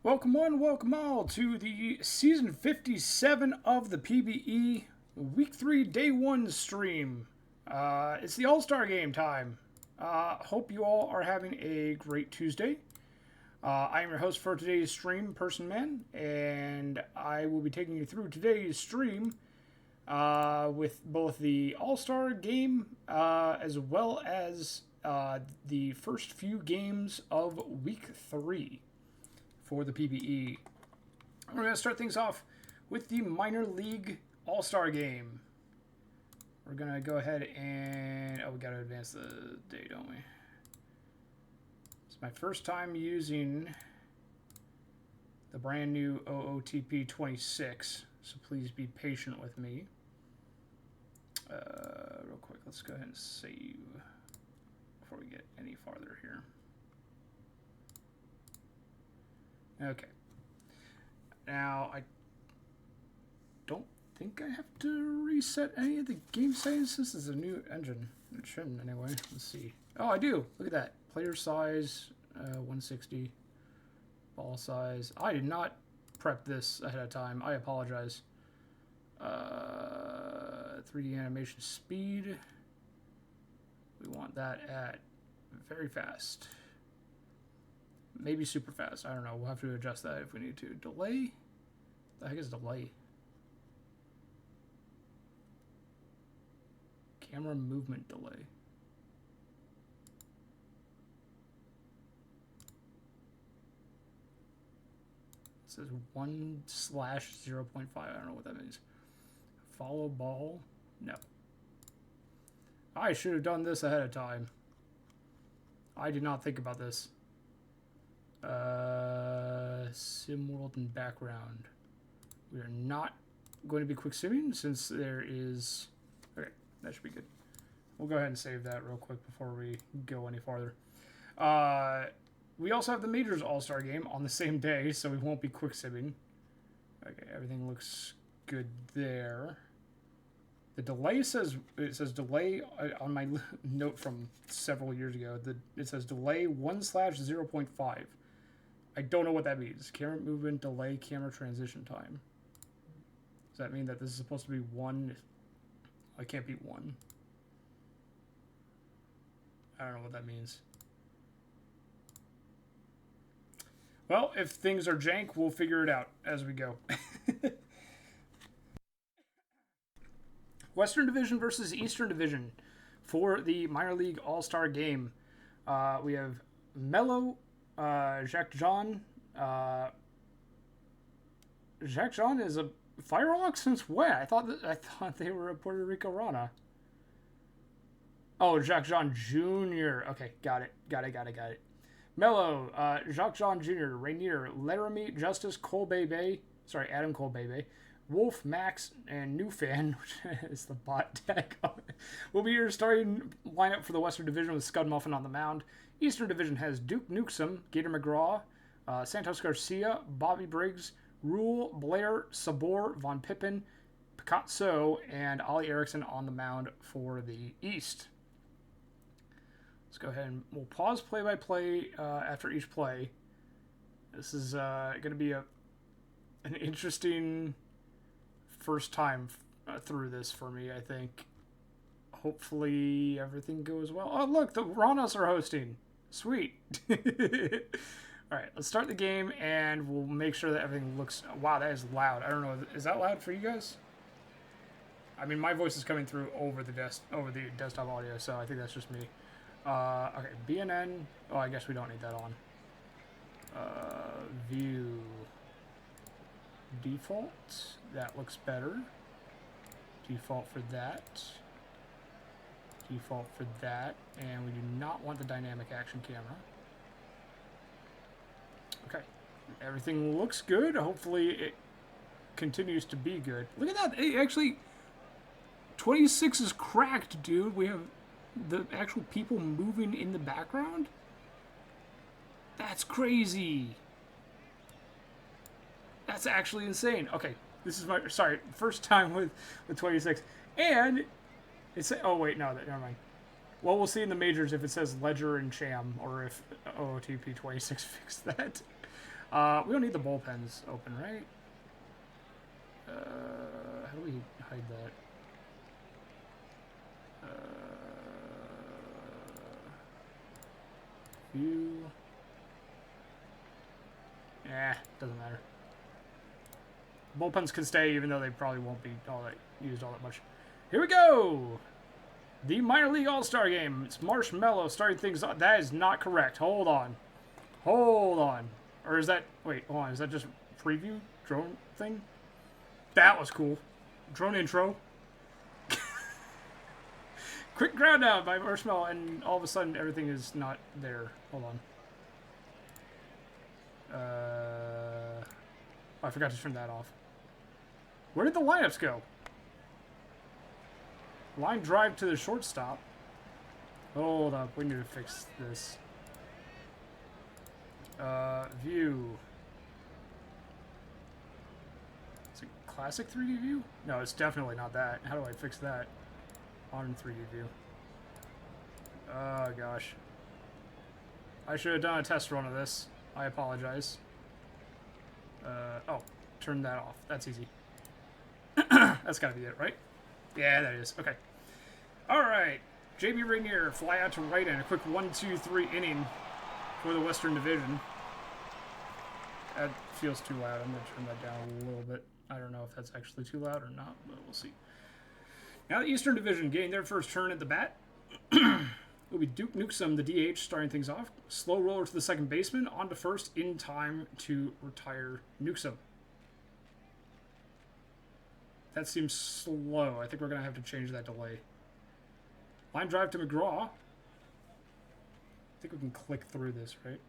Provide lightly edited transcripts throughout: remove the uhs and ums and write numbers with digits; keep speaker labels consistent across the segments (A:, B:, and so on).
A: Welcome one, welcome all to the season 57 of the PBE week 3 day 1 stream. It's the All-Star game time. Hope you all are having a great Tuesday. I am your host for today's stream, Person Man, and I will be taking you through today's stream with both the All-Star game as well as the first few games of week 3. For the PBE. We're going to start things off with the Minor League All-Star Game. We're going to go ahead and... Oh, we got to advance the day, don't we? It's my first time using the brand new OOTP 26, so please be patient with me. Real quick, let's go ahead and save before we get any farther here. Okay. Now, I don't think I have to reset any of the game settings. This is a new engine. It shouldn't, anyway. Let's see. Oh, I do. Look at that. Player size, 160. Ball size. I did not prep this ahead of time. I apologize. 3D animation speed. We want that at very fast. Maybe super fast. I don't know. We'll have to adjust that if we need to. Delay? The heck is delay? Camera movement delay. It says 1/0.5. I don't know what that means. Follow ball? No. I should have done this ahead of time. I did not think about this. Sim world and background. We are not going to be quick simming since there is... Okay, that should be good. We'll go ahead and save that real quick before we go any farther. We also have the Majors All-Star Game on the same day, so we won't be quick simming. Okay, everything looks good there. The delay says, it says delay on my note from several years ago. It says delay 1/0.5. I don't know what that means. Camera movement, delay, camera transition time. Does that mean that this is supposed to be 1? I can't be 1. I don't know what that means. Well, if things are jank, we'll figure it out as we go. Western Division versus Eastern Division for the Minor League All-Star Game. We have Mello, Jacques Jean. Jacques Jean is a Firehawk since when? I thought they were a Puerto Rico Rana. Oh, Jacques Jean Jr. Okay, got it. Mello, Jacques Jean Jr., Rainier, Laramie, Justice, Adam Colbebe, Wolf, Max, and New Fan, which is the bot tag, will be your starting lineup for the Western Division with Scud Muffin on the mound. Eastern Division has Duke Newsome, Gator McGraw, Santos Garcia, Bobby Briggs, Rule, Blair, Sabor, Von Pippen, Picasso, and Ollie Erickson on the mound for the East. Let's go ahead and we'll pause play-by-play after each play. This is going to be an interesting first time through this for me, I think. Hopefully everything goes well. Oh, look, the Ranas are hosting. Sweet. All right, let's start the game, and we'll make sure that everything looks... Wow, that is loud. I don't know. Is that loud for you guys? I mean, my voice is coming through over the desktop audio, so I think that's just me. Okay, BNN. Oh, I guess we don't need that on. View. Default. That looks better. Default for that. Default for that. And we do not want the dynamic action camera. Okay. Everything looks good. Hopefully it continues to be good. Look at that. Hey, actually, 26 is cracked, dude. We have the actual people moving in the background. That's crazy. That's actually insane. Okay, this is my first time with 26, and it's oh wait, no, never mind. Well, we'll see in the majors if it says Ledger and Cham, or if OOTP 26 fixed that. We don't need the bullpens open, right? How do we hide that? View. Doesn't matter. Bullpens can stay even though they probably won't be used all that much. Here we go! The Minor League All-Star Game. It's Marshmallow starting things off. That is not correct. Hold on. Hold on. Or is that... Wait, hold on. Is that just preview? Drone thing? That was cool. Drone intro. Quick ground down by Marshmallow, and all of a sudden everything is not there. Hold on. Oh, I forgot to turn that off. Where did the lineups go? Line drive to the shortstop. Hold up, we need to fix this. View. Is it classic 3D view? No, it's definitely not that. How do I fix that? Modern 3D view. Oh gosh. I should have done a test run of this. I apologize. Oh, turn that off. That's easy. That's gotta be it, right? Yeah, that is. Okay. Alright. JB Rainier, fly out to right in. A quick 1-2-3 inning for the Western Division. That feels too loud. I'm going to turn that down a little bit. I don't know if that's actually too loud or not, but we'll see. Now the Eastern Division getting their first turn at the bat. Will be Duke Newsom, the DH, starting things off. Slow roller to the second baseman, on to first in time to retire Newsom. That seems slow. I think we're going to have to change that delay. Line drive to McGraw. I think we can click through this, right?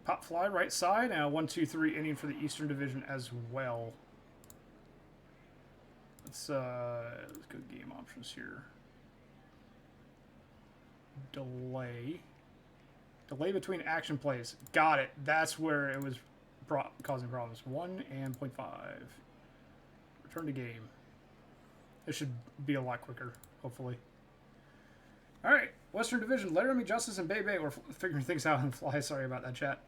A: Pop fly right side, and a 1-2-3 inning for the Eastern Division as well. Let's go game options here. Delay. Delay between action plays. Got it. That's where it was causing problems. 1 and 0.5. Return to game. This should be a lot quicker, hopefully. Alright, Western Division. Laramie, Justice, and Bebe. We're figuring things out on the fly. Sorry about that, chat.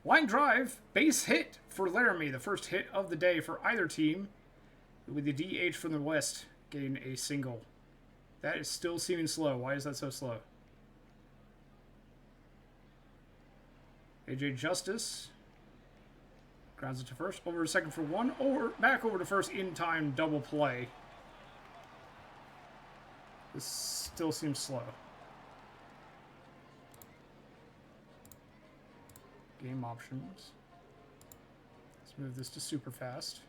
A: Line drive. Base hit for Laramie. The first hit of the day for either team. With the DH from the West getting a single. That is still seeming slow. Why is that so slow? AJ Justice grounds it to first, over to second for one, back over to first in time double play. This still seems slow. Game options. Let's move this to super fast.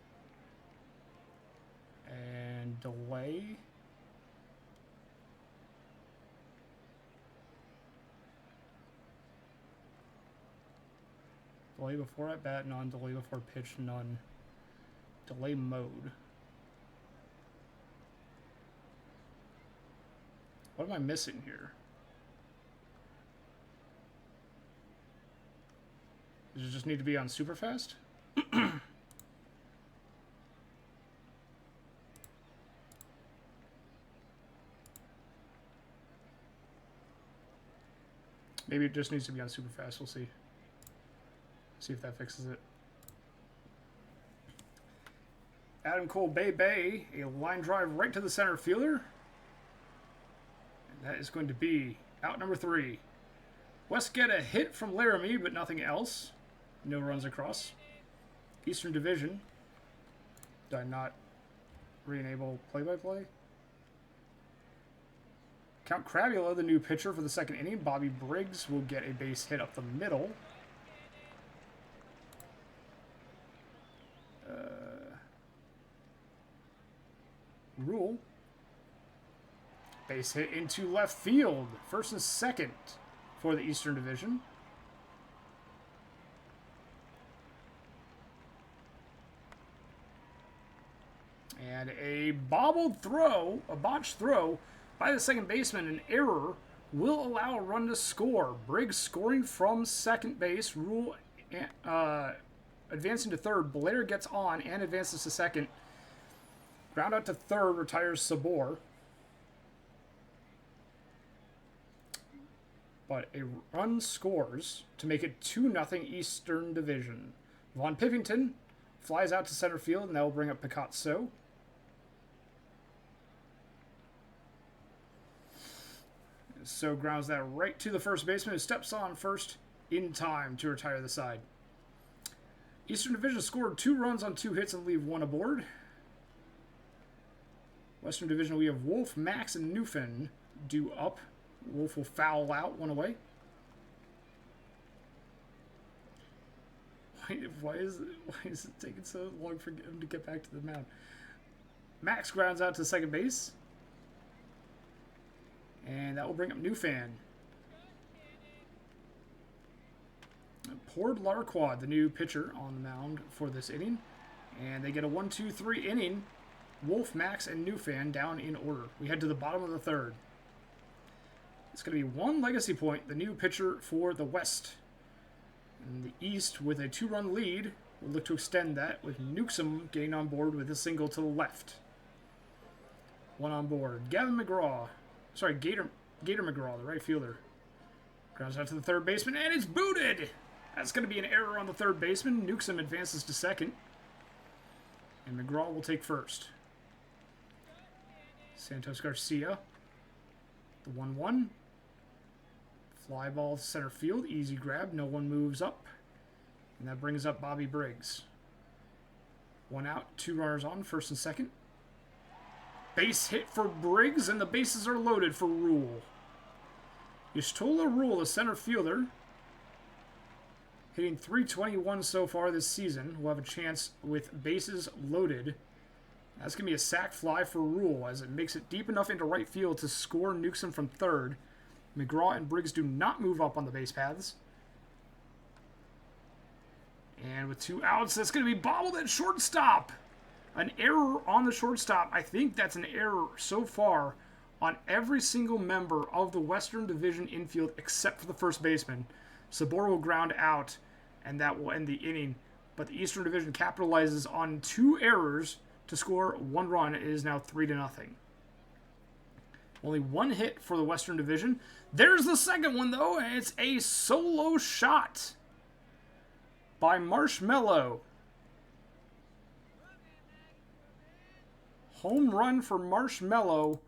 A: And delay. Delay before at bat, none. Delay before pitch, none. Delay mode. What am I missing here? Does it just need to be on super fast? Maybe it just needs to be on super fast. We'll see. See if that fixes it. Adam Cole Bebe, a line drive right to the center fielder. And that is going to be out number 3. West get a hit from Laramie, but nothing else. No runs across. Eastern Division. Did I not re-enable play-by-play? Count Crabula, the new pitcher for the second inning. Bobby Briggs will get a base hit up the middle. Rule. Base hit into left field. First and second for the Eastern Division. And a bobbled throw, a botched throw by the second baseman, an error, will allow a run to score. Briggs scoring from second base. Rule advancing to third. Blair gets on and advances to second. Ground out to third, retires Sabor. but a run scores to make it 2-0 Eastern Division. Von Pippington flies out to center field, and that will bring up Picasso. So grounds that right to the first baseman, who steps on first in time to retire the side. Eastern Division scored 2 runs on 2 hits and leave 1 aboard. Western Division, we have Wolf, Max, and Newfin due up. Wolf will foul out, 1 away. Why is it taking so long for him to get back to the mound? Max grounds out to second base. And that will bring up Newfan. Pord Larquad, the new pitcher on the mound for this inning. And they get a 1-2-3 inning. Wolf, Max, and Newfan down in order. We head to the bottom of the third. It's going to be 1 legacy point, the new pitcher for the West. In the East, with a 2-run lead, we'll look to extend that with Newsom getting on board with a single to the left. 1 on board. Gavin McGraw. Sorry, Gator McGraw, the right fielder. Grounds out to the third baseman, and it's booted! That's going to be an error on the third baseman. Newsom advances to second. And McGraw will take first. Santos Garcia. The 1-1. Fly ball to center field. Easy grab. No one moves up. And that brings up Bobby Briggs. 1 out. 2 runners on. First and second. Base hit for Briggs. And the bases are loaded for Rule. Yustola Rule, the center fielder. Hitting .321 so far this season. We'll have a chance with bases loaded. That's going to be a sac fly for Rule as it makes it deep enough into right field to score Newsom from third. McGraw and Briggs do not move up on the base paths. And with 2 outs, that's going to be bobbled at shortstop. An error on the shortstop. I think that's an error so far on every single member of the Western Division infield except for the first baseman. Sabor will ground out, and that will end the inning. But the Eastern Division capitalizes on 2 errors to score 1 run. It is now 3-0. Only 1 hit for the Western Division. There's the second one, though, and it's a solo shot by Marshmello. Home run for Marshmello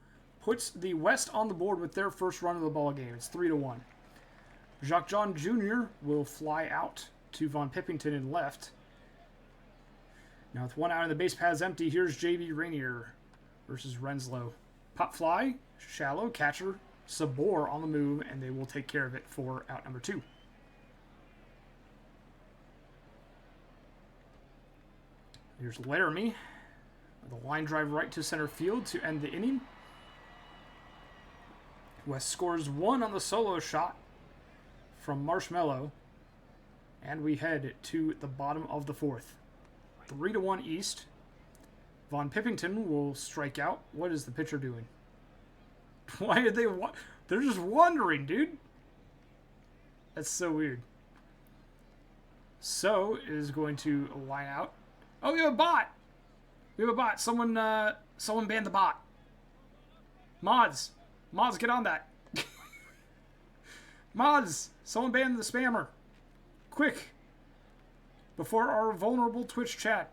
A: puts the West on the board with their first run of the ball game. It's 3-1. Jacques John Jr. will fly out to Von Pippington in left. Now with 1 out and the base paths empty, here's J.B. Rainier versus Renslow. Pop fly, shallow, catcher, Sabor on the move, and they will take care of it for out number 2. Here's Laramie. The line drive right to center field to end the inning. West scores 1 on the solo shot from Marshmello. And we head to the bottom of the 4th. 3-1 East. Von Pippington will strike out. What is the pitcher doing? Why are they... They're just wandering, dude. That's so weird. So is going to line out. Oh, we have a bot. We have a bot. Someone banned the bot. Mods, get on that. Mods, someone banned the spammer. Quick. Before our vulnerable Twitch chat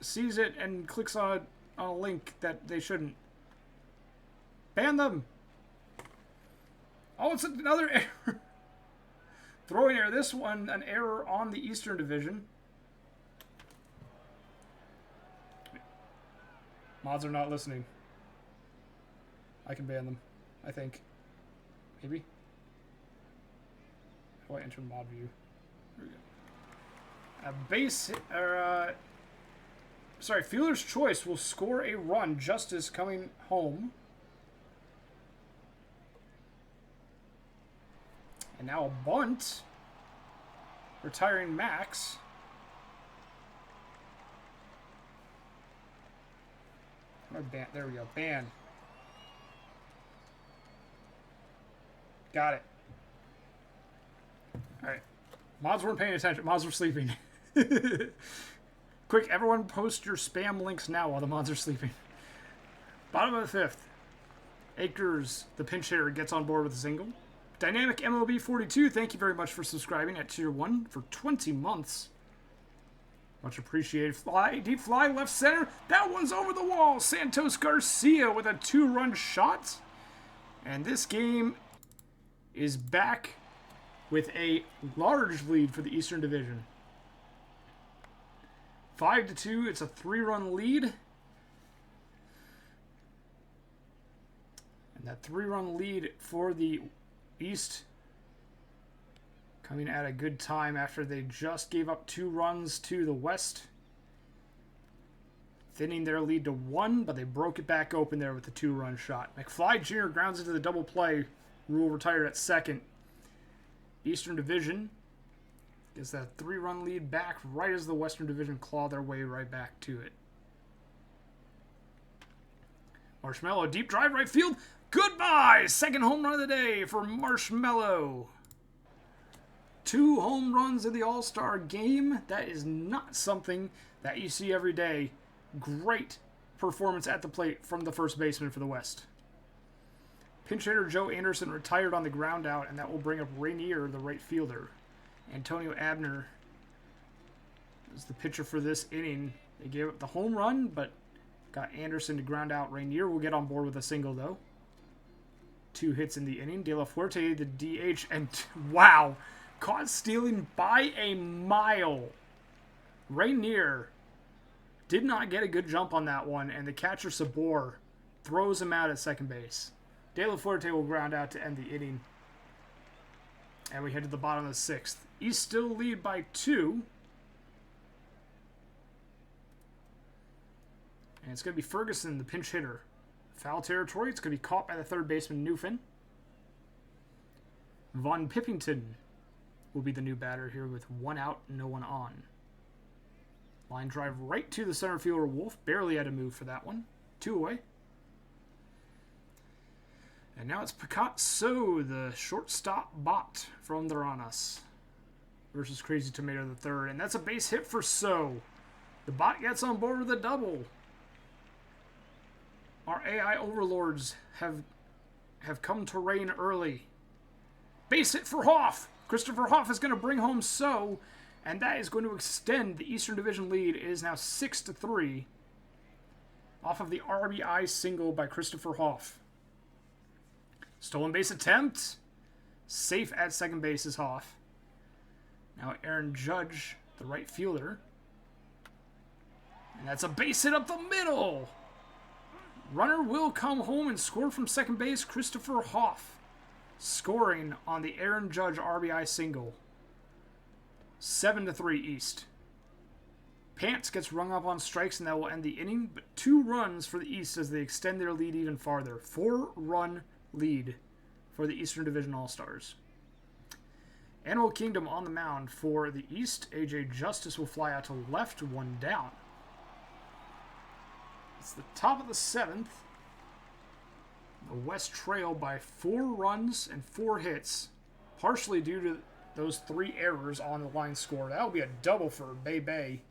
A: sees it and clicks on a link that they shouldn't. Ban them. Oh, it's another error. Throwing error. This one, an error on the Eastern Division. Mods are not listening. I can ban them, I think. Maybe? How do I enter mod view? There we go. A base hit, fielder's choice will score a run. Justice coming home. And now a bunt. Retiring Max. There we go. Ban. Got it. Alright. Mods weren't paying attention. Mods were sleeping. Quick, everyone post your spam links now while the mods are sleeping. Bottom of the 5th. Akers, the pinch hitter, gets on board with a single. Dynamic MLB 42, thank you very much for subscribing at Tier 1 for 20 months. Much appreciated. Fly, deep fly, left center. That one's over the wall. Santos Garcia with a 2-run shot. And this game is back with a large lead for the Eastern Division. 5-2, it's a 3-run lead. And that 3-run lead for the East coming at a good time after they just gave up 2 runs to the West. Thinning their lead to 1, but they broke it back open there with the 2-run shot. McFly Jr. grounds into the double play. Rule retired at second. Eastern Division gets that 3-run lead back right as the Western Division claw their way right back to it. Marshmallow, deep drive, right field. Goodbye! Second home run of the day for Marshmallow. 2 home runs in the All-Star game. That is not something that you see every day. Great performance at the plate from the first baseman for the West. Pinch hitter Joe Anderson retired on the ground out, and that will bring up Rainier, the right fielder. Antonio Abner is the pitcher for this inning. They gave up the home run, but got Anderson to ground out. Rainier will get on board with a single, though. 2 hits in the inning. De La Fuerte, the DH, and wow! Caught stealing by a mile. Rainier did not get a good jump on that one, and the catcher Sabor throws him out at second base. De La Fuerte will ground out to end the inning. And we head to the bottom of the 6th. East still lead by 2. And it's going to be Ferguson, the pinch hitter. Foul territory. It's going to be caught by the third baseman, Newfin. Von Pippington will be the new batter here with 1 out, no one on. Line drive right to the center fielder, Wolf. Barely had to move for that one. 2 away. And now it's Picasso, the shortstop bot from the Ranas versus Crazy Tomato the third. And that's a base hit for So. The bot gets on board with a double. Our AI overlords have come to reign early. Base hit for Hoff. Christopher Hoff is going to bring home So, and that is going to extend the Eastern Division lead. It is now 6-3 off of the RBI single by Christopher Hoff. Stolen base attempt. Safe at second base is Hoff. Now Aaron Judge, the right fielder. And that's a base hit up the middle. Runner will come home and score from second base. Christopher Hoff scoring on the Aaron Judge RBI single. 7-3 East. Pants gets rung up on strikes, and that will end the inning. But 2 runs for the East as they extend their lead even farther. 4-run lead for the Eastern Division All-Stars. Animal Kingdom on the mound for the East. AJ Justice will fly out to left, 1 down. It's the top of the 7th. The West trail by 4 runs and 4 hits, partially due to those 3 errors on the line score. That will be a double for Bay Bay.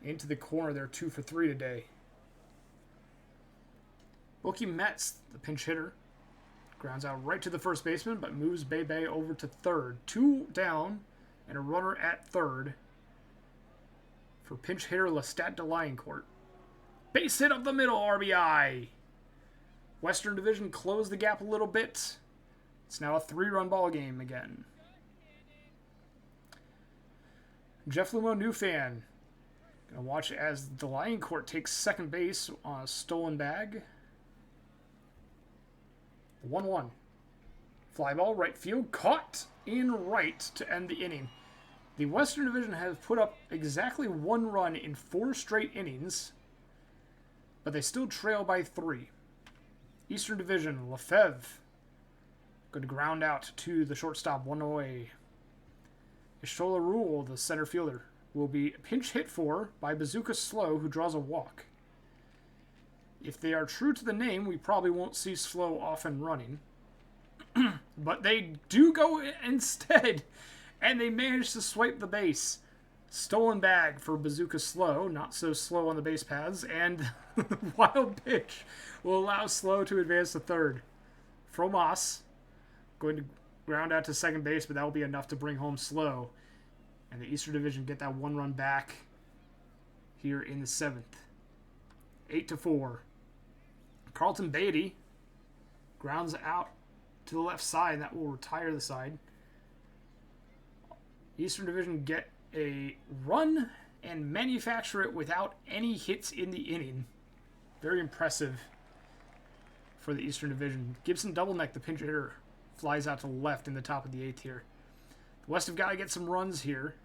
A: Into the corner, they're 2 for 3 today. Mookie Metz, the pinch hitter, grounds out right to the first baseman, but moves Bay Bay over to third. 2 down and a runner at third for pinch hitter Lestat de Lioncourt. Base hit up the middle, RBI. Western Division closed the gap a little bit. It's now a 3-run ball game again. Jeff Lumo, new fan. Gonna watch as De Lioncourt takes second base on a stolen bag. 1-1. Fly ball, right field, caught in right to end the inning. The Western Division has put up exactly 1 run in 4 straight innings, but they still trail by 3. Eastern Division, Lefebvre, going to ground out to the shortstop, 1 away. Ishola Rule, the center fielder, will be pinch hit for by Bazooka Slow, who draws a walk. If they are true to the name, we probably won't see Slow often running. But they do go instead, and they manage to swipe the base. Stolen bag for Bazooka Slow, not so slow on the base paths, and wild pitch will allow Slow to advance to third. Fromas going to ground out to second base, but that will be enough to bring home Slow. And the Eastern Division get that 1 run back here in the 7th. 8-4. Carlton Beatty grounds out to the left side. That will retire the side. Eastern Division get a run and manufacture it without any hits in the inning. Very impressive for the Eastern Division. Gibson double neck, the pinch hitter, flies out to the left in the top of the 8th here. The West have got to get some runs here.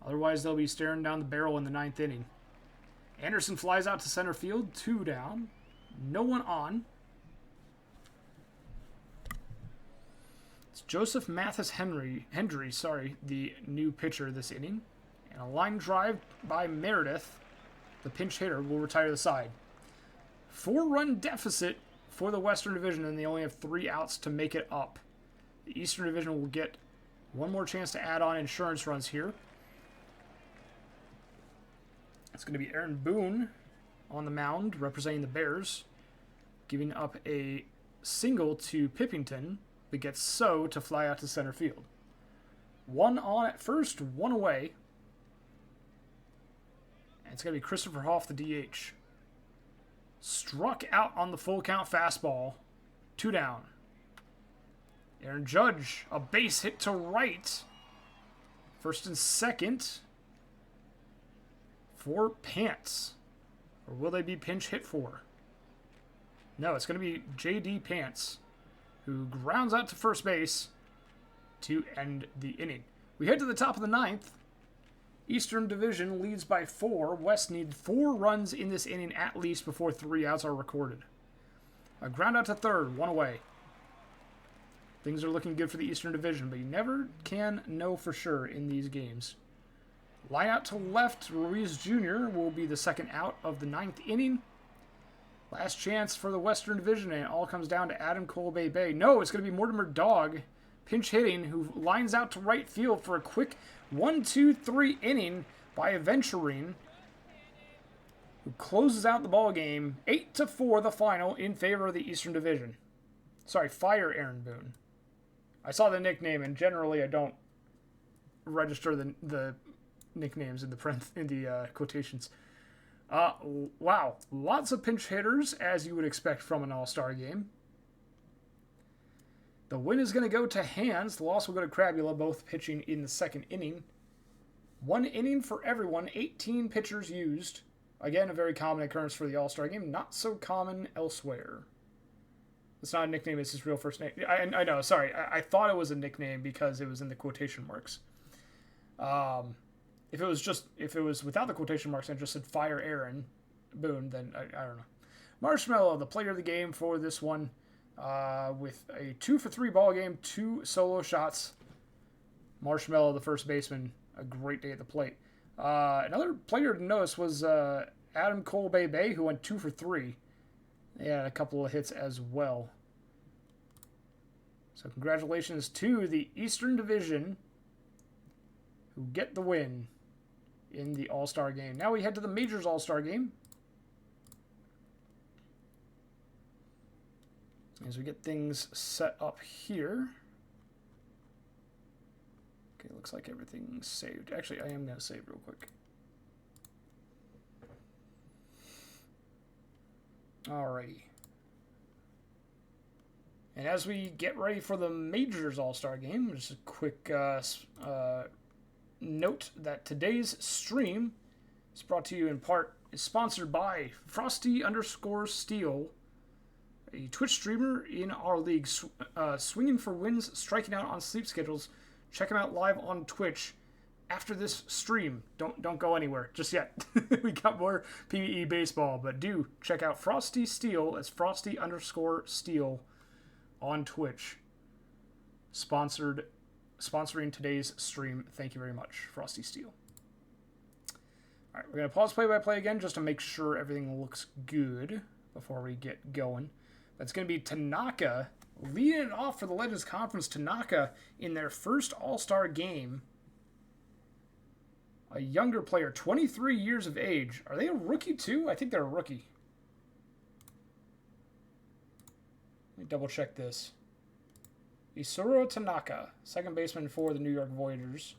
A: Otherwise, they'll be staring down the barrel in the 9th inning. Anderson flies out to center field, 2 down. No one on. It's Joseph Mathis Henry, the new pitcher this inning. And a line drive by Meredith, the pinch hitter, will retire the side. 4-run deficit for the Western Division, and they only have 3 outs to make it up. The Eastern Division will get one more chance to add on insurance runs here. It's going to be Aaron Boone on the mound representing the Bears, giving up a single to Pippington, but gets So to fly out to center field. 1 on at first, 1 away. And it's going to be Christopher Hoff, the DH. Struck out on the full count fastball. 2 down. Aaron Judge, a base hit to right. First and second for Pants. Or will they be pinch hit for? No, it's going to be J.D. Pants, who grounds out to first base to end the inning. We head to the top of the 9th. Eastern Division leads by 4. West needs 4 runs in this inning at least before 3 outs are recorded. A ground out to third, 1 away. Things are looking good for the Eastern Division, but you never can know for sure in these games. Line out to left, Ruiz Jr. will be the second out of the 9th inning. Last chance for the Western Division, and it all comes down to Adam Cole-Bay. No, it's going to be Mortimer Dog, pinch hitting, who lines out to right field for a quick 1-2-3 inning by Aventurine, who closes out the ball game 8-4 the final in favor of the Eastern Division. Sorry, fire Aaron Boone. I saw the nickname, and generally I don't register the nicknames in the quotations. Wow, lots of pinch hitters, as you would expect from an all-star game. The win is going to go to Hands. The loss will go to Crabula, both pitching in the 2nd inning. 1 inning for everyone, 18 pitchers used. Again, a very common occurrence for the all-star game, not so common elsewhere. It's not a nickname, it's his real first name. I know, sorry. I thought it was a nickname because it was in the quotation marks. If it was without the quotation marks and just said fire Aaron Boone, then I don't know. Marshmallow, the player of the game for this one, with a 2-for-3 ball game, 2 solo shots. Marshmallow, the first baseman, a great day at the plate. Another player to notice was Adam Cole-Bay, who went 2 for 3. He had a couple of hits as well. So congratulations to the Eastern Division, who get the win in the All-Star game. Now we head to the Majors All-Star game. As we get things set up here. Okay, looks like everything's saved. Actually, I am going to save real quick. Alrighty. And as we get ready for the Majors All-Star game, just a quick note that today's stream is brought to you in part, is sponsored by Frosty_Steel, a Twitch streamer in our league, swinging for wins, striking out on sleep schedules. Check him out live on Twitch after this stream. Don't go anywhere just yet. We got more PvE baseball, but do check out Frosty Steel. It's Frosty_Steel on Twitch. Sponsoring today's stream. Thank you very much, Frosty Steel. All right, we're going to pause play-by-play again just to make sure everything looks good before we get going. That's going to be Tanaka leading it off for the Legends Conference. Tanaka in their first All-Star game A younger player, 23 years of age. Are they a rookie too? I think they're a rookie. Let me double check this. Isuro Tanaka, second baseman for the New York Voyagers.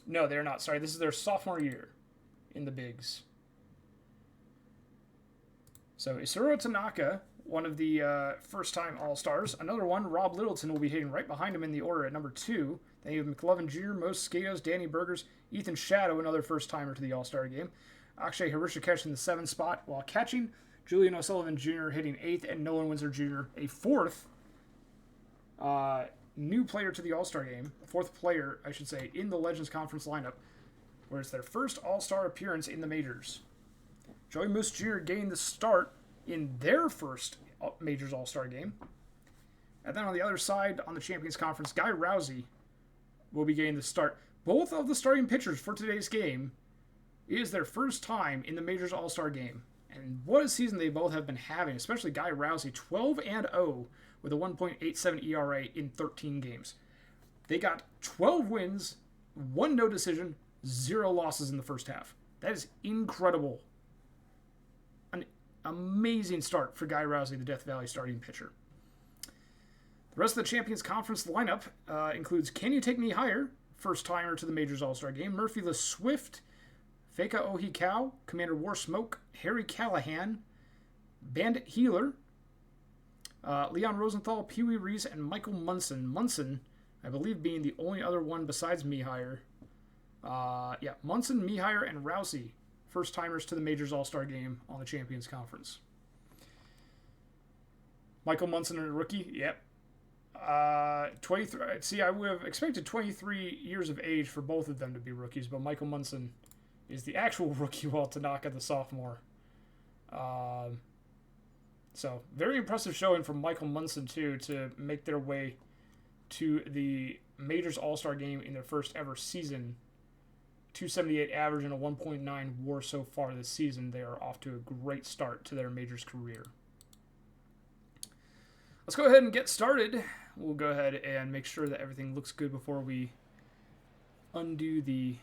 A: No, they're not. Sorry, this is their sophomore year in the bigs. So Isuro Tanaka, one of the first-time All-Stars. Another one, Rob Littleton, will be hitting right behind him in the order at number 2. Then you have McLovin Jr., Most Skatos, Danny Burgers, Ethan Shadow, another first-timer to the All-Star game. Akshay Harushikesh in the 7th spot, while catching Julian O'Sullivan Jr. hitting 8th, and Nolan Windsor Jr., a 4th new player to the All-Star game. 4th player, I should say, in the Legends Conference lineup, where it's their first All-Star appearance in the majors. Joey Moose Jr. gained the start in their first Majors All-Star game. And then on the other side, on the Champions Conference, Guy Rousey will be getting the start. Both of the starting pitchers for today's game is their first time in the Majors All-Star game. And what a season they both have been having, especially Guy Rousey, 12-0 with a 1.87 ERA in 13 games. They got 12 wins, 1 no decision, 0 losses in the first half. That is incredible. An amazing start for Guy Rousey, the Death Valley starting pitcher. The rest of the Champions Conference lineup includes Can You Take Me Higher, first-timer to the Majors All-Star game, Murphy the Swift, Feka Ohikau, Commander War Smoke, Harry Callahan, Bandit Healer, Leon Rosenthal, Pee Wee Reese, and Michael Munson. Munson, I believe, being the only other one besides Mihire. Munson, Mihire, and Rousey, first-timers to the Majors All-Star game on the Champions Conference. Michael Munson, a rookie? Yep. 23. See, I would have expected 23 years of age for both of them to be rookies, but Michael Munson is the actual rookie, while Tanaka the sophomore. So, very impressive showing from Michael Munson, too, to make their way to the Majors All-Star game in their first ever season. 278 average and a 1.9 WAR so far this season. They are off to a great start to their Majors career. Let's go ahead and get started. We'll go ahead and make sure that everything looks good before we undo the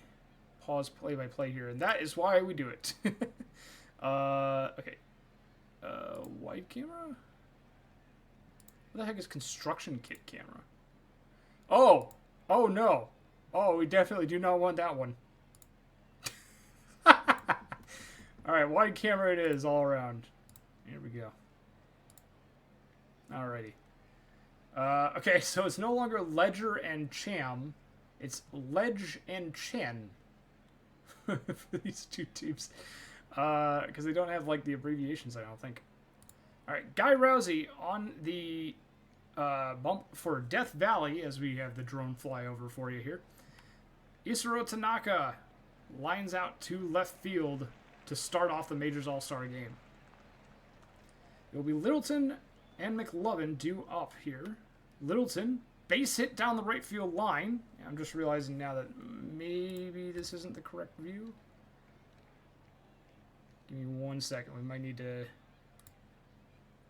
A: pause play-by-play here, and that is why we do it. Okay. Wide camera? What the heck is construction kit camera? Oh! Oh, no. Oh, we definitely do not want that one. Alright, wide camera it is all around. Here we go. Alrighty. Okay, so it's no longer Ledger and Cham. It's Ledge and Chen for these two teams. Because they don't have, like, the abbreviations, I don't think. Alright, Guy Rousey on the bump for Death Valley, as we have the drone fly over for you here. Isuro Tanaka lines out to left field to start off the Majors All-Star game. It will be Littleton and McLovin due up here. Littleton, base hit down the right field line. I'm just realizing now that maybe this isn't the correct view. Give me 1 second. We might need to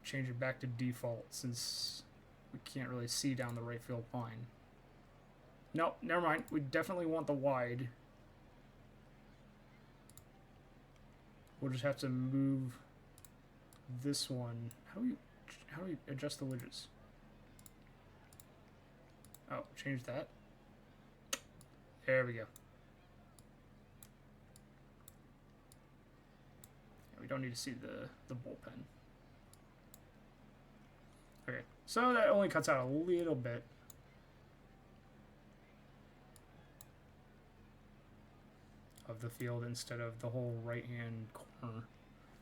A: change it back to default since we can't really see down the right field line. No, never mind. We definitely want the wide. We'll just have to move this one. How do we adjust the widgets? Oh, change that. There we go. Yeah, we don't need to see the bullpen. Okay, so that only cuts out a little bit. Of the field instead of the whole right-hand corner.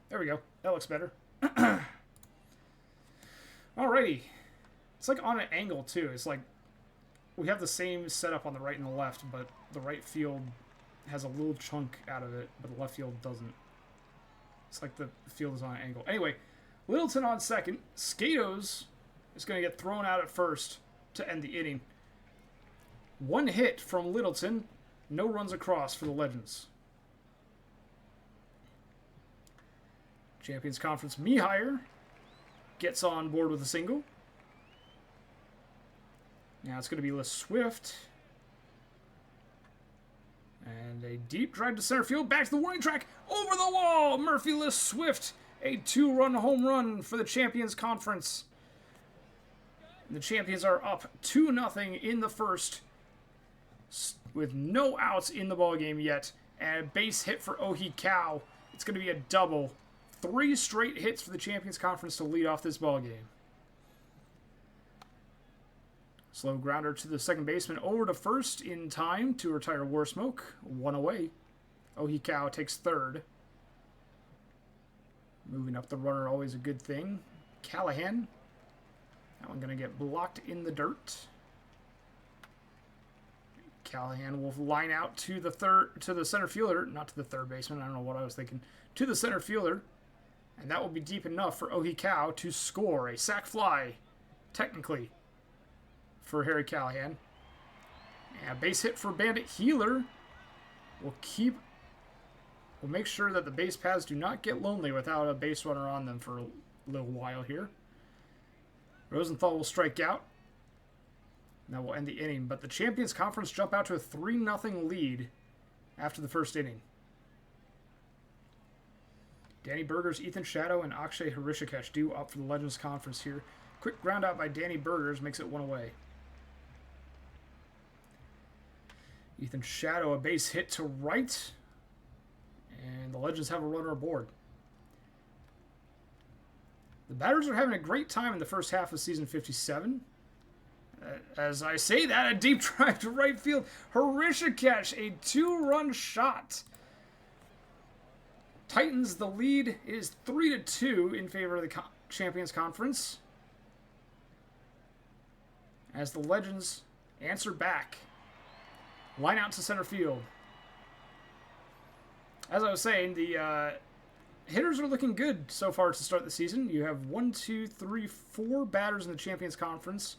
A: There we go. That looks better. Alrighty. It's like on an angle, too. It's like we have the same setup on the right and the left, but the right field has a little chunk out of it, but the left field doesn't. It's like the field is on an angle. Anyway, Littleton on second. Skatos is going to get thrown out at first to end the inning. 1 hit from Littleton. No runs across for the Legends. Champions Conference Mihire gets on board with a single. Now it's going to be Les Swift. And a deep drive to center field. Back to the warning track. Over the wall. Murphy-less Swift. A 2-run home run for the Champions Conference. The Champions are up 2-0 in the first, with no outs in the ballgame yet. And a base hit for Ohi Cow. It's going to be a double. 3 straight hits for the Champions Conference to lead off this ballgame. Slow grounder to the second baseman, over to first in time to retire War Smoke. 1 away. Ohi Cow takes third. Moving up the runner, always a good thing. Callahan. That one going to get blocked in the dirt. Callahan will line out to the center fielder, not to the third baseman. I don't know what I was thinking. To the center fielder, and that will be deep enough for Ohi Cow to score a sac fly, technically, for Harry Callahan. And a base hit for Bandit Healer. We'll make sure that the base paths do not get lonely without a base runner on them for a little while here. Rosenthal will strike out. And that will end the inning. But the Champions Conference jump out to a 3-0 lead after the first inning. Danny Burgers, Ethan Shadow, and Akshay Hrishikesh due up for the Legends Conference here. Quick ground out by Danny Burgers makes it 1 away. Ethan Shadow, a base hit to right. And the Legends have a runner aboard. The batters are having a great time in the first half of season 57. As I say that, a deep drive to right field. Hrishikesh, a 2-run shot. Titans, the lead is 3-2 in favor of the Champions Conference. As the Legends answer back. Line out to center field. As I was saying, the hitters are looking good so far to start the season. You have 4 batters in the Champions Conference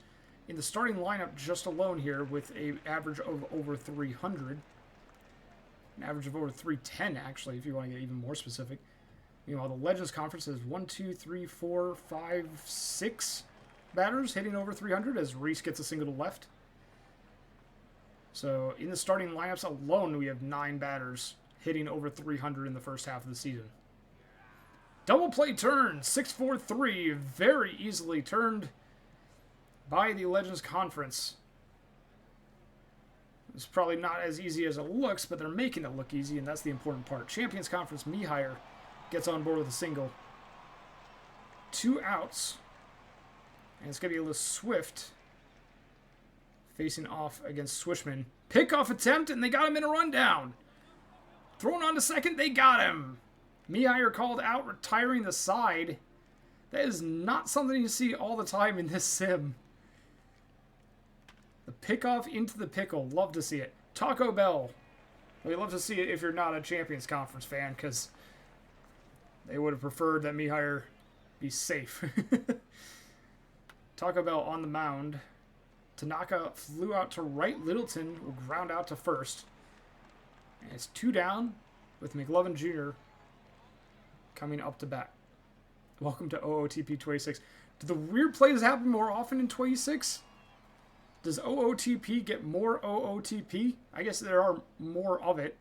A: in the starting lineup just alone here with an average of over 300. An average of over 310, actually, if you want to get even more specific. Meanwhile, the Legends Conference has 6 batters hitting over 300 as Reese gets a single to left. So in the starting lineups alone, we have 9 batters hitting over 300 in the first half of the season. Double play turn, 6-4-3, very easily turned by the Legends Conference. It's probably not as easy as it looks, but they're making it look easy, and that's the important part. Champions Conference, Mihire gets on board with a single. 2 outs. And it's going to be a little Swift facing off against Swishman. Pickoff attempt, and they got him in a rundown. Thrown on to second, they got him. Mihire called out, retiring the side. That is not something you see all the time in this sim. The pickoff into the pickle. Love to see it. Taco Bell. We love to see it if you're not a Champions Conference fan, because they would have preferred that Mihire be safe. Taco Bell on the mound. Tanaka flew out to right. Littleton will ground out to first. And it's 2 down with McLovin Jr. coming up to bat. Welcome to OOTP 26. Do the weird plays happen more often in 26? Does OOTP get more OOTP? I guess there are more of it.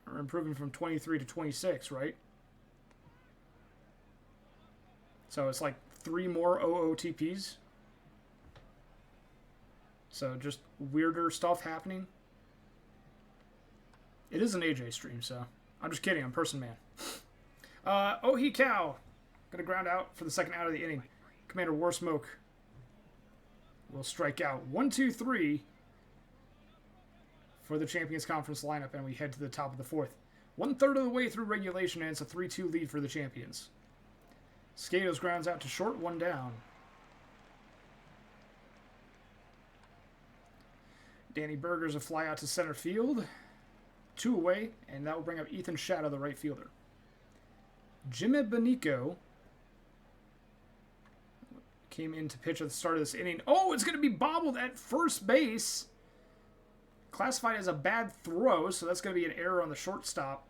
A: Or improving from 23 to 26, right? So it's like 3 more OOTPs. So just weirder stuff happening. It is an AJ stream, so I'm just kidding. I'm Person Man. Ohi Cow. Going to ground out for the second out of the inning. Commander War Smoke will strike out. 1-2-3 for the Champions Conference lineup, and we head to the top of the 4th. 1/3 of the way through regulation, and it's a 3-2 lead for the Champions. Skatos grounds out to short, 1 down. Danny Burgers a fly out to center field. 2 away, and that will bring up Ethan Shadow, the right fielder. Jimmy Benico came in to pitch at the start of this inning. Oh, it's going to be bobbled at first base. Classified as a bad throw, so that's going to be an error on the shortstop.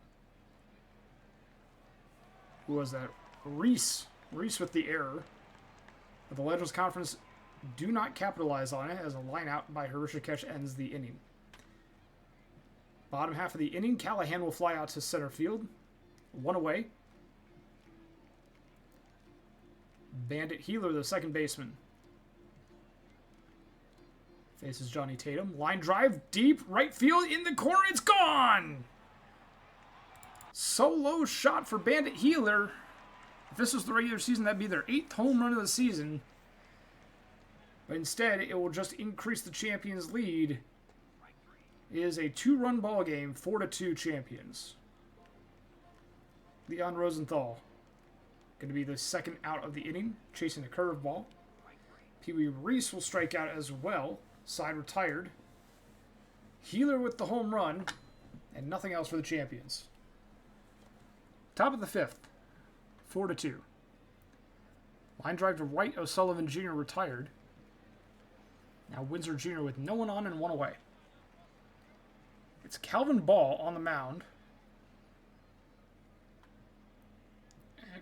A: Who was that? Reese. Reese with the error. But the Legends Conference do not capitalize on it as a line out by Hrishikesh ends the inning. Bottom half of the inning, Callahan will fly out to center field. 1 away. Bandit Healer, the second baseman, faces Johnny Tatum. Line drive, deep, right field, in the corner, it's gone! Solo shot for Bandit Healer. If this was the regular season, that'd be their 8th home run of the season. But instead, it will just increase the champions' lead. It is a 2-run ball game, 4-2 champions. Leon Rosenthal going to be the second out of the inning, chasing a curveball. Pee Wee Reese will strike out as well. Side retired. Healer with the home run, and nothing else for the champions. Top of the 5th, 4-2. Line drive to right, O'Sullivan Jr. retired. Now Windsor Jr. with no one on and 1 away. It's Calvin Ball on the mound.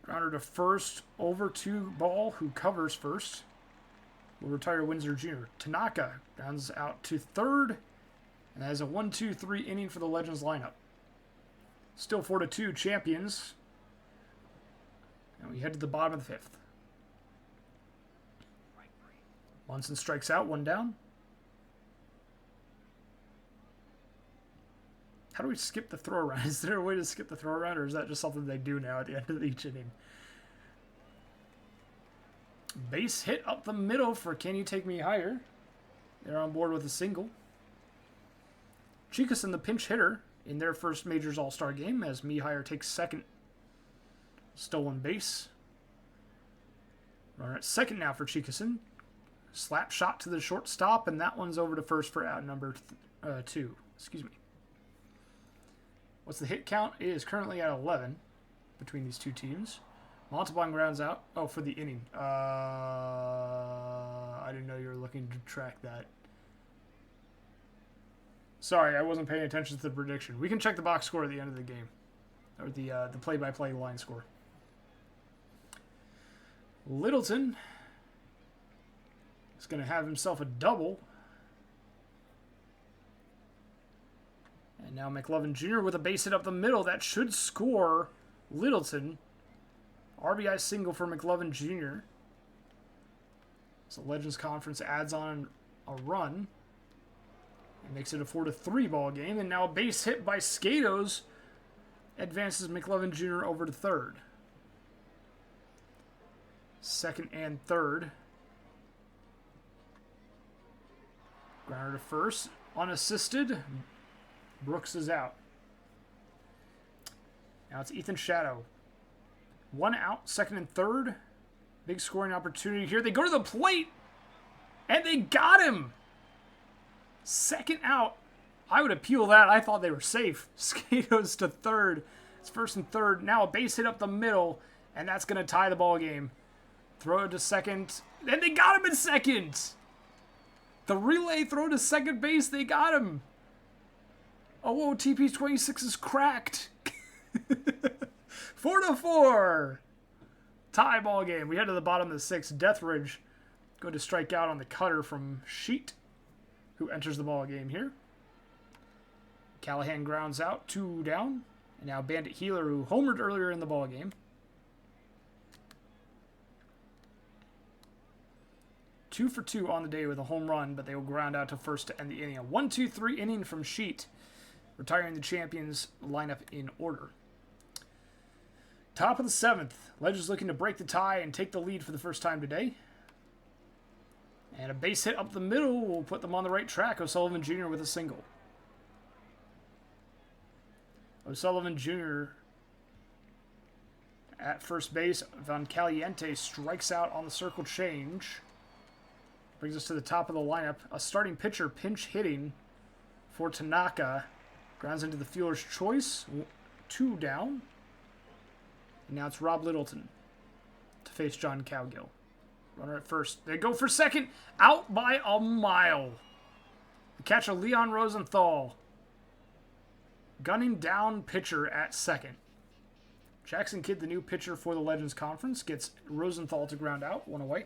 A: Grounder to first, over to Ball, who covers first. Will retire Windsor Jr. Tanaka grounds out to third, and that is a 1-2-3 inning for the Legends lineup. Still 4-2 champions. And we head to the bottom of the 5th. Munson strikes out, 1 down. How do we skip the throw around? Is there a way to skip the throw around, or is that just something they do now at the end of each inning? Base hit up the middle for Can You Take Me Higher? They're on board with a single. Chicas, the pinch hitter, in their first Majors All-Star game, as Mihire takes second. Stolen base. Runner at second now for Chickason. Slap shot to the shortstop, and that one's over to first for out number 2. Excuse me. What's the hit count? It is currently at 11 between these two teams. Montalban grounds out. Oh, for the inning. I didn't know you were looking to track that. Sorry, I wasn't paying attention to the prediction. We can check the box score at the end of the game. Or the play-by-play line score. Littleton is going to have himself a double. And now McLovin Jr. with a base hit up the middle. That should score Littleton. RBI single for McLovin Jr. So Legends Conference adds on a run. It makes it a 4-3 ball game. And now a base hit by Skatos advances McLovin Jr. over to third. Second and third. Grounder to first. Unassisted. Brooks is out. Now it's Ethan Shadow. 1 out, second and third. Big scoring opportunity here. They go to the plate, and they got him. Second out. I would appeal that. I thought they were safe. Skatos to third. It's first and third. Now a base hit up the middle, and that's going to tie the ball game. Throw it to second, and they got him in second. The relay throw to second base, they got him. Oh, whoa, TP26 is cracked. 4-4. Tie ball game. We head to the bottom of the 6th. Deathridge going to strike out on the cutter from Sheet, who enters the ball game here. Callahan grounds out, 2 down. And now Bandit Healer, who homered earlier in the ball game. 2 for 2 on the day with a home run, but they will ground out to first to end the inning. A 1-2-3 inning from Sheet, retiring the champions lineup in order. Top of the 7th. Legends looking to break the tie and take the lead for the first time today. And a base hit up the middle will put them on the right track. O'Sullivan Jr. with a single. O'Sullivan Jr. at first base. Van Caliente strikes out on the circle change. Brings us to the top of the lineup. A starting pitcher pinch hitting for Tanaka. Grounds into the fielder's choice. 2 down. And now it's Rob Littleton to face John Cowgill. Runner at first. They go for second. Out by a mile. The catcher, Leon Rosenthal. Gunning down pitcher at second. Jackson Kidd, the new pitcher for the Legends Conference, gets Rosenthal to ground out. 1 away.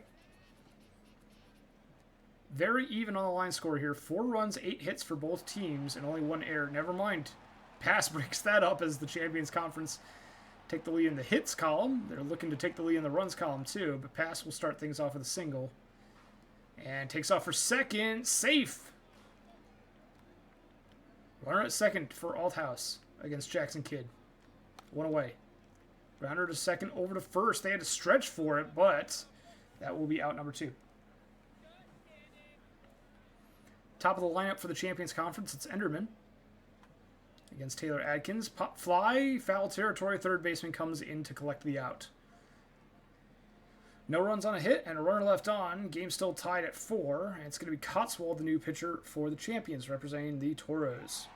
A: Very even on the line score here. 4 runs, 8 hits for both teams, and only 1 error. Never mind. Pass breaks that up as the Champions Conference take the lead in the hits column. They're looking to take the lead in the runs column too, but Pass will start things off with a single. And takes off for second. Safe! Runner at second for Althouse against Jackson Kidd. 1 away. Rounder to second, over to first. They had to stretch for it, but that will be out number 2. Top of the lineup for the Champions Conference, it's Enderman against Taylor Adkins. Pop fly, foul territory. Third baseman comes in to collect the out. No runs on a hit and a runner left on. Game still tied at 4. And it's going to be Cotswold, the new pitcher for the Champions, representing the Toros.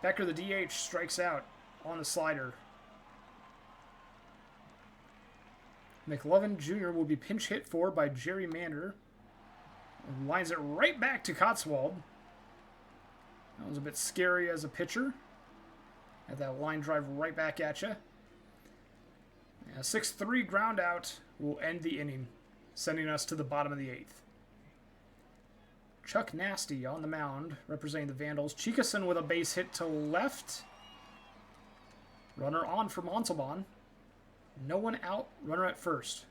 A: Becker, the DH, strikes out on the slider. McLovin Jr. will be pinch hit for by Jerry Mander. And lines it right back to Cotswold. That was a bit scary as a pitcher. Had that line drive right back at you. A 6-3 ground out will end the inning, sending us to the bottom of the 8th. Chuck Nasty on the mound, representing the Vandals. Chikason with a base hit to left. Runner on for Montalban. No one out, runner at first.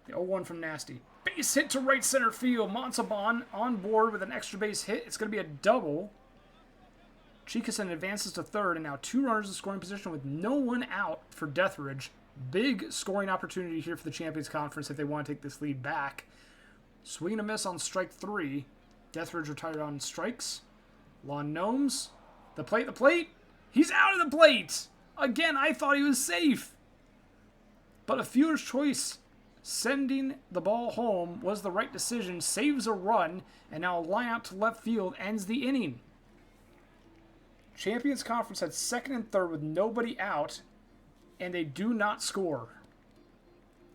A: The 0-1 from Nasty. Base hit to right center field. Montalban on board with an extra base hit. It's going to be a double. Chikason advances to third, and now 2 runners in scoring position with no one out for Deathridge. Big scoring opportunity here for the Champions Conference if they want to take this lead back. Swing and a miss on strike 3. Deathridge retired on strikes. Lon Gnomes. The plate. He's out of the plate! Again, I thought he was safe. But a fielder's choice, sending the ball home, was the right decision. Saves a run, and now a line out to left field ends the inning. Champions Conference had second and third with nobody out, and they do not score.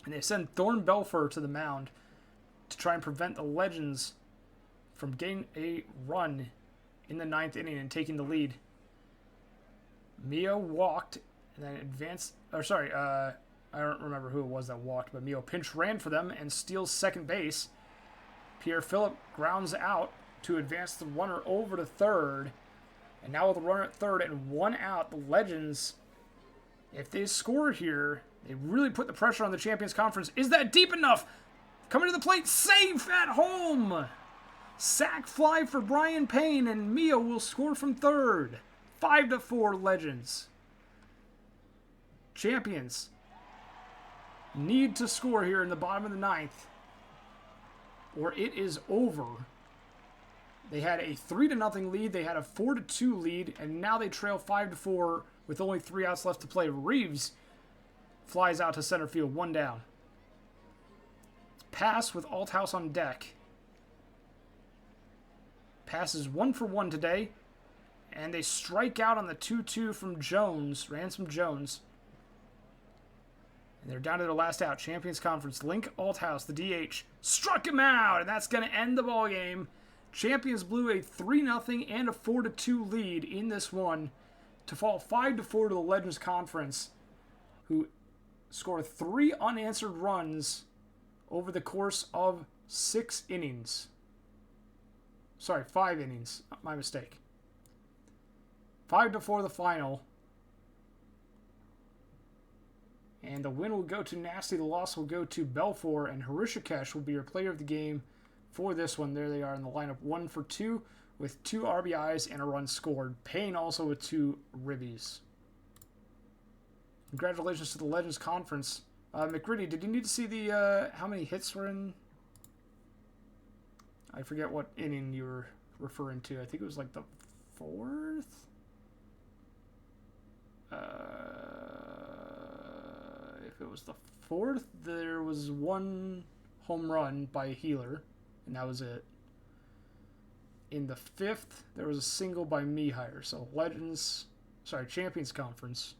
A: And they send Thorne Belfer to the mound to try and prevent the Legends from getting a run in the 9th inning and taking the lead. Mio walked and then advanced. I don't remember who it was that walked, but Mio pinch ran for them and steals second base. Pierre Phillip grounds out to advance the runner over to third. And now with a runner at third and 1 out, the Legends, if they score here, they really put the pressure on the Champions Conference. Is that deep enough? Coming to the plate, safe at home. Sack fly for Brian Payne, and Mio will score from third. 5-4 Legends. Champions need to score here in the bottom of the 9th, or it is over. They had a 3-0 lead. They had a 4-2 lead, and now they trail 5-4 with only 3 outs left to play. Reeves flies out to center field, 1 down. Pass with Althouse on deck. Pass is 1 for 1 today, and they strike out on the 2-2 from Jones, Ransom Jones. And they're down to their last out. Champions Conference. Link Althouse, the DH, struck him out, and that's going to end the ball game. Champions blew a 3-0 and a 4-2 lead in this one to fall 5-4 to the Legends Conference, who scored 3 unanswered runs over the course of 6 innings. Sorry, 5 innings. My mistake. 5-4 the final. And the win will go to Nasty. The loss will go to Belfour, and Harishikesh will be your player of the game for this one. There they are in the lineup, 1 for 2 with 2 RBIs and a run scored. Payne also with 2 ribbies. Congratulations to the Legends Conference. McGritty, did you need to see the how many hits were in? I forget what inning you were referring to. I think it was like the 4th. If it was the 4th, there was 1 home run by a healer, and that was it. In the 5th, there was a single by Mihire. So Champions Conference.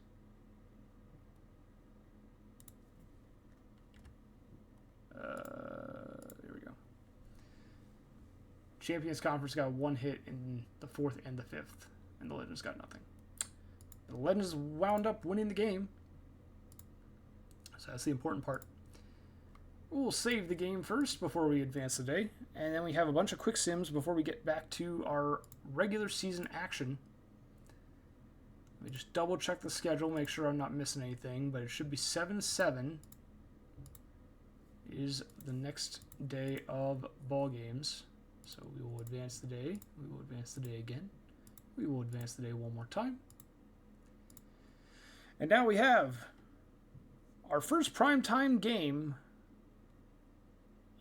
A: There we go. Champions Conference got 1 hit in the 4th and the 5th, and the Legends got nothing. The Legends wound up winning the game. So that's the important part. We'll save the game first before we advance the day, and then we have a bunch of quick sims before we get back to our regular season action. Let me just double check the schedule, make sure I'm not missing anything, but it should be 7-7 is the next day of ball games. So we will advance the day, we will advance the day again, we will advance the day one more time. And now we have our first primetime game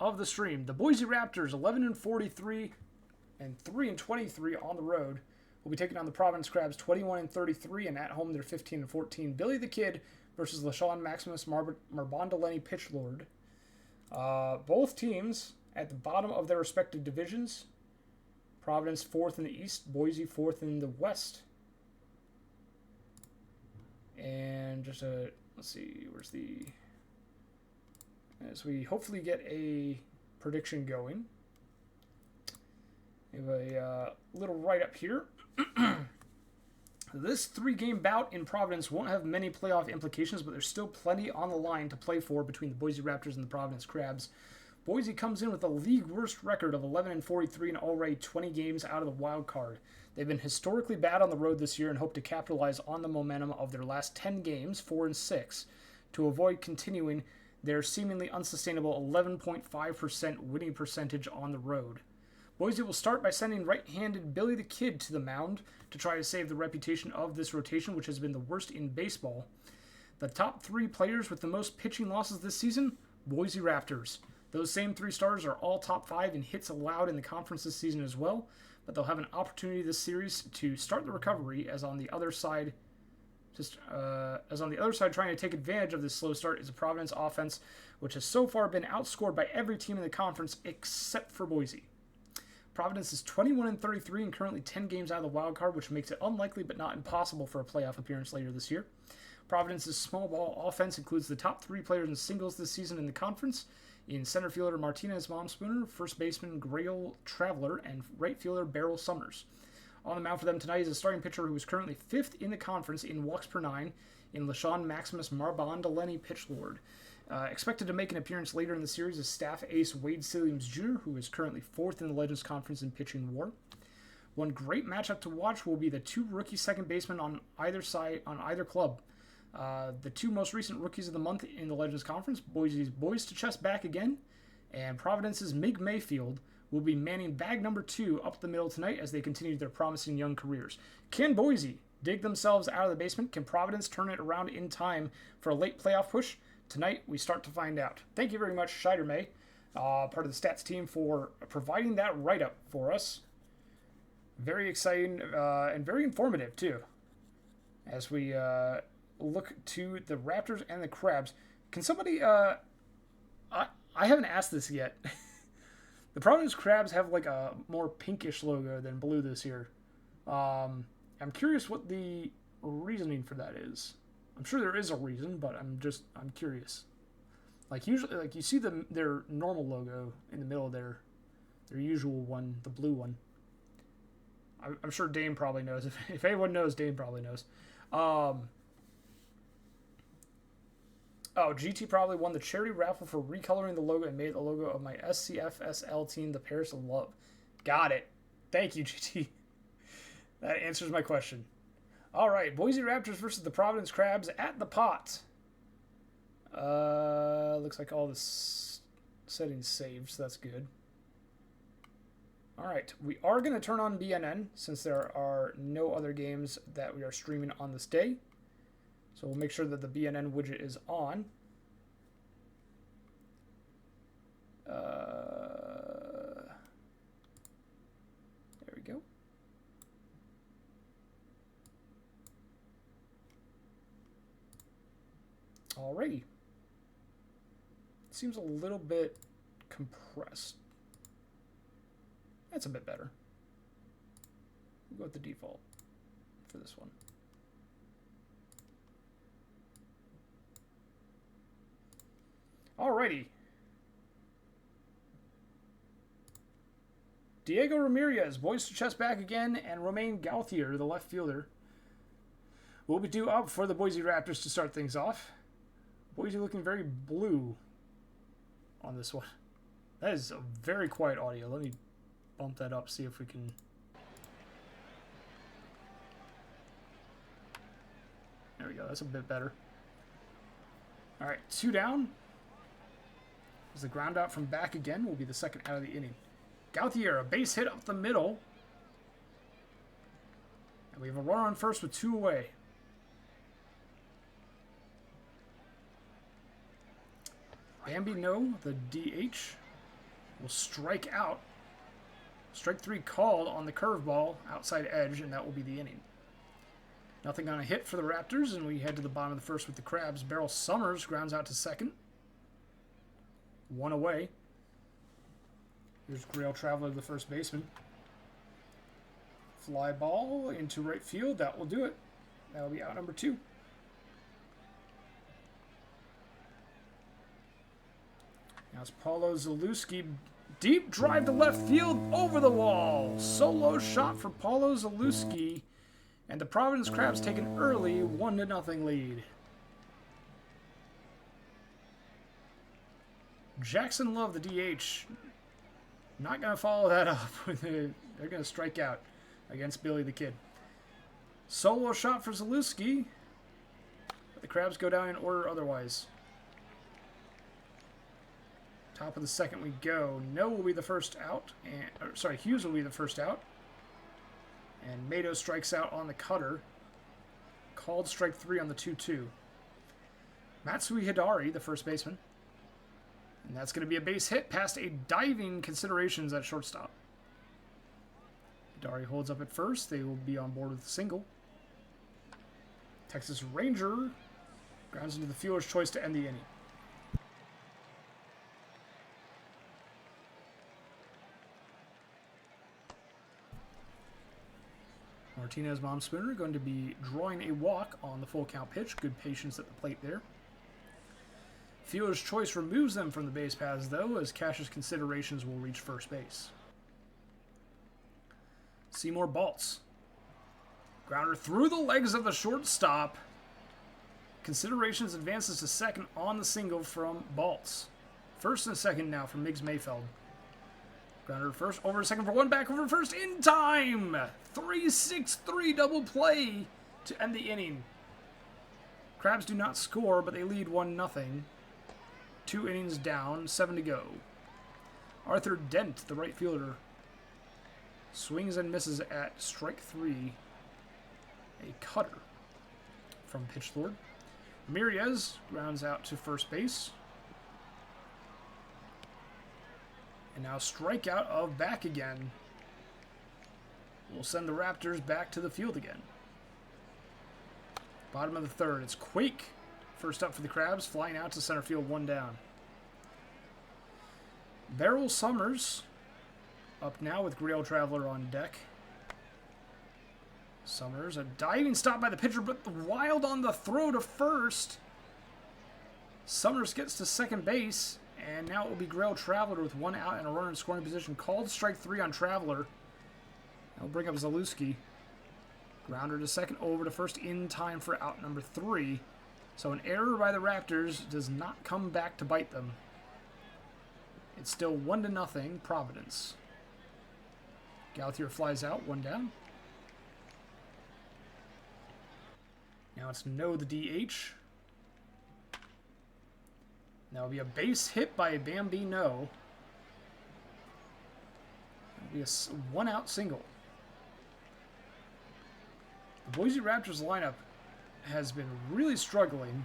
A: of the stream. The Boise Raptors, 11-43 and 3-23 on the road, will be taking on the Providence Crabs, 21-33, and at home they're 15-14. Billy the Kid versus LaShawn Maximus Marbondoleni Pitchlord. Both teams at the bottom of their respective divisions. Providence 4th in the East, Boise 4th in the West. And just let's see, where's the... As we hopefully get a prediction going. We have a little write-up here. This 3-game bout in Providence won't have many playoff implications, but there's still plenty on the line to play for between the Boise Raptors and the Providence Crabs. Boise comes in with a league worst record of 11-43 and already 20 games out of the wild card. They've been historically bad on the road this year and hope to capitalize on the momentum of their last 10 games, 4-6, to avoid continuing their seemingly unsustainable 11.5% winning percentage on the road. Boise will start by sending right-handed Billy the Kid to the mound to try to save the reputation of this rotation, which has been the worst in baseball. The top 3 players with the most pitching losses this season, Boise Raptors. Those same 3 starters are all top 5 in hits allowed in the conference this season as well, but they'll have an opportunity this series to start the recovery as on the other side trying to take advantage of this slow start is a Providence offense, which has so far been outscored by every team in the conference except for Boise. Providence is 21-33 and currently 10 games out of the wild card, which makes it unlikely but not impossible for a playoff appearance later this year. Providence's small ball offense includes the top 3 players in singles this season in the conference, in center fielder Martinez Momspooner, first baseman Grail Traveler, and right fielder Beryl Summers. On the mound for them tonight is a starting pitcher who is currently 5th in the conference in walks per 9 in LaShawn Maximus Marbondoleni Pitchlord. Expected to make an appearance later in the series is staff ace Wade Silliams Jr., who is currently 4th in the Legends Conference in pitching WAR. One great matchup to watch will be the 2 rookie second basemen on either side, on either club. The 2 most recent rookies of the month in the Legends Conference, Boise's Boys to Chest back again, and Providence's Mig Mayfield will be manning bag number 2 up the middle tonight as they continue their promising young careers. Can Boise dig themselves out of the basement? Can Providence turn it around in time for a late playoff push? Tonight, we start to find out. Thank you very much, Scheider May, part of the stats team, for providing that write-up for us. Very exciting and very informative, too, as we look to the Raptors and the Crabs. Can somebody... I haven't asked this yet. The Providence Crabs have like a more pinkish logo than blue this year. I'm curious what the reasoning for that is. I'm sure there is a reason, but I'm curious. Like usually, like you see their normal logo in the middle of their usual one, the blue one. I'm sure Dame probably knows. If anyone knows, Dame probably knows. GT probably won the charity raffle for recoloring the logo and made the logo of my SCFSL team the Paris of Love. Got it. Thank you, GT. That answers my question. All right, Boise Raptors versus the Providence Crabs at the pot. Looks like all the settings saved, so that's good. All right, we are going to turn on BNN since there are no other games that we are streaming on this day. So we'll make sure that the BNN widget is on. There we go. Alrighty. Seems a little bit compressed. That's a bit better. We'll go with the default for this one. Alrighty. Diego Ramirez, Boys to Chest back again, and Romain Gauthier, the left fielder, will be due up for the Boise Raptors to start things off. Boise looking very blue on this one. That is a very quiet audio. Let me bump that up, see if we can... There we go, that's a bit better. Alright, 2 down. As the ground out from back again will be the second out of the inning. Gauthier, a base hit up the middle. And we have a runner on first with 2 away. Bambino, the DH, will strike out. Strike 3 called on the curveball, outside edge, and that will be the inning. Nothing on a hit for the Raptors, and we head to the bottom of the first with the Crabs. Beryl Summers grounds out to second. 1 away. Here's Grail Traveler, the first baseman. Fly ball into right field. That will do it. That will be out number 2. Now it's Paulo Zalewski. Deep drive to left field over the wall. Solo shot for Paulo Zalewski. And the Providence Crabs take an early 1-0 lead. Jackson Love, the DH, not going to follow that up. They're going to strike out against Billy the Kid. Solo shot for Zalewski. But the Crabs go down in order otherwise. Top of the second we go. No will be the first out. Hughes will be the first out. And Mato strikes out on the cutter. Called strike 3 on the 2-2. Matsui Hidari, the first baseman. And that's going to be a base hit past a diving considerations at shortstop. Hidari holds up at first. They will be on board with a single. Texas Ranger grounds into the fielder's choice to end the inning. Martinez, Mom Spooner, going to be drawing a walk on the full count pitch. Good patience at the plate there. Fielder's choice removes them from the base paths, though, as Cash's considerations will reach first base. Seymour Baltz. Grounder through the legs of the shortstop. Considerations advances to second on the single from Baltz. First and second now from Miggs Mayfeld. Grounder first, over to second for 1, back over first in time! 3-6-3 double play to end the inning. Crabs do not score, but they lead 1-0. 2 innings down, 7 to go. Arthur Dent, the right fielder, swings and misses at strike 3. A cutter from Pitch Lord. Ramirez grounds out to first base. And now strikeout of back again. Will send the Raptors back to the field again. Bottom of the third. It's Quake. First up for the Crabs, flying out to center field, 1 down. Beryl Summers up now with Grail Traveler on deck. Summers, a diving stop by the pitcher, but wild on the throw to first. Summers gets to second base. And now it will be Grail Traveler with 1 out and a runner in scoring position. Called strike 3 on Traveler. That'll bring up Zalewski. Grounder to second, over to first in time for out number 3. So an error by the Raptors does not come back to bite them. It's still 1-0 Providence. Gauthier flies out, 1 down. Now it's No, the DH. That'll be a base hit by Bambino. That'll be a 1-out single. The Boise Raptors lineup has been really struggling.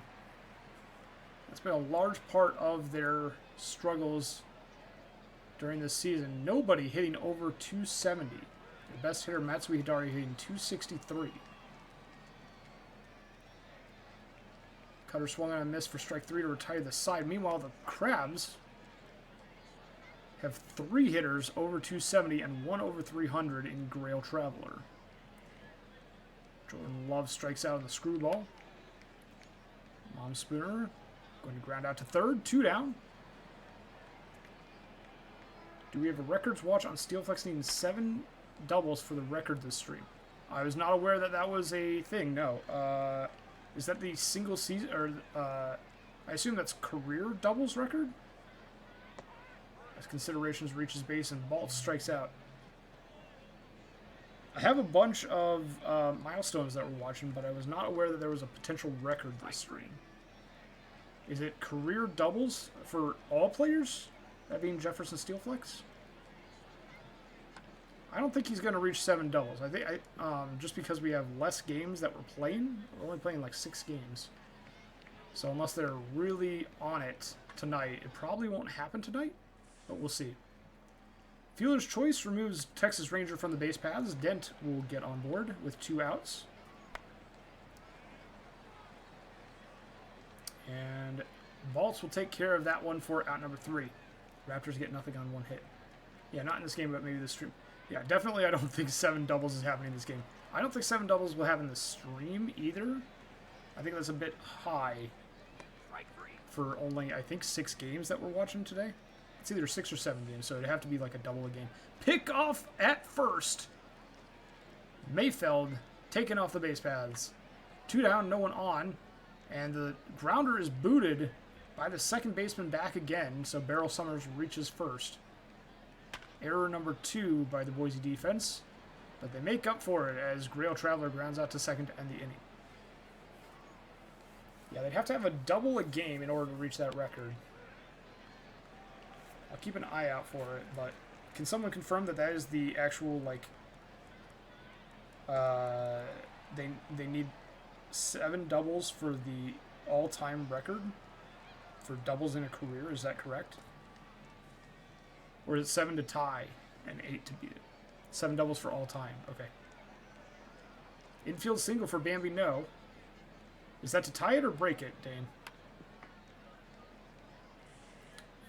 A: That's been a large part of their struggles during this season. Nobody hitting over 270. Their best hitter, Matsui Hidari, hitting 263. Cutter swung on a miss for strike 3 to retire the side. Meanwhile, the Crabs have 3 hitters over 270 and 1 over 300 in Grail Traveler. Jordan Love strikes out on the screwball. Mom Spooner going to ground out to third, 2 down. Do we have a records watch on Steelflex needing 7 doubles for the record this stream? I was not aware that that was a thing, no. Is that the single season, or I assume that's career doubles record? As Considerations reaches base and Bolt strikes out. I have a bunch of milestones that we're watching, but I was not aware that there was a potential record this stream. Is it career doubles for all players? That being Jefferson Steelflex? I don't think he's going to reach 7 doubles. I think just because we have less games that we're playing. We're only playing like 6 games. So unless they're really on it tonight, it probably won't happen tonight, but we'll see. Fielder's Choice removes Texas Ranger from the base paths. Dent will get on board with 2 outs. And Baltz will take care of that one for out number 3. Raptors get nothing on 1 hit. Yeah, not in this game, but maybe this stream. Yeah, definitely I don't think 7 doubles is happening in this game. I don't think 7 doubles will happen in this stream either. I think that's a bit high for only, I think, 6 games that we're watching today. It's either 6 or 7 games, so it'd have to be like a double a game. Pick off at first. Mayfeld taken off the base paths. 2 down, no one on. And the grounder is booted by the second baseman back again, so Beryl Summers reaches first. Error number 2 by the Boise defense, but they make up for it as Grail Traveler grounds out to second to end the inning. Yeah, they'd have to have a double a game in order to reach that record. I'll keep an eye out for it, but can someone confirm that that is the actual, like, they need 7 doubles for the all-time record for doubles in a career? Is that correct? Or is it 7 to tie and 8 to beat it? 7 doubles for all time. Okay. Infield single for Bambi, no. Is that to tie it or break it, Dane?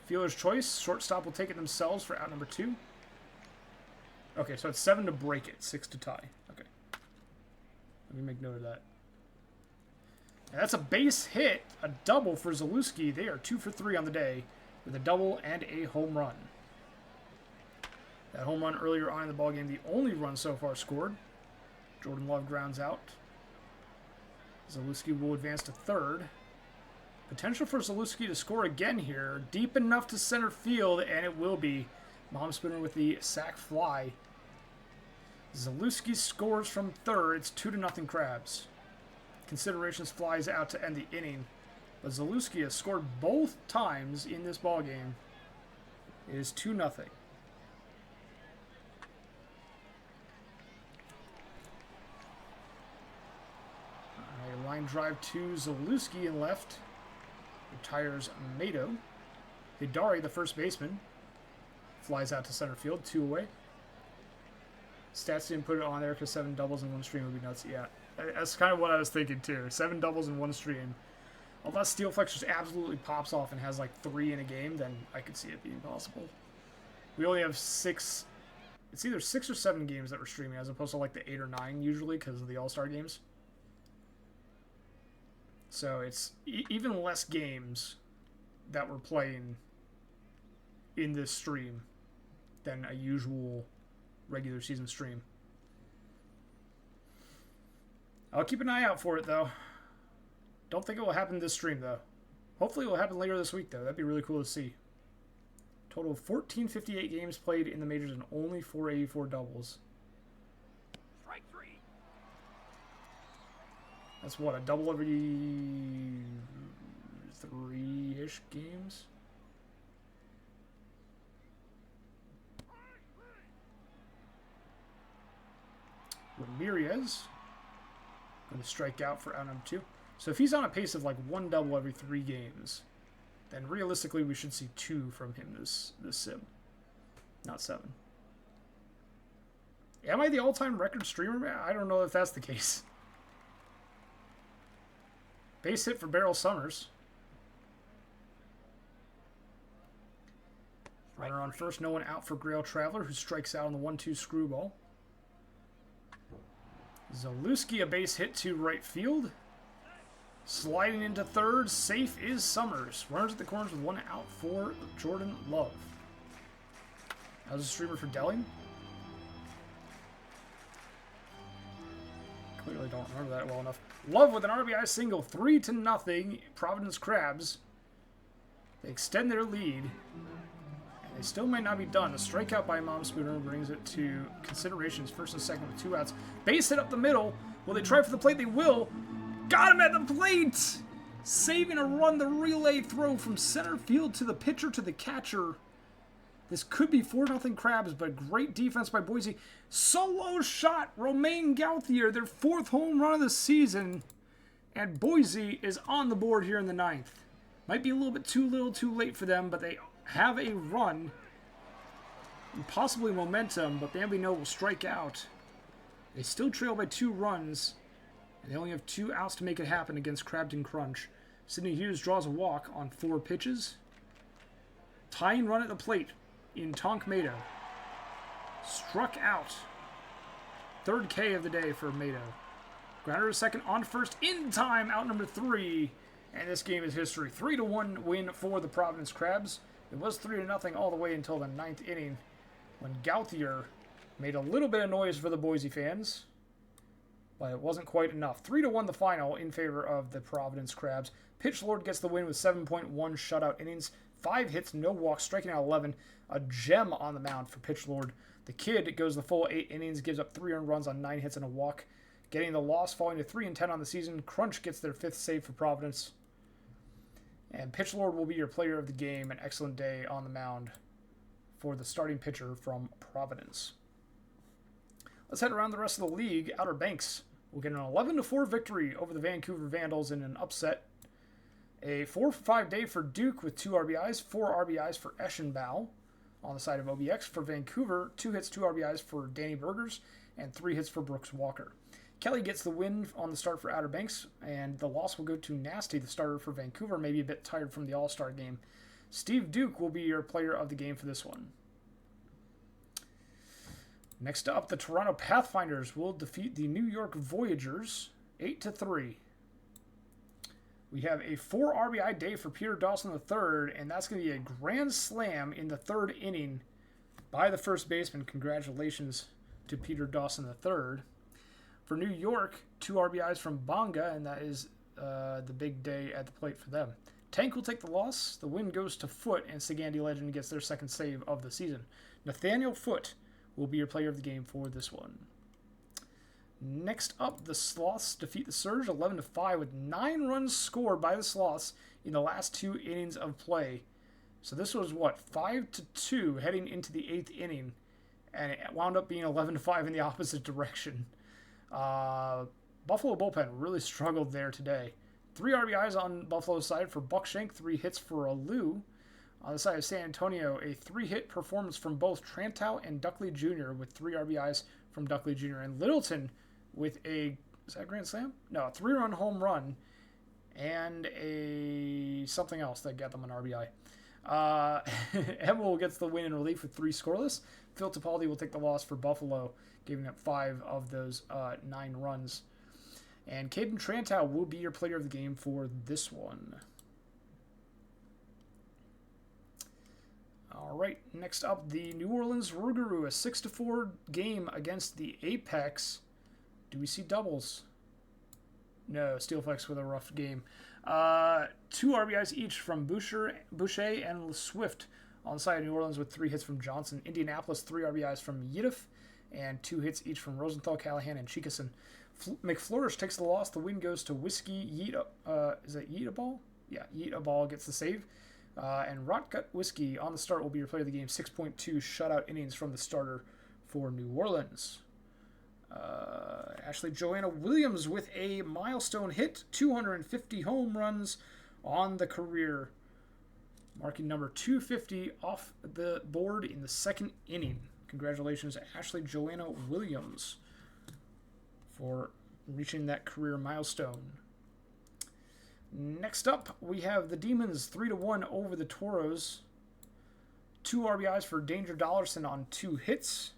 A: Fielder's Choice. Shortstop will take it themselves for out number 2. Okay, so it's 7 to break it, 6 to tie. Okay. Let me make note of that. And that's a base hit, a double for Zalewski. They are 2 for 3 on the day with a double and a home run. That home run earlier on in the ballgame, the only run so far scored. Jordan Love grounds out. Zalewski will advance to third. Potential for Zalewski to score again here. Deep enough to center field, and it will be. Mom Spinner with the sac fly. Zalewski scores from third. It's 2-0 Crabs. Considerations flies out to end the inning. But Zalewski has scored both times in this ballgame. It is 2-0. Line drive to Zalewski in left. Retires Mato. Hidari, the first baseman, flies out to center field, 2 away. Stats didn't put it on there because 7 doubles in 1 stream would be nuts. Yeah, that's kind of what I was thinking too. 7 doubles in 1 stream. Unless Steelflex just absolutely pops off and has like 3 in a game, then I could see it being possible. We only have 6. It's either 6 or 7 games that we're streaming as opposed to like the 8 or 9 usually because of the All-Star games. So it's even less games that we're playing in this stream than a usual regular season stream. I'll keep an eye out for it, though. Don't think it will happen this stream, though. Hopefully it will happen later this week, though. That'd be really cool to see. Total of 1458 games played in the majors and only 484 doubles.
B: Strike 3.
A: That's what, a double every 3-ish games? Ramirez going to strike out for out number 2. So if he's on a pace of like 1 double every 3 games, then realistically we should see 2 from him this sim, not 7. Am I the all-time record streamer? I don't know if that's the case. Base hit for Beryl Summers. Runner on first, no one out for Grail Traveler, who strikes out on the 1-2 screwball. Zalewski, a base hit to right field. Sliding into third, safe is Summers. Runners at the corners with 1 out for Jordan Love. How's the streamer for Delling? Clearly don't remember that well enough. Love with an RBI single, 3-0. Providence Crabs. They extend their lead. And They still might not be done. A strikeout by Mom Spooner brings it to considerations. First and second with 2 outs. Base hit up the middle. Will they try for the plate? They will. Got him at the plate! Saving a run. The relay throw from center field to the pitcher to the catcher. This could be 4-0 Crabs, but great defense by Boise. Solo shot. Romain Gauthier, their 4th home run of the season. And Boise is on the board here in the 9th. Might be a little bit too late for them, but they have a run. And possibly momentum, but Bambino will strike out. They still trail by 2 runs. And they only have 2 outs to make it happen against Crabton Crunch. Sidney Hughes draws a walk on 4 pitches. Tying run at the plate in Tonk Mato. Struck out. 3rd K of the day for Mato. Grounder to second, on first, in time, out number 3. And this game is history. 3-1 win for the Providence Crabs. It was 3-0 all the way until the 9th inning, when Gauthier made a little bit of noise for the Boise fans, but it wasn't quite enough. 3-1 the final in favor of the Providence Crabs. Pitch Lord gets the win with 7.1 shutout innings, 5 hits, no walks, striking out 11. A gem on the mound for Pitch Lord. The kid goes the full 8 innings, gives up 3 earned runs on 9 hits and a walk, getting the loss, falling to 3-10 on the season. Crunch gets their 5th save for Providence. And Pitch Lord will be your player of the game. An excellent day on the mound for the starting pitcher from Providence. Let's head around the rest of the league. Outer Banks will get an 11-4 victory over the Vancouver Vandals in an upset. A 4-for-5 day for Duke with 2 RBIs, 4 RBIs for Eschenbau on the side of OBX. For Vancouver, 2 hits, 2 RBIs for Danny Burgers, and 3 hits for Brooks Walker. Kelly gets the win on the start for Outer Banks, and the loss will go to Nasty, the starter for Vancouver, maybe a bit tired from the All-Star game. Steve Duke will be your player of the game for this one. Next up, the Toronto Pathfinders will defeat the New York Voyagers 8-3. We have a 4 RBI day for Peter Dawson III, and that's going to be a grand slam in the 3rd inning by the first baseman. Congratulations to Peter Dawson III. For New York, 2 RBIs from Bonga, and that is the big day at the plate for them. Tank will take the loss. The win goes to Foote, and Sagandi Legend gets their 2nd save of the season. Nathaniel Foote will be your player of the game for this one. Next up, the Sloths defeat the Surge 11-5 with 9 runs scored by the Sloths in the last 2 innings of play. So this was, 5-2 heading into the 8th inning, and it wound up being 11-5 in the opposite direction. Buffalo bullpen really struggled there today. 3 RBIs on Buffalo's side for Buckshank, 3 hits for Alou. On the side of San Antonio, a 3-hit performance from both Trantow and Duckley Jr. with 3 RBIs from Duckley Jr. And Littleton with a grand slam? No, a 3-run home run and a something else that got them an RBI. Emil gets the win in relief with 3 scoreless. Phil Topaldi will take the loss for Buffalo, giving up 5 of those 9 runs. And Caden Trantow will be your player of the game for this one. All right, next up, the New Orleans Rougarou, a 6-4 game against the Apex. Do we see doubles? No, Steelflex with a rough game. 2 RBIs each from Boucher and Swift on the side of New Orleans with 3 hits from Johnson. Indianapolis, 3 RBIs from Yiddiff and 2 hits each from Rosenthal, Callahan, and Chikason. McFlourish takes the loss. The win goes to Whiskey is that Yeetaball? Yeah, Yeetaball gets the save. And Rotgut Whiskey on the start will be your player of the game. 6.2 shutout innings from the starter for New Orleans. Ashley Joanna Williams with a milestone hit. 250 home runs on the career. Marking number 250 off the board in the 2nd inning. Congratulations, Ashley Joanna Williams, for reaching that career milestone. Next up, we have the Demons 3-1 over the Toros. 2 RBIs for Danger Dollarson on 2 hits.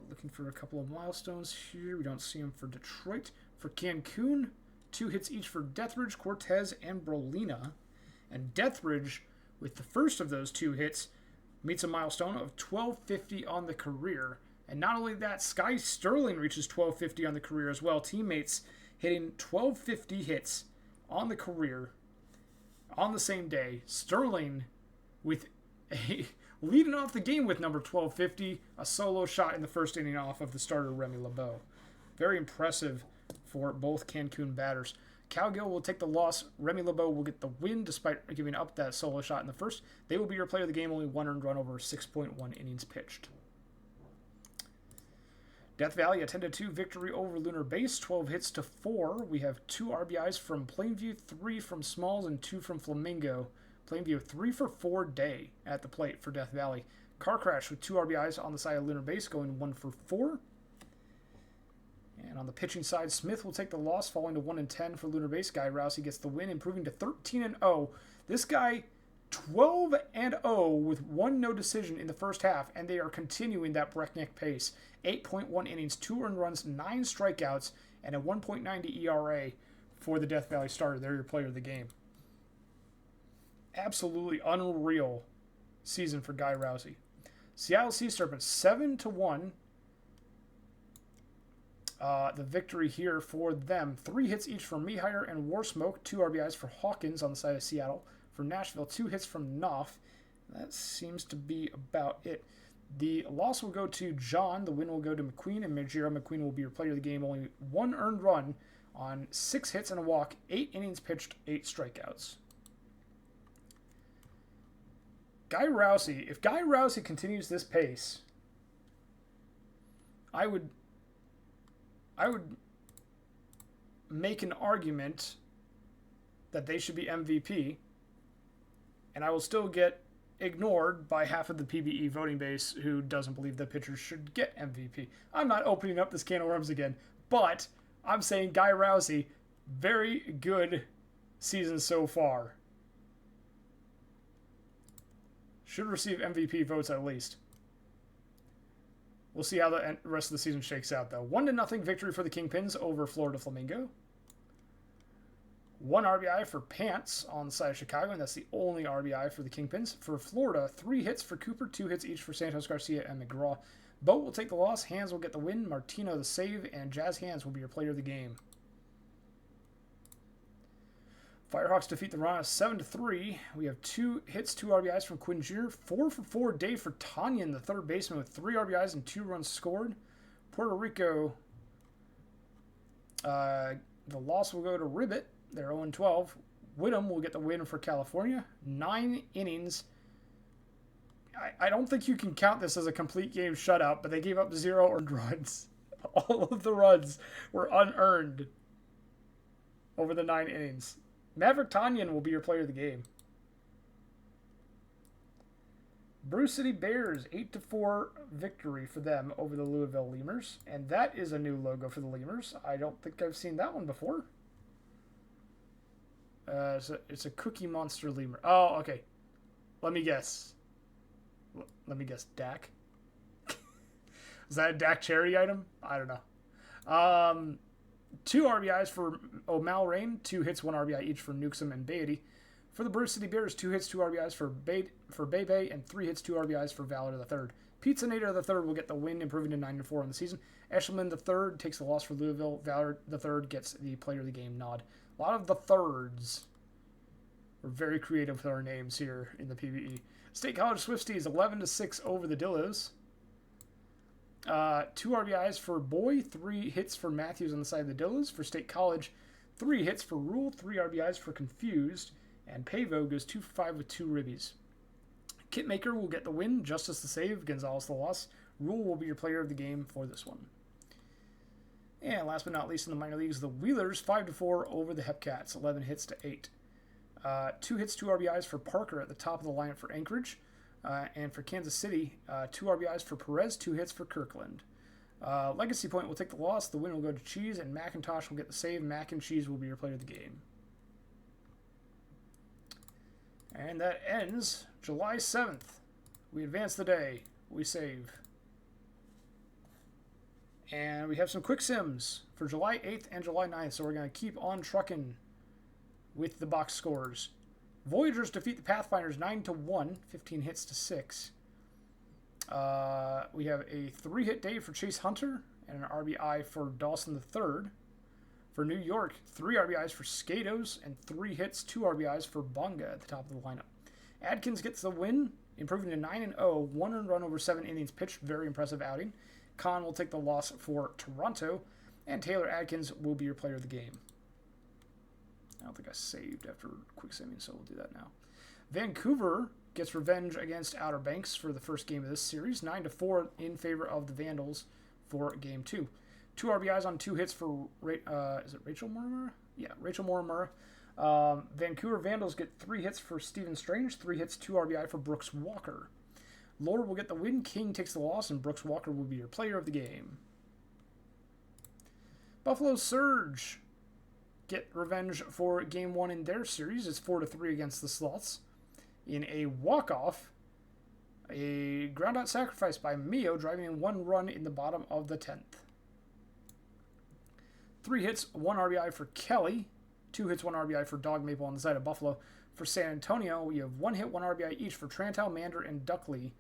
A: Looking for a couple of milestones here. We don't see them for Detroit. For Cancun, 2 hits each for Deathridge, Cortez, and Brolina. And Deathridge, with the first of those 2 hits, meets a milestone of 1250 on the career. And not only that, Sky Sterling reaches 1250 on the career as well. Teammates hitting 1250 hits on the career on the same day. Sterling with leading off the game with number 1250, a solo shot in the first inning off of the starter Remy LeBeau. Very impressive for both Cancun batters. Cowgill will take the loss. Remy LeBeau will get the win despite giving up that solo shot in the first. They will be your player of the game, only 1 earned run over 6.1 innings pitched. Death Valley, a 10-2 victory over Lunar Base, 12 hits to 4. We have 2 RBIs from Plainview, 3 from Smalls, and 2 from Flamingo. Plainview, 3 for 4 day at the plate for Death Valley. Car Crash with 2 RBIs on the side of Lunar Base, going 1 for 4. And on the pitching side, Smith will take the loss, falling to 1-10 for Lunar Base. Guy Rousey gets the win, improving to 13-0. This guy, 12-0 with 1 no decision in the first half, and they are continuing that breakneck pace. 8.1 innings, 2 earned runs, 9 strikeouts, and a 1.90 ERA for the Death Valley starter. They're your player of the game. Absolutely unreal season for Guy Rousey. Seattle Sea Serpents, 7-1. The victory here for them. 3 hits each from Mehire and Warsmoke. 2 RBIs for Hawkins on the side of Seattle. For Nashville, 2 hits from Knopf. That seems to be about it. The loss will go to John. The win will go to McQueen, and Majira McQueen will be your player of the game. Only 1 earned run on 6 hits and a walk, 8 innings pitched, 8 strikeouts. Guy Rousey, if Guy Rousey continues this pace, I would make an argument that they should be MVP, and I will still get ignored by half of the PBE voting base who doesn't believe that pitchers should get MVP. I'm not opening up this can of worms again, but I'm saying Guy Rousey, very good season so far. Should receive MVP votes at least. We'll see how the rest of the season shakes out, though. 1-0 victory for the Kingpins over Florida Flamingo. 1 RBI for Pants on the side of Chicago, and that's the only RBI for the Kingpins. For Florida, 3 hits for Cooper, 2 hits each for Santos Garcia and McGraw. Boat will take the loss, Hands will get the win, Martino the save, and Jazz Hands will be your player of the game. Firehawks defeat the Rana 7-3. We have 2 hits, 2 RBIs from Quinn Jr., 4 for 4 day for Tanyan, the third baseman, with 3 RBIs and 2 runs scored. Puerto Rico, the loss will go to Ribbit. They're 0-12. Whittam will get the win for California. 9 innings. I don't think you can count this as a complete game shutout, but they gave up 0 earned runs. All of the runs were unearned over the 9 innings. Maverick Tanyan will be your player of the game. Brew City Bears, 8-4 victory for them over the Louisville Lemurs. And that is a new logo for the Lemurs. I don't think I've seen that one before. It's a Cookie Monster Lemur. Oh, okay. Let me guess. Dak? Is that a Dak Cherry item? I don't know. 2 RBIs for O'Mal Rain, 2 hits, 1 RBI each for Newsom and Beatty. For the Bruce City Bears, 2 hits, 2 RBIs for Bebe, and 3 hits, 2 RBIs for Valor III. Pizza Nader III will get the win, improving to 9-4 on the season. Eshelman III takes the loss for Louisville. Valor III gets the player of the game nod. A lot of the thirds. We're very creative with our names here in the PBE. State College Swifties, 11-6 over the Dillos. 2 RBIs for Boy, 3 hits for Matthews on the side of the Dillos. For State College, 3 hits for Rule, 3 RBIs for Confused, and Pavo goes 2 for 5 with 2 ribbies. Kitmaker will get the win, Justice the save, Gonzalez the loss. Rule will be your player of the game for this one. And last but not least in the minor leagues, the Wheelers, 5-4 over the Hepcats, 11 hits to 8. 2 hits, 2 RBIs for Parker at the top of the lineup for Anchorage. And for Kansas City, 2 RBIs for Perez, 2 hits for Kirkland. Legacy Point will take the loss. The win will go to Cheese, and McIntosh will get the save. Mac and Cheese will be your player of the game. And that ends July 7th. We advance the day. We save. And we have some quick sims for July 8th and July 9th, so we're going to keep on trucking with the box scores. Voyagers defeat the Pathfinders 9-1, 15 hits to 6. We have a 3-hit day for Chase Hunter and an RBI for Dawson III. For New York, 3 RBIs for Skatos and 3 hits, 2 RBIs for Bunga at the top of the lineup. Adkins gets the win. improving to 9-0, 1 earned run over 7 innings pitched. Very impressive outing. Khan will take the loss for Toronto, and Taylor Adkins will be your player of the game. I don't think I saved after quick saving, so we'll do that now. Vancouver gets revenge against Outer Banks for the first game of this series, 9-4 in favor of the Vandals for Game 2. 2 RBIs on 2 hits for, is it Rachel Mortimer? Yeah, Rachel Mortimer. Vancouver Vandals get 3 hits for Stephen Strange, 3 hits, 2 RBI for Brooks Walker. Lord will get the win, King takes the loss, and Brooks Walker will be your player of the game. Buffalo Surge get revenge for Game 1 in their series. It's 4-3 against the Sloths. In a walk-off, a ground-out sacrifice by Mio, driving in 1 run in the bottom of the 10th. 3 hits, 1 RBI for Kelly. 2 hits, 1 RBI for Dog Maple on the side of Buffalo. For San Antonio, we have 1 hit, 1 RBI each for Trantow, Mander, and Duckley.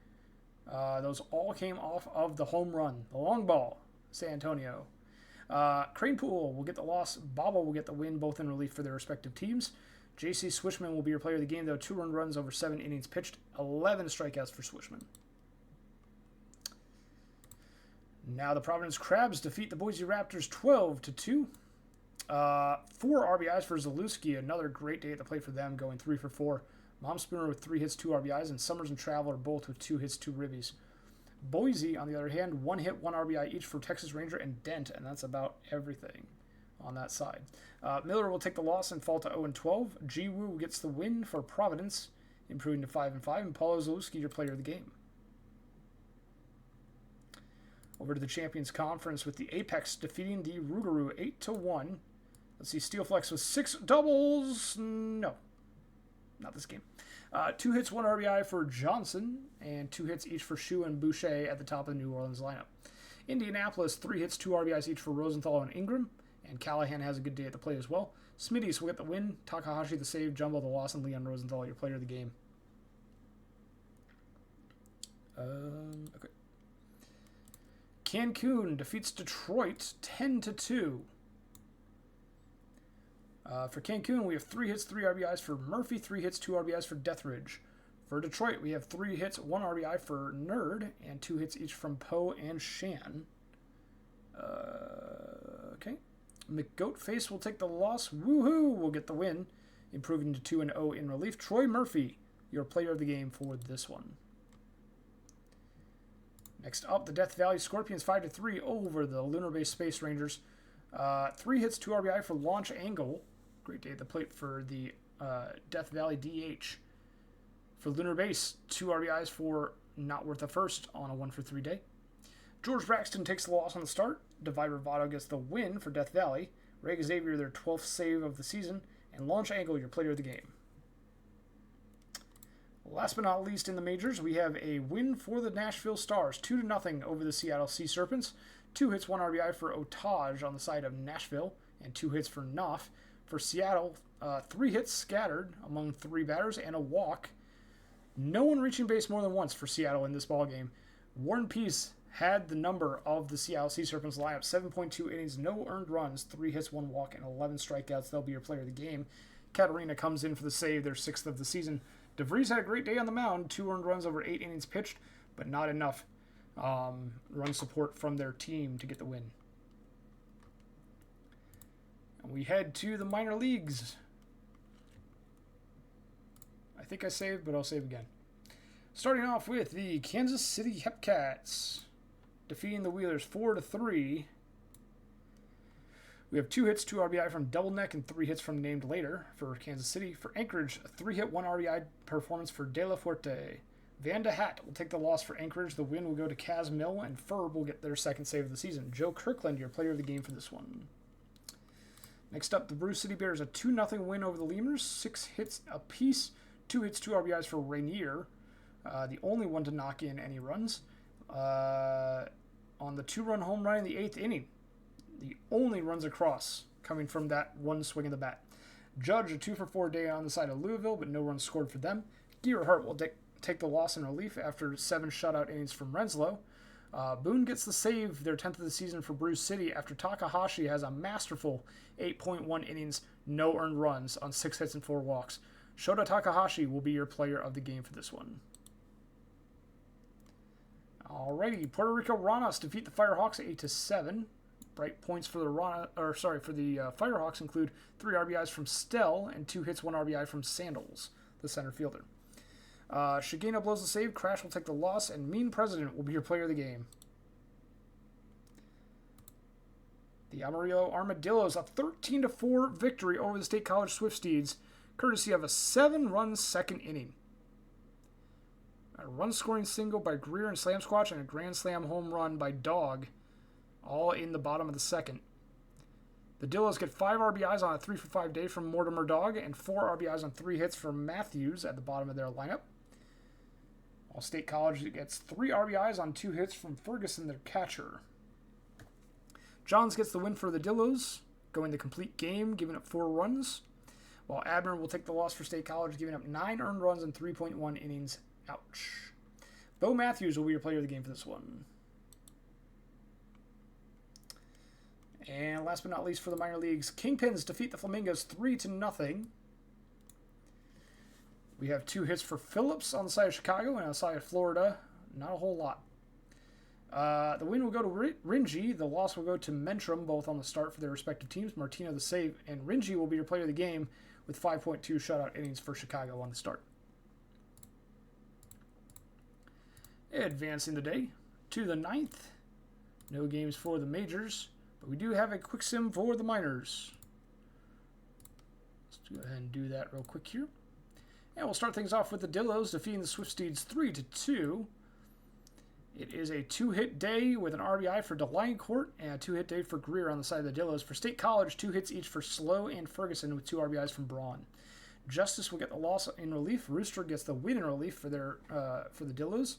A: Those all came off of the home run, the long ball, San Antonio. Cranepool will get the loss. Bobble will get the win, both in relief for their respective teams. J.C. Swishman will be your player of the game, though. 2 earned runs over 7 innings pitched. 11 strikeouts for Swishman. Now the Providence Crabs defeat the Boise Raptors 12-2. 4 RBIs for Zalewski. Another great day at the plate for them, going 3 for 4. Mom Spooner with 3 hits, 2 RBIs, and Summers and Traveler both with 2 hits, 2 ribbies. Boise, on the other hand, 1 hit, 1 RBI each for Texas Ranger and Dent, and that's about everything on that side. Miller will take the loss and fall to 0-12. Ji Woo gets the win for Providence, improving to 5-5, and Paulo Zalewski, your player of the game. Over to the Champions Conference with the Apex defeating the Rougarou 8-1. Let's see, Steelflex with 6 doubles. No, not this game. 2 hits, 1 RBI for Johnson, and 2 hits each for Shu and Boucher at the top of the New Orleans lineup. Indianapolis, 3 hits, 2 RBIs each for Rosenthal and Ingram, and Callahan has a good day at the plate as well. Smitty's will get the win, Takahashi the save, Jumbo the loss, and Leon Rosenthal your player of the game. Okay. Cancun defeats Detroit 10-2. For Cancun, we have 3 hits, 3 RBIs for Murphy, 3 hits, 2 RBIs for Deathridge. For Detroit, we have 3 hits, 1 RBI for Nerd, and 2 hits each from Poe and Shan. Okay. McGoatface will take the loss. Woohoo! Will get the win, improving to 2-0 in relief. Troy Murphy, your player of the game for this one. Next up, the Death Valley Scorpions 5-3 over the Lunar Base Space Rangers. 3 hits, 2 RBI for Launch Angle. Great day at the plate for the Death Valley DH. For Lunar Base, 2 RBIs for Not Worth a First on a 1-for-3 day. George Braxton takes the loss on the start. Devi Bravado gets the win for Death Valley. Ray Xavier, their 12th save of the season. And Launch Angle, your player of the game. Last but not least in the majors, we have a win for the Nashville Stars, 2-0 over the Seattle Sea Serpents. 2 hits, 1 RBI for Otage on the side of Nashville, and 2 hits for Knopf. For Seattle, 3 hits scattered among 3 batters and a walk. No one reaching base more than once for Seattle in this ballgame. Warren Peace had the number of the Seattle Sea Serpents lineup, 7.2 innings, no earned runs, 3 hits, 1 walk, and 11 strikeouts. They'll be your player of the game. Katarina comes in for the save, their 6th of the season. DeVries had a great day on the mound, 2 earned runs over 8 innings pitched, but not enough run support from their team to get the win. And we head to the minor leagues. I think I saved, but I'll save again. Starting off with the Kansas City Hepcats defeating the Wheelers 4-3. We have 2 hits, 2 RBI from Double Neck, and 3 hits from Named Later for Kansas City. For Anchorage, a 3-hit, 1 RBI performance for De La Fuerte. Van de Hat will take the loss for Anchorage. The win will go to Kaz Mill, and Ferb will get their 2nd save of the season. Joe Kirkland, your player of the game for this one. Next up, the Brew City Bears, a 2-0 win over the Lemurs. 6 hits apiece, 2 hits, 2 RBIs for Rainier. The only one to knock in any runs. On the 2-run home run in the 8th inning. The only runs across coming from that one swing of the bat. Judge, a 2-for-4 day on the side of Louisville, but no runs scored for them. Gearhart will take the loss in relief after 7 shutout innings from Renslow. Boone gets the save, their 10th of the season for Bruce City, after Takahashi has a masterful 8.1 innings, no earned runs on 6 hits and 4 walks. Shota Takahashi will be your player of the game for this one. Alrighty, Puerto Rico Ranas defeat the Firehawks 8-7. Bright points for the Firehawks include 3 RBIs from Stell and 2 hits, 1 RBI from Sandals, the center fielder. Shigeno blows the save, Crash will take the loss, and Mean President will be your player of the game. The Amarillo Armadillos, a 13-4 victory over the State College Swifties, courtesy of a 7-run second inning. A run-scoring single by Greer and Slam Squatch, and a grand slam home run by Dog, all in the bottom of the second. The Dillos get 5 RBIs on a 3-for-5 day from Mortimer Dog, and 4 RBIs on 3 hits from Matthews at the bottom of their lineup. While State College gets 3 RBIs on 2 hits from Ferguson, their catcher. Johns gets the win for the Dillos, going the complete game, giving up 4 runs, while Abner will take the loss for State College, giving up 9 earned runs in 3.1 innings. Ouch. Bo Matthews will be your player of the game for this one. And last but not least for the minor leagues, Kingpins defeat the Flamingos 3-0. We have 2 hits for Phillips on the side of Chicago, and on the side of Florida, not a whole lot. The win will go to Ringy. The loss will go to Mentrum, both on the start for their respective teams. Martino the save, and Ringy will be your player of the game with 5.2 shutout innings for Chicago on the start. Advancing the day to the 9th. No games for the majors, but we do have a quick sim for the minors. Let's go ahead and do that real quick here. And we'll start things off with the Dillos defeating the Swifties 3-2. It is a 2-hit day with an RBI for Delacourt and a 2-hit day for Greer on the side of the Dillos. For State College, 2 hits each for Slow and Ferguson with 2 RBIs from Braun. Justice will get the loss in relief. Rooster gets the win in relief for the Dillos.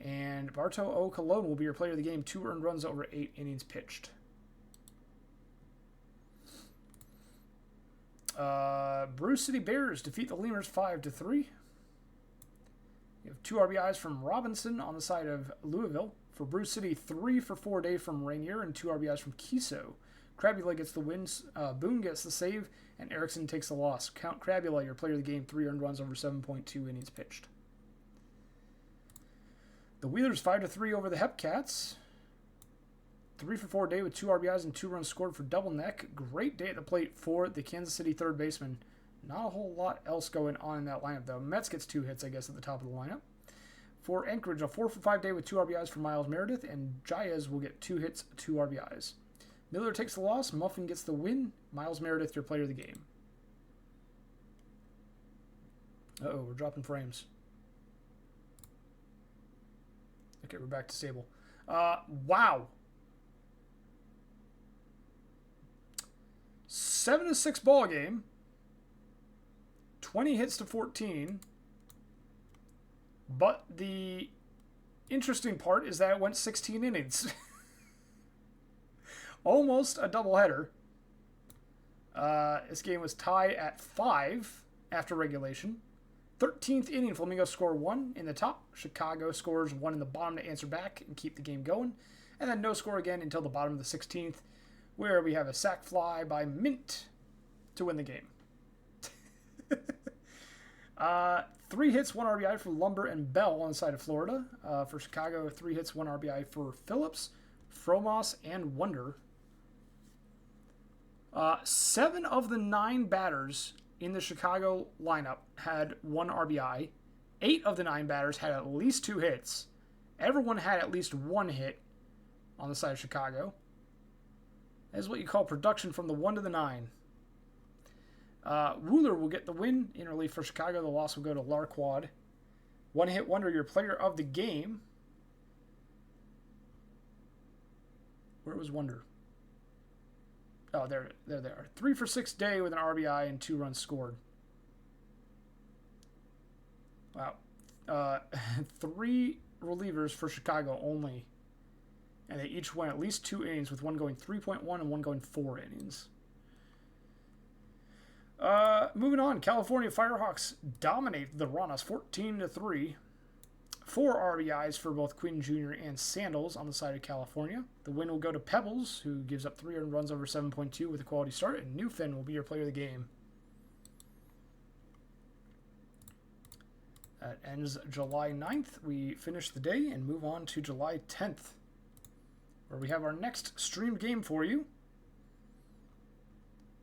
A: And Barto O. Colon will be your player of the game. 2 earned runs over 8 innings pitched. Bruce City Bears defeat the Lemurs 5-3. You have 2 RBIs from Robinson on the side of Louisville. For Bruce City, 3 for 4 day from Rainier and 2 RBIs from Kiso. Crabula gets the wins, Boone gets the save, and Erickson takes the loss. Count Crabula, your player of the game, 3 earned runs over 7.2 innings pitched. The Wheelers 5-3 over the Hepcats. 3 for 4 day with 2 RBIs and 2 runs scored for Double Neck. Great day at the plate for the Kansas City third baseman. Not a whole lot else going on in that lineup, though. Metz gets 2 hits, I guess, at the top of the lineup. For Anchorage, a 4 for 5 day with 2 RBIs for Miles Meredith, and Jayez will get 2 hits, 2 RBIs. Miller takes the loss. Muffin gets the win. Miles Meredith, your player of the game. Uh-oh, we're dropping frames. Okay, we're back to stable. Wow. 7-6 ball game. 20 hits to 14. But the interesting part is that it went 16 innings. Almost a doubleheader. This game was tied at 5 after regulation. 13th inning, Flamingos score 1 in the top. Chicago scores 1 in the bottom to answer back and keep the game going. And then no score again until the bottom of the 16th, where we have a sac fly by Mint to win the game. 3 hits, 1 RBI for Lumber and Bell on the side of Florida. For Chicago, 3 hits, 1 RBI for Phillips, Fromos, and Wonder. 7 of the 9 batters in the Chicago lineup had 1 RBI. 8 of the 9 batters had at least 2 hits. Everyone had at least 1 hit on the side of Chicago. That is what you call production from the 1 to the 9. Wooler will get the win in relief for Chicago. The loss will go to Larquad. 1-hit wonder, your player of the game. Where was Wonder? Oh, there they are. 3 for 6 day with an RBI and 2 runs scored. Wow. 3 relievers for Chicago only. And they each went at least 2 innings, with one going 3.1 and one going 4 innings. Moving on, California Firehawks dominate the Ranas 14-3. 4 RBIs for both Quinn Jr. and Sandals on the side of California. The win will go to Pebbles, who gives up 3 earned runs over 7.2 with a quality start, and Newfin will be your player of the game. That ends July 9th. We finish the day and move on to July 10th, where we have our next streamed game for you.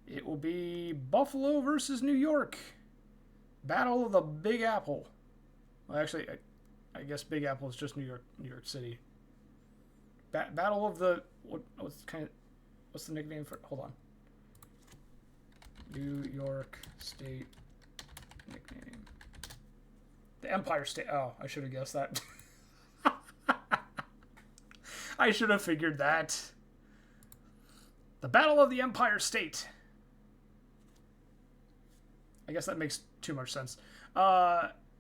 A: It will be Buffalo versus New York. Battle of the Big Apple. Well, actually, I guess Big Apple is just New York City. Battle of the what's the nickname for? Hold on. New York State nickname. The Empire State. Oh, I should have guessed that. I should have figured that. The Battle of the Empire State. I guess that makes too much sense.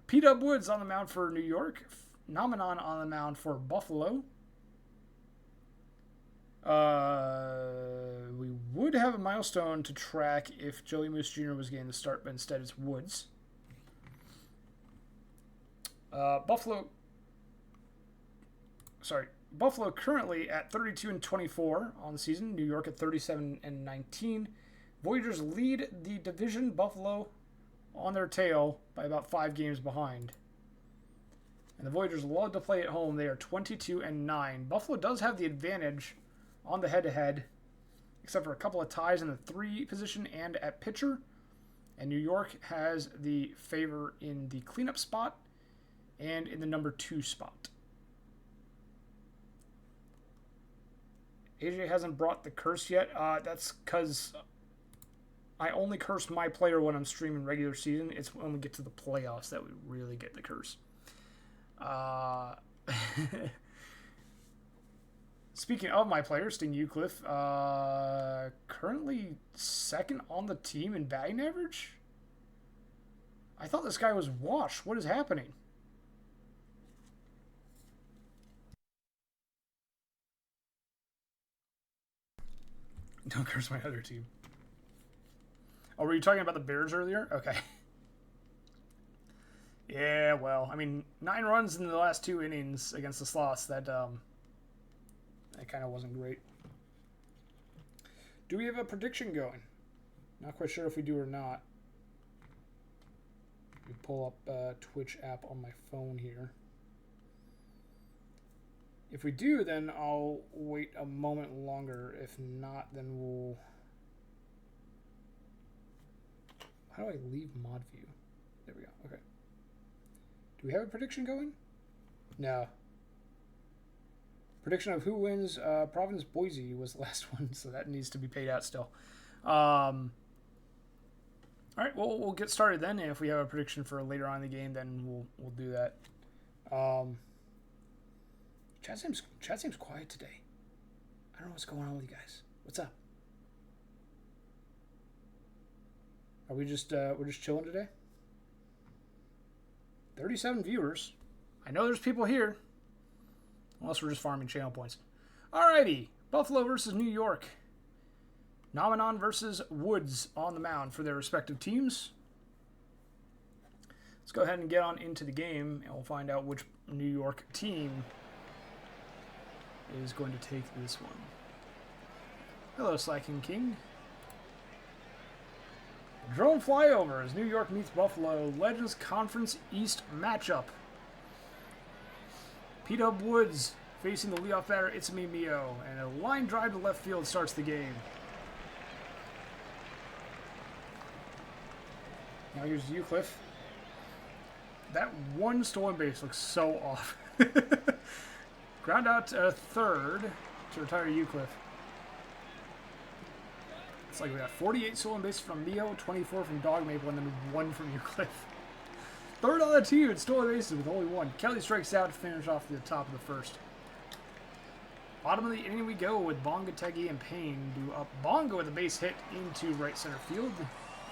A: P-Dub Woods on the mound for New York. Nominon on the mound for Buffalo. We would have a milestone to track if Joey Moose Jr. was getting the start, but instead it's Woods. Buffalo currently at 32-24 on the season. New York at 37-19. Voyagers lead the division. Buffalo on their tail by about 5 games behind. And the Voyagers love to play at home. They are 22-9. Buffalo does have the advantage on the head-to-head, except for a couple of ties in the 3 position and at pitcher. And New York has the favor in the cleanup spot and in the number 2 spot. AJ hasn't brought the curse yet. That's because I only curse my player when I'm streaming regular season. It's when we get to the playoffs that we really get the curse. Speaking of my player, Sting Eucliffe, currently 2nd on the team in batting average? I thought this guy was washed. What is happening? Don't curse my other team. Oh, were you talking about the Bears earlier? Okay. Yeah, well, I mean, 9 runs in the last 2 innings against the Sloths. That kind of wasn't great. Do we have a prediction going? Not quite sure if we do or not. Let me pull up Twitch app on my phone here. If we do, then I'll wait a moment longer. If not, then we'll... How do I leave mod view? There we go. Okay. Do we have a prediction going? No. Prediction of who wins Providence Boise was the last one, so that needs to be paid out still. All right, well, we'll get started then. And if we have a prediction for later on in the game, then we'll do that. Chat seems quiet today. I don't know what's going on with you guys. What's up? Are we just we're just chilling today? 37 viewers. I know there's people here. Unless we're just farming channel points. Alrighty. Buffalo versus New York. Nominon versus Woods on the mound for their respective teams. Let's go ahead and get on into the game, and we'll find out which New York team is going to take this one. Hello, Slacking King. Drone flyover as New York meets Buffalo. Legends Conference East matchup. P-Dub Woods facing the leadoff batter, It's Me Mio. And a line drive to left field starts the game. Now here's Eucliffe. That one stolen base looks so off. Ground out to third to retire Eucliffe. It's like we got 48 stolen bases from Mio, 24 from Dog Maple, and then 1 from Eucliffe. Third on the team in stolen bases with only 1. Kelly strikes out to finish off the top of the first. Bottom of the inning we go with Bonga, Teggy, and Payne do up. Bonga with a base hit into right center field.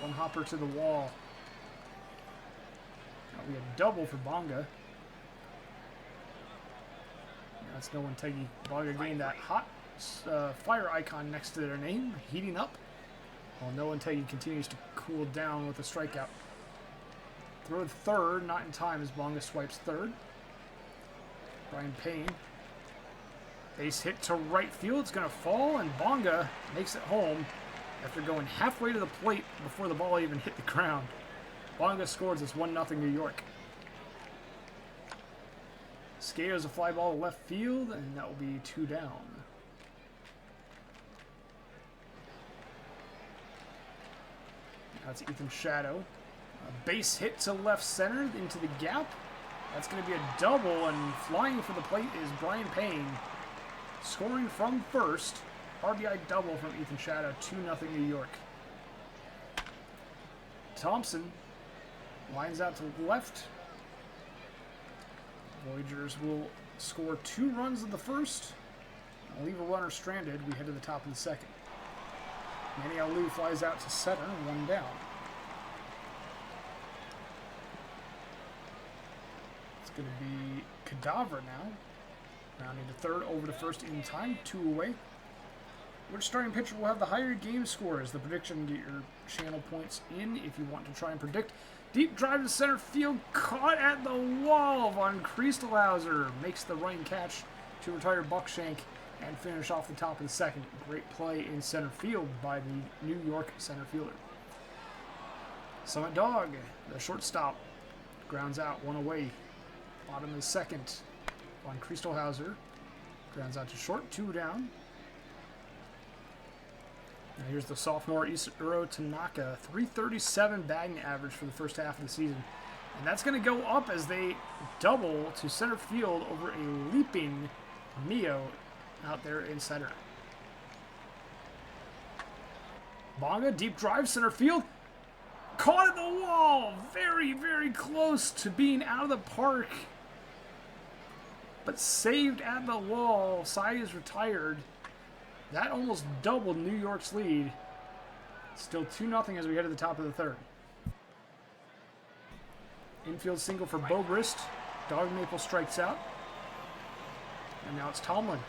A: 1 hopper to the wall. Now we have double for Bonga. That's no one Teggy. Bonga gained that hot fire icon next to their name, heating up. While Noah Teggy continues to cool down with a strikeout. Throw to third, not in time as Bonga swipes third. Brian Payne. Base hit to right field. It's going to fall, and Bonga makes it home after going halfway to the plate before the ball even hit the ground. Bonga scores. It's 1-0 New York. Skado's a fly ball to left field, and that will be 2 down. That's Ethan Shadow. A base hit to left center into the gap. That's going to be a double, and flying for the plate is Brian Payne. Scoring from first. RBI double from Ethan Shadow. 2-0 New York. Thompson lines out to left. Voyagers will score 2 runs in the first. I'll leave a runner stranded. We head to the top of the second. Manny Alou flies out to center, 1 down. It's going to be Cadavra now. Rounding to third, over to first in time, 2 away. Which starting pitcher will have the higher game score is the prediction. Get your channel points in if you want to try and predict. Deep drive to center field, caught at the wall. Von Kriestelhauser makes the running catch to retire Buckshank and finish off the top of the second. Great play in center field by the New York center fielder. Summit Dog, the shortstop, grounds out, 1 away. Bottom of the second. Von Kriestelhauser grounds out to short, 2 down. Now here's the sophomore Isaro Tanaka, 337 batting average for the first half of the season. And that's going to go up as they double to center field over a leaping Mio out there in center. Bonga, deep drive, center field. Caught at the wall. Very, very close to being out of the park. But saved at the wall. Side is retired. That almost doubled New York's lead. Still 2-0 as we head to the top of the third. Infield single for Bobrist. Dog Maple strikes out. And now it's Tomlin.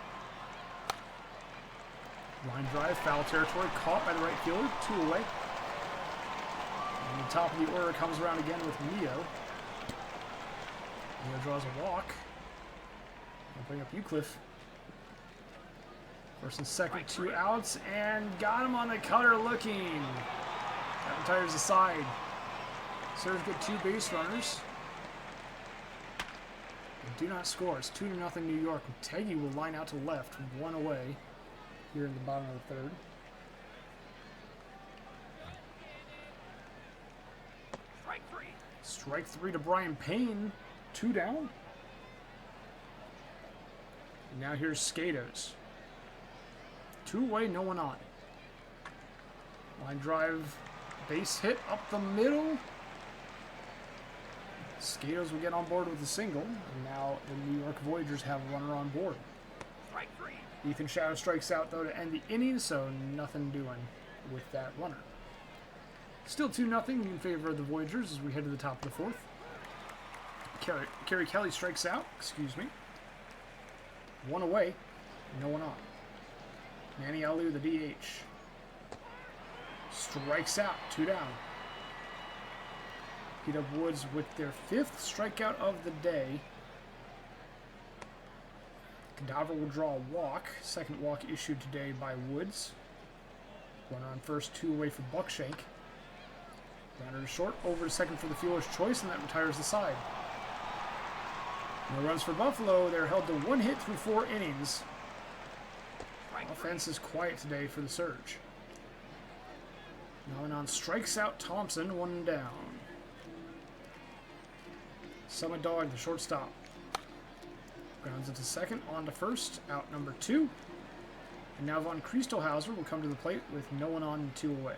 A: Line drive, foul territory, caught by the right fielder, 2 away. And the top of the order comes around again with Mio. Mio draws a walk. He'll bring up Eucliffe. First and second, 2 outs, and got him on the cutter looking. That retires the side. Serves get 2 base runners. They do not score. It's 2-0 New York. Teggy will line out to left, 1 away here in the bottom of the third.
B: Strike 3.
A: Strike 3 to Brian Payne, 2 down. And now here's Skados. 2 away, no one on. Line drive, base hit up the middle. Skados will get on board with a single, and now the New York Voyagers have a runner on board.
B: Strike 3.
A: Ethan Shadow strikes out, though, to end the inning, so nothing doing with that runner. Still 2-0 in favor of the Voyagers as we head to the top of the fourth. Kerry Kelly strikes out, 1 away, no one on. Manny Alou, the DH, strikes out, 2 down. P-Dub Woods with their 5th strikeout of the day. Cadavra will draw a walk. Second walk issued today by Woods. Runner on first, 2 away for Buckshank. Runner to short, over to second for the fielder's choice, and that retires the side. No runs for Buffalo. They're held to 1 hit through 4 innings. Offense is quiet today for the Surge. Now and on strikes out Thompson, 1 down. Summit Dog, the shortstop. Grounds it to second, on to first, out number 2. And now Von Kriestelhauser will come to the plate with no one on and 2 away.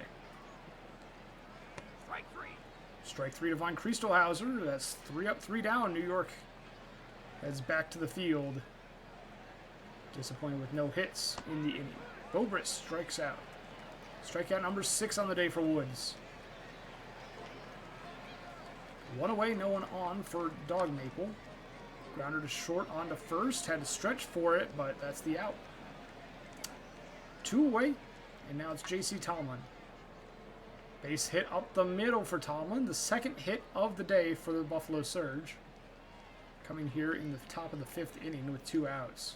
B: Strike 3.
A: Strike 3 to Von Kriestelhauser. That's 3 up, 3 down. New York heads back to the field. Disappointed with no hits in the inning. Bobrist strikes out. Strikeout number 6 on the day for Woods. 1 away, no one on for Dog Maple. Grounder to short, on to first. Had to stretch for it, but that's the out. 2 away, and now it's J.C. Tomlin. Base hit up the middle for Tomlin. The 2nd hit of the day for the Buffalo Surge. Coming here in the top of the 5th inning with 2 outs.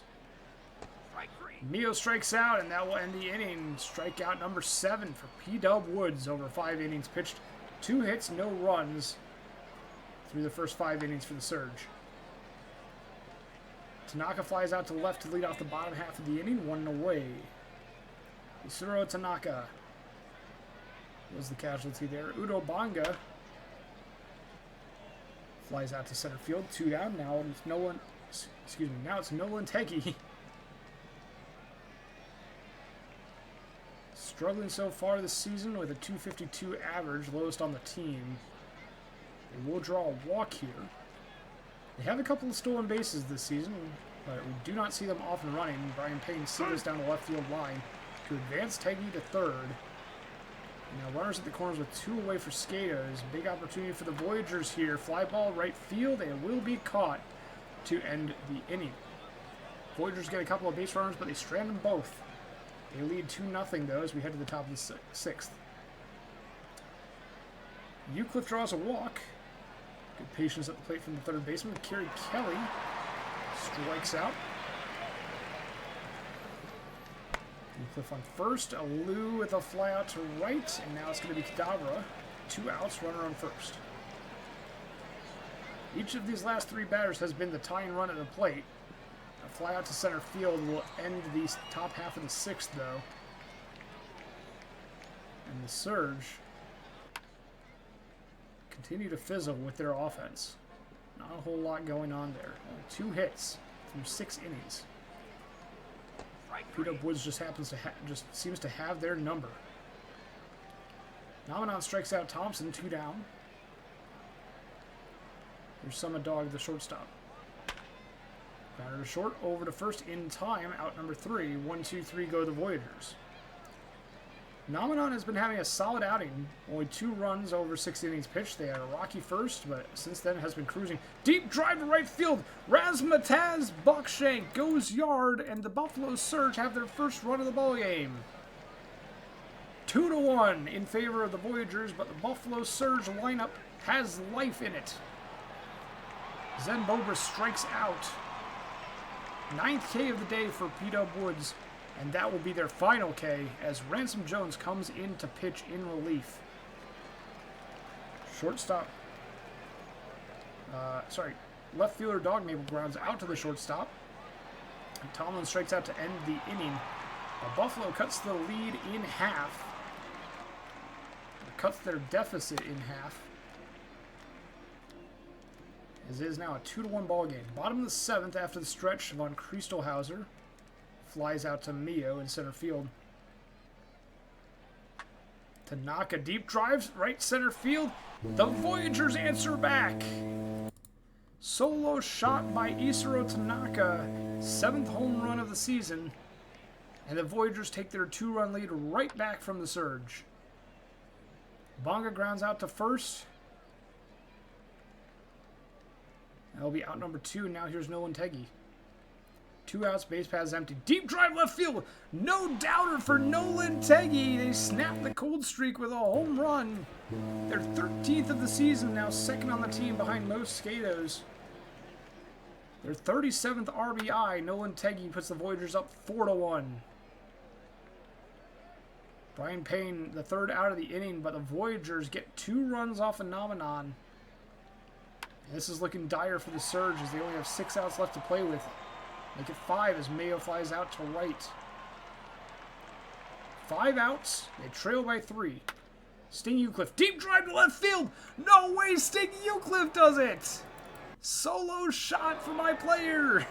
B: Strike 3.
A: Mio strikes out, and that will end the inning. Strikeout number 7 for P-Dub Woods over 5 innings pitched. 2 hits, no runs through the first 5 innings for the Surge. Tanaka flies out to left to lead off the bottom half of the inning, 1 away. Isuro Tanaka was the casualty there. Udo Banga flies out to center field, 2 down. Now it's Nolan. Excuse me. Now it's Nolan Teggy. Struggling so far this season with a .252 average, lowest on the team. They will draw a walk here. They have a couple of stolen bases this season, but we do not see them often running. Brian Payne singles down the left field line to advance Teggy to third. Now runners at the corners with 2 away for Skatos. Big opportunity for the Voyagers here. Fly ball right field, and it will be caught to end the inning. Voyagers get a couple of base runners, but they strand them both. They lead 2-0 though as we head to the top of the 6th. Eucliffe draws a walk. Good patience at the plate from the third baseman. Kerry Kelly strikes out. Eucliffe on first. Alou with a fly out to right, and now it's going to be Kadabra. 2 outs, runner on first. Each of these last 3 batters has been the tying run at the plate. A fly out to center field will end the top half of the 6th, though. And the Surge continue to fizzle with their offense. Not a whole lot going on there. Only 2 hits through 6 innings. Pete Woods just happens to just seems to have their number. Namanon strikes out Thompson, 2 down. There's Dog, the shortstop. Batter to short, over to first in time, out number 3. 1-2-3 go the Voyagers. Namanon has been having a solid outing. Only 2 runs over 6 innings pitched. They had a rocky first, but since then has been cruising. Deep drive to right field. Razmataz Buckshank goes yard, and the Buffalo Surge have their first run of the ballgame. 2-1 in favor of the Voyagers, but the Buffalo Surge lineup has life in it. Zen Bober strikes out. 9th K of the day for P-Dub Woods, and that will be their final K as Ransom Jones comes in to pitch in relief. Shortstop. Left fielder Dog Mabel grounds out to the shortstop. And Tomlin strikes out to end the inning. Buffalo cuts the lead in half. Cuts their deficit in half. As it is now a 2-1 ball game. Bottom of the 7th after the stretch, Von Christelhauser flies out to Mio in center field. Tanaka deep drives right center field. The Voyagers answer back. Solo shot by Isuro Tanaka, 7th home run of the season, and the Voyagers take their 2-run lead right back from the Surge. Bonga grounds out to first. That'll be out number 2. Now here's Nolan Teggy. 2 outs, base paths empty. Deep drive left field. No doubter for Nolan Teggy. They snap the cold streak with a home run. Their 13th of the season, now 2nd on the team behind most Skatos. Their 37th RBI. Nolan Teggy puts the Voyagers up 4-1. Brian Payne, the 3rd out of the inning, but the Voyagers get 2 runs off a Namanon. This is looking dire for the Surge as they only have 6 outs left to play with. Make it 5 as Mayo flies out to right. 5 outs. They trail by 3. Sting Eucliffe. Deep drive to left field. No way Sting Eucliffe does it. Solo shot for my player.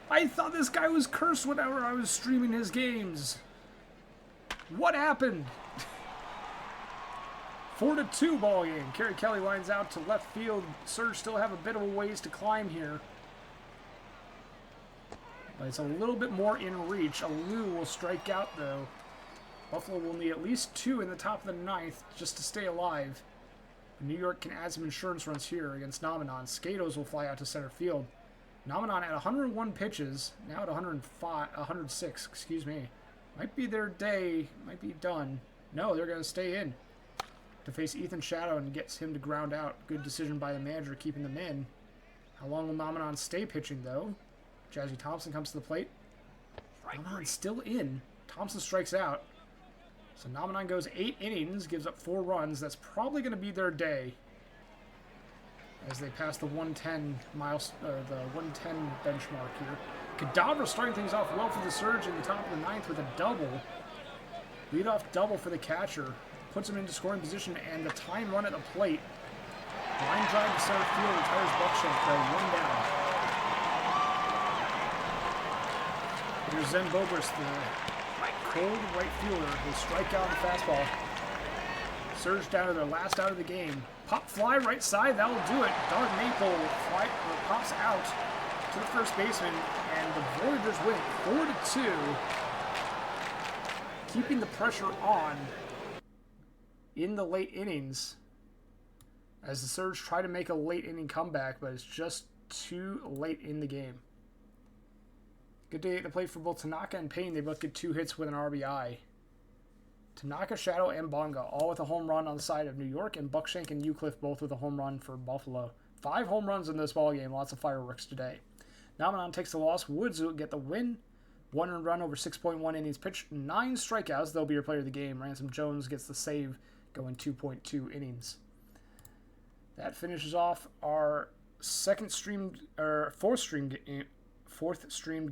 A: I thought this guy was cursed whenever I was streaming his games. What happened? 4-2 ball game. Kerry Kelly lines out to left field. Surge still have a bit of a ways to climb here. But it's a little bit more in reach. Alou will strike out, though. Buffalo will need at least 2 in the top of the 9th just to stay alive. New York can add some insurance runs here against Namanon. Skatos will fly out to center field. Namanon at 101 pitches, now at 106, excuse me. Might be their day, might be done. No, they're going to stay in to face Ethan Shadow and gets him to ground out. Good decision by the manager keeping them in. How long will Namanon stay pitching, though? Jazzy Thompson comes to the plate. Namanon's still in. Thompson strikes out. So Namanon goes 8 innings, gives up 4 runs. That's probably going to be their day. as they pass the 110 the 110 benchmark here. Kadabra starting things off well for the Surge in the top of the ninth with a double. Leadoff double for the catcher. Puts him into scoring position, and the time run at the plate. Line drive to center field retires Buckshank for a 1 down. Here's Zen Bobrist, the cold right fielder, will strike out on the fastball. Surge down to their last out of the game. Pop fly right side, that will do it. Dark Maple pops out to the first baseman, and the Voyagers win 4-2, keeping the pressure on in the late innings as the Surge try to make a late inning comeback, but it's just too late in the game. Good day at the plate for both Tanaka and Payne. They both get 2 hits with an RBI. Tanaka, Shadow, and Bonga all with a home run on the side of New York, and Buckshank and Eucliffe both with a home run for Buffalo. 5 home runs in this ballgame. Lots of fireworks today. Namanon takes the loss. Woods will get the win. 1 earned run over 6.1 innings pitched. 9 strikeouts. They'll be your player of the game. Ransom Jones gets the save, going 2.2 innings. That finishes off our fourth streamed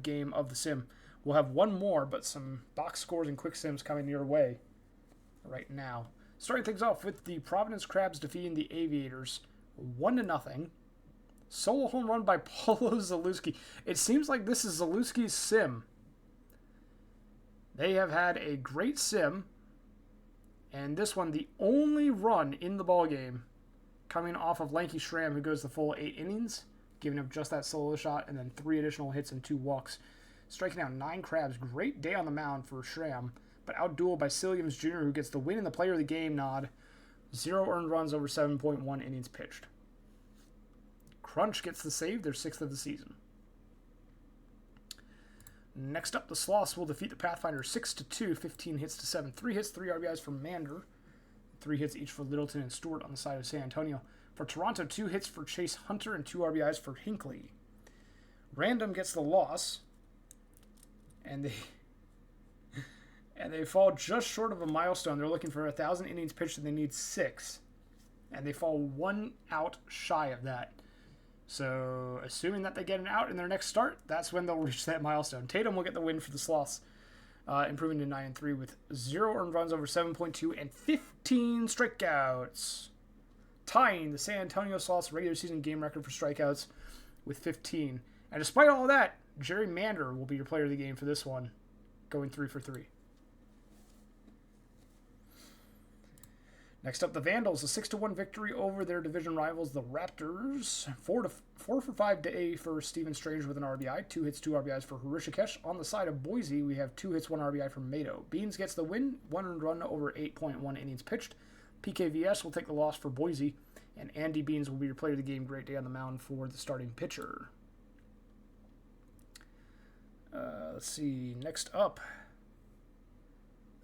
A: game of the sim. We'll have one more, but some box scores and quick sims coming your way right now. Starting things off with the Providence Crabs defeating the Aviators 1-0. Solo home run by Paulo Zalewski. It seems like this is Zalewski's sim. They have had a great sim, and this one, the only run in the ballgame, coming off of Lanky Schramm, who goes the full 8 innings, giving up just that solo shot, and then 3 additional hits and 2 walks. Striking out 9 Crabs. Great day on the mound for Schramm, but outdueled by Silliams Jr., who gets the win in the player of the game nod. 0 earned runs over 7.1 innings pitched. Crunch gets the save, their 6th of the season. Next up, the Sloths will defeat the Pathfinder 6-2, 15 hits to 7. 3 hits, 3 RBIs for Mander. 3 hits each for Littleton and Stewart on the side of San Antonio. For Toronto, 2 hits for Chase Hunter and 2 RBIs for Hinckley. Random gets the loss, and they fall just short of a milestone. They're looking for 1,000 innings pitched, and they need 6. And they fall 1 out shy of that. So, assuming that they get an out in their next start, that's when they'll reach that milestone. Tatum will get the win for the Sloths, improving to 9-3 with 0 earned runs over 7.2 and 15 strikeouts. Tying the San Antonio Sloths regular season game record for strikeouts with 15. And despite all that, Jerry Mander will be your player of the game for this one, going 3 for 3. Next up, the Vandals, a 6-1 victory over their division rivals, the Raptors. 4 for 5 day for Steven Strange with an RBI. 2 hits, 2 RBIs for Hrishikesh. On the side of Boise, we have 2 hits, 1 RBI for Mato. Beans gets the win, 1 earned run over 8.1 innings pitched. PKVS will take the loss for Boise, and Andy Beans will be your player of the game. Great day on the mound for the starting pitcher. Let's see. Next up,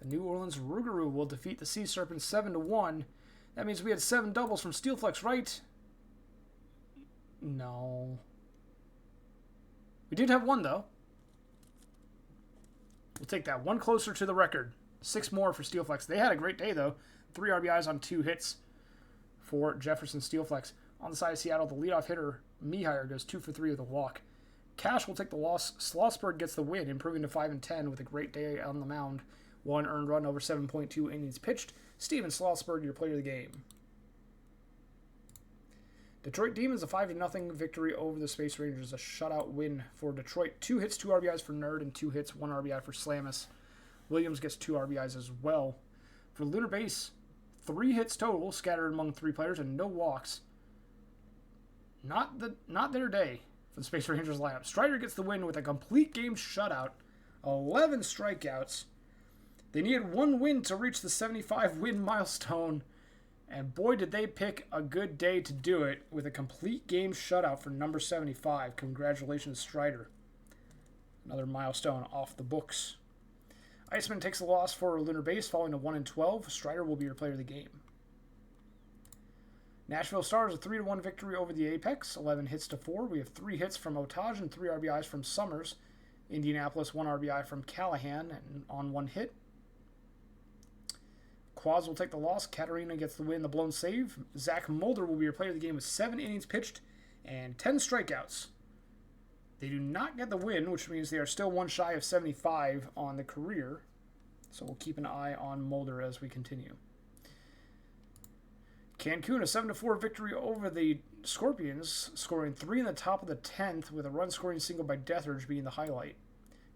A: the New Orleans Rougarou will defeat the Sea Serpents 7-1. That means we had 7 doubles from Steelflex, right? No. We did have 1, though. We'll take that. 1 closer to the record. 6 more for Steelflex. They had a great day, though. 3 RBIs on 2 hits for Jefferson Steelflex. On the side of Seattle, the leadoff hitter, Mihire, goes 2 for 3 with a walk. Cash will take the loss. Slossberg gets the win, improving to 5-10 with a great day on the mound. 1 earned run over 7.2 innings pitched. Steven Slossberg, your player of the game. Detroit Demons, a 5-0 victory over the Space Rangers. A shutout win for Detroit. 2 hits, 2 RBIs for Nerd, and 2 hits, 1 RBI for Slamus. Williams gets 2 RBIs as well. For Lunar Base, 3 hits total, scattered among 3 players, and no walks. Not their day for the Space Rangers lineup. Strider gets the win with a complete game shutout. 11 strikeouts. They needed 1 win to reach the 75-win milestone, and boy did they pick a good day to do it with a complete game shutout for number 75. Congratulations, Strider. Another milestone off the books. Iceman takes the loss for Lunar Base, following a 1-12. Strider will be your player of the game. Nashville Stars, a 3-1 victory over the Apex, 11 hits to 4. We have 3 hits from Otage and 3 RBIs from Summers. Indianapolis, 1 RBI from Callahan and on 1 hit. Quaz will take the loss. Katarina gets the win, the blown save. Zach Mulder will be your player of the game with 7 innings pitched and 10 strikeouts. They do not get the win, which means they are still one shy of 75 on the career. So we'll keep an eye on Mulder as we continue. Cancun, a 7-4 victory over the Scorpions, scoring 3 in the top of the 10th with a run-scoring single by Deathridge being the highlight.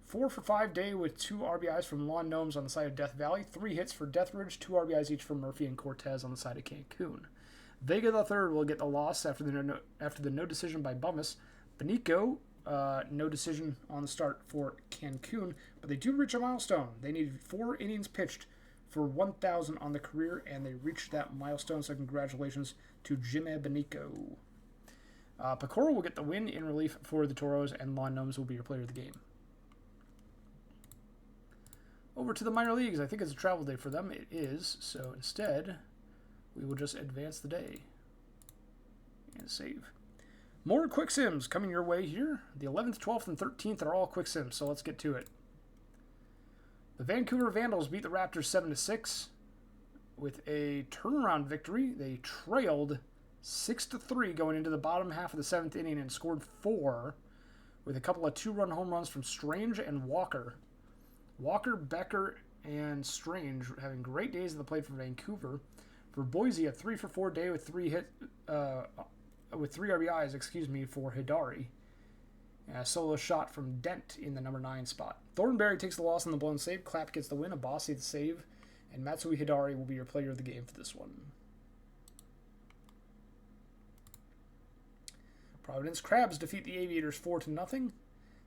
A: 4 for 5 day with 2 RBIs from Lon Gnomes on the side of Death Valley, 3 hits for Deathridge, 2 RBIs each for Murphy and Cortez on the side of Cancun. Vega the third will get the loss after the no decision by Bummus. Benico, no decision on the start for Cancun, but they do reach a milestone. They needed 4 innings pitched for 1,000 on the career, and they reached that milestone, so congratulations to Jimmy Benico. Pecora will get the win in relief for the Toros, and Lon Gnomes will be your player of the game. Over to the minor leagues. I think it's a travel day for them. It is, so instead, we will just advance the day and save. More quick sims coming your way here. The 11th, 12th, and 13th are all quick sims, so let's get to it. The Vancouver Vandals beat the Raptors 7-6 with a turnaround victory. They trailed 6-3 going into the bottom half of the 7th inning and scored 4 with a couple of 2-run home runs from Strange and Walker. Walker, Becker, and Strange having great days at the plate for Vancouver. For Boise, a 3-for-4 day with 3 RBIs, for Hidari. A solo shot from Dent in the number 9 spot. Thornberry takes the loss on the blown save. Clapp gets the win. Abassi the save. And Matsui Hidari will be your player of the game for this one. Providence Crabs defeat the Aviators 4-0.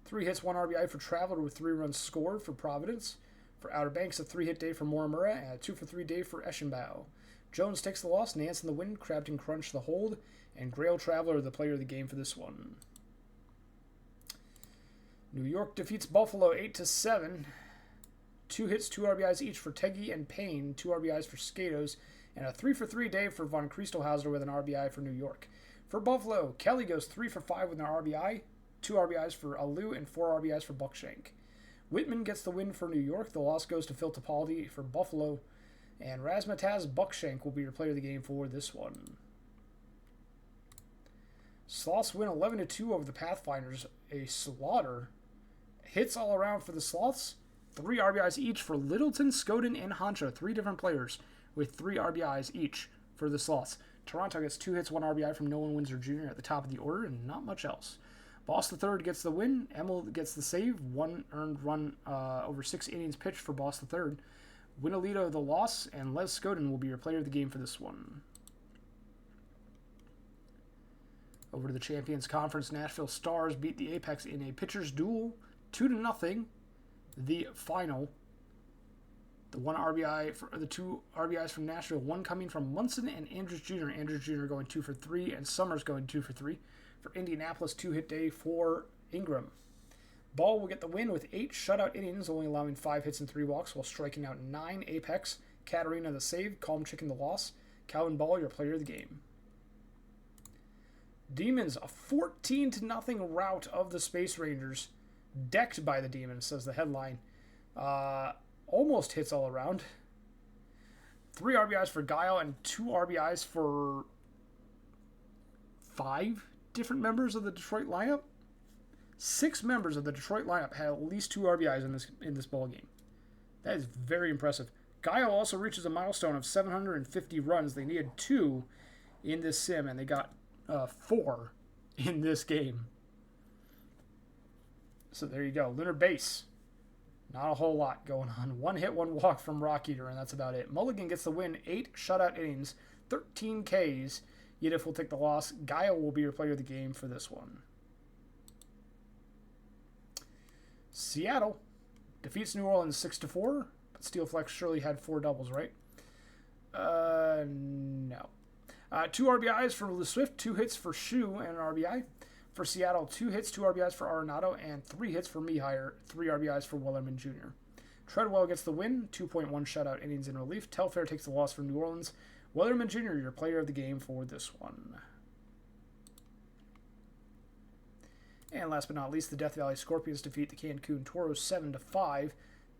A: 3 hits, 1 RBI for Traveler with 3 runs scored for Providence. For Outer Banks, a 3-hit day for Morimura and a 2-for-3 day for Eschenbau. Jones takes the loss. Nance in the win. Crabton Crunch the hold. And Grail Traveler the player of the game for this one. New York defeats Buffalo 8-7. 2 hits, 2 RBIs each for Teggy and Payne, 2 RBIs for Skatos, and a 3-for-3 day for Von Christelhauser with an RBI for New York. For Buffalo, Kelly goes 3-for-5 with an RBI, 2 RBIs for Alou, and 4 RBIs for Buckshank. Whitman gets the win for New York. The loss goes to Phil Topaldi for Buffalo, and Razmataz Buckshank will be your player of the game for this one. Sloths win 11-2 over the Pathfinders. A slaughter. Hits all around for the Sloths. 3 RBIs each for Littleton, Skoden, and Honcho. 3 different players with 3 RBIs each for the Sloths. Toronto gets 2 hits, 1 RBI from Nolan Windsor Jr. at the top of the order, and not much else. Boss III gets the win. Emil gets the save. 1 earned run over 6 innings pitched for Boss III. Winalito the loss, and Les Skoden will be your player of the game for this one. Over to the Champions Conference, Nashville Stars beat the Apex in a pitcher's duel, 2-0. The final. The 2 RBIs from Nashville, 1 coming from Munson and Andrews Jr. Andrews Jr. going 2-for-3, and Summers going 2-for-3. For Indianapolis, 2-hit day for Ingram. Ball will get the win with 8 shutout innings, only allowing 5 hits and 3 walks while striking out 9 Apex. Katarina the save, Calm Chicken the loss. Calvin Ball, your player of the game. Demons, a 14-0 rout of the Space Rangers. Decked by the Demons, says the headline. Almost hits all around. 3 RBIs for Guile and 2 RBIs for 5 different members of the Detroit lineup. 6 members of the Detroit lineup had at least 2 RBIs in this ball game. That is very impressive. Guile also reaches a milestone of 750 runs. They needed 2 in this sim, and they got 4 in this game. So there you go. Lunar Base. Not a whole lot going on. 1 hit, 1 walk from Rock Eater, and that's about it. Mulligan gets the win. 8 shutout innings, 13 Ks. Yidif will take the loss. Guile will be your player of the game for this one. Seattle defeats New Orleans 6-4, but Steelflex surely had 4 doubles, right? No. 2 RBIs for Le Swift, 2 hits for Shu, and an RBI. For Seattle, 2 hits, 2 RBIs for Arenado, and 3 hits for Mihire, 3 RBIs for Wellerman Jr. Treadwell gets the win, 2.1 shutout innings in relief. Telfair takes the loss for New Orleans. Wellerman Jr., your player of the game for this one. And last but not least, the Death Valley Scorpions defeat the Cancun Toros 7-5.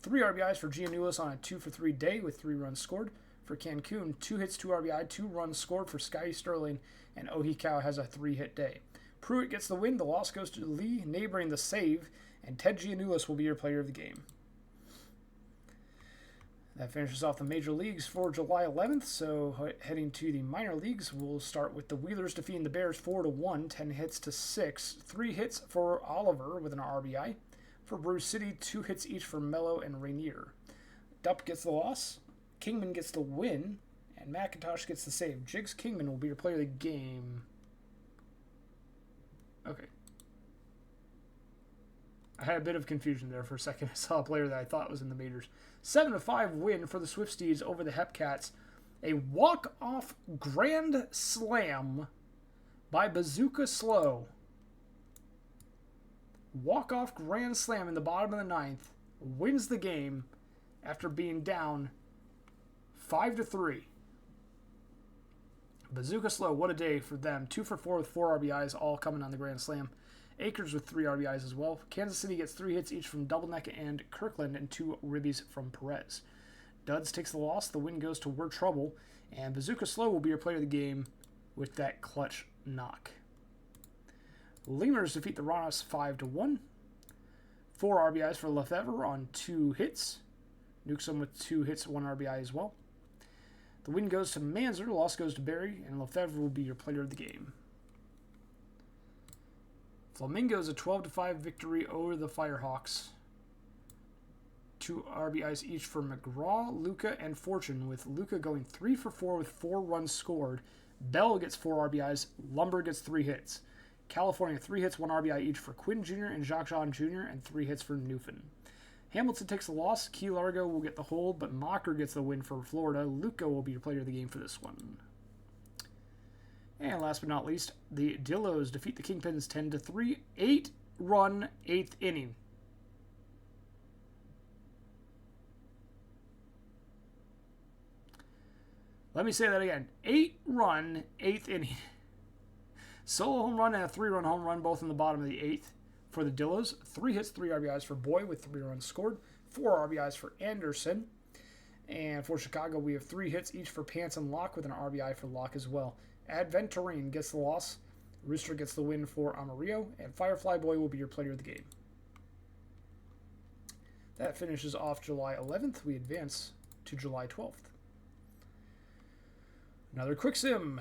A: 3 RBIs for Giannoulis on a 2-for-3 day with 3 runs scored. for Cancun. 2 hits, 2 RBI, 2 runs scored for Scotty Sterling, and Ohikawa has a 3-hit day. Pruitt gets the win. The loss goes to Lee, neighboring the save, and Ted Giannoulis will be your player of the game. That finishes off the major leagues for July 11th. So heading to the minor leagues, we'll start with the Wheelers defeating the Bears 4-1, 10 hits to 6. 3 hits for Oliver with an RBI. For Bruce City, 2 hits each for Mello and Rainier. Dupp gets the loss. Kingman gets the win. And McIntosh gets the save. Jigs Kingman will be your player of the game. Okay. I had a bit of confusion there for a second. I saw a player that I thought was in the majors. 7-5 win for the Swifties over the Hepcats. A walk-off grand slam by Bazooka Slow. Walk-off grand slam in the bottom of the ninth. Wins the game after being down 5-3. Bazooka Slow, what a day for them. 2 for 4 with 4 RBIs, all coming on the grand slam. Akers with 3 RBIs as well. Kansas City gets 3 hits each from Doubleneck and Kirkland and 2 ribbies from Perez. Duds takes the loss. The win goes to We're Trouble. And Bazooka Slow will be your player of the game with that clutch knock. Lemurs defeat the Ranas 5-1. 4 RBIs for Lefebvre on 2 hits. Newsom with 2 hits, 1 RBI as well. The win goes to Manzer. The loss goes to Barry. And Lefebvre will be your player of the game. Flamingos a 12-5 victory over the Firehawks. 2 RBIs each for McGraw, Luca, and Fortune, with Luca going 3 for 4 with 4 runs scored. Bell gets 4 RBIs. Lumber gets 3 hits. California 3 hits, 1 RBI each for Quinn Jr. and Jacques Jean Jr., and 3 hits for Newfin. Hamilton takes the loss. Key Largo will get the hold, but Mocker gets the win for Florida. Luca will be your player of the game for this one. And last but not least, the Dillos defeat the Kingpins 10-3, 8-run 8th inning. Let me say that again. 8-run 8th inning. Solo home run and a 3-run home run, both in the bottom of the 8th for the Dillos. 3 hits, 3 RBIs for Boy with 3 runs scored. 4 RBIs for Anderson. And for Chicago, we have 3 hits each for Pants and Locke with an RBI for Locke as well. Adventurine gets the loss. Rooster gets the win for Amarillo. And Firefly Boy will be your player of the game. That finishes off July 11th. We advance to July 12th. Another quick sim.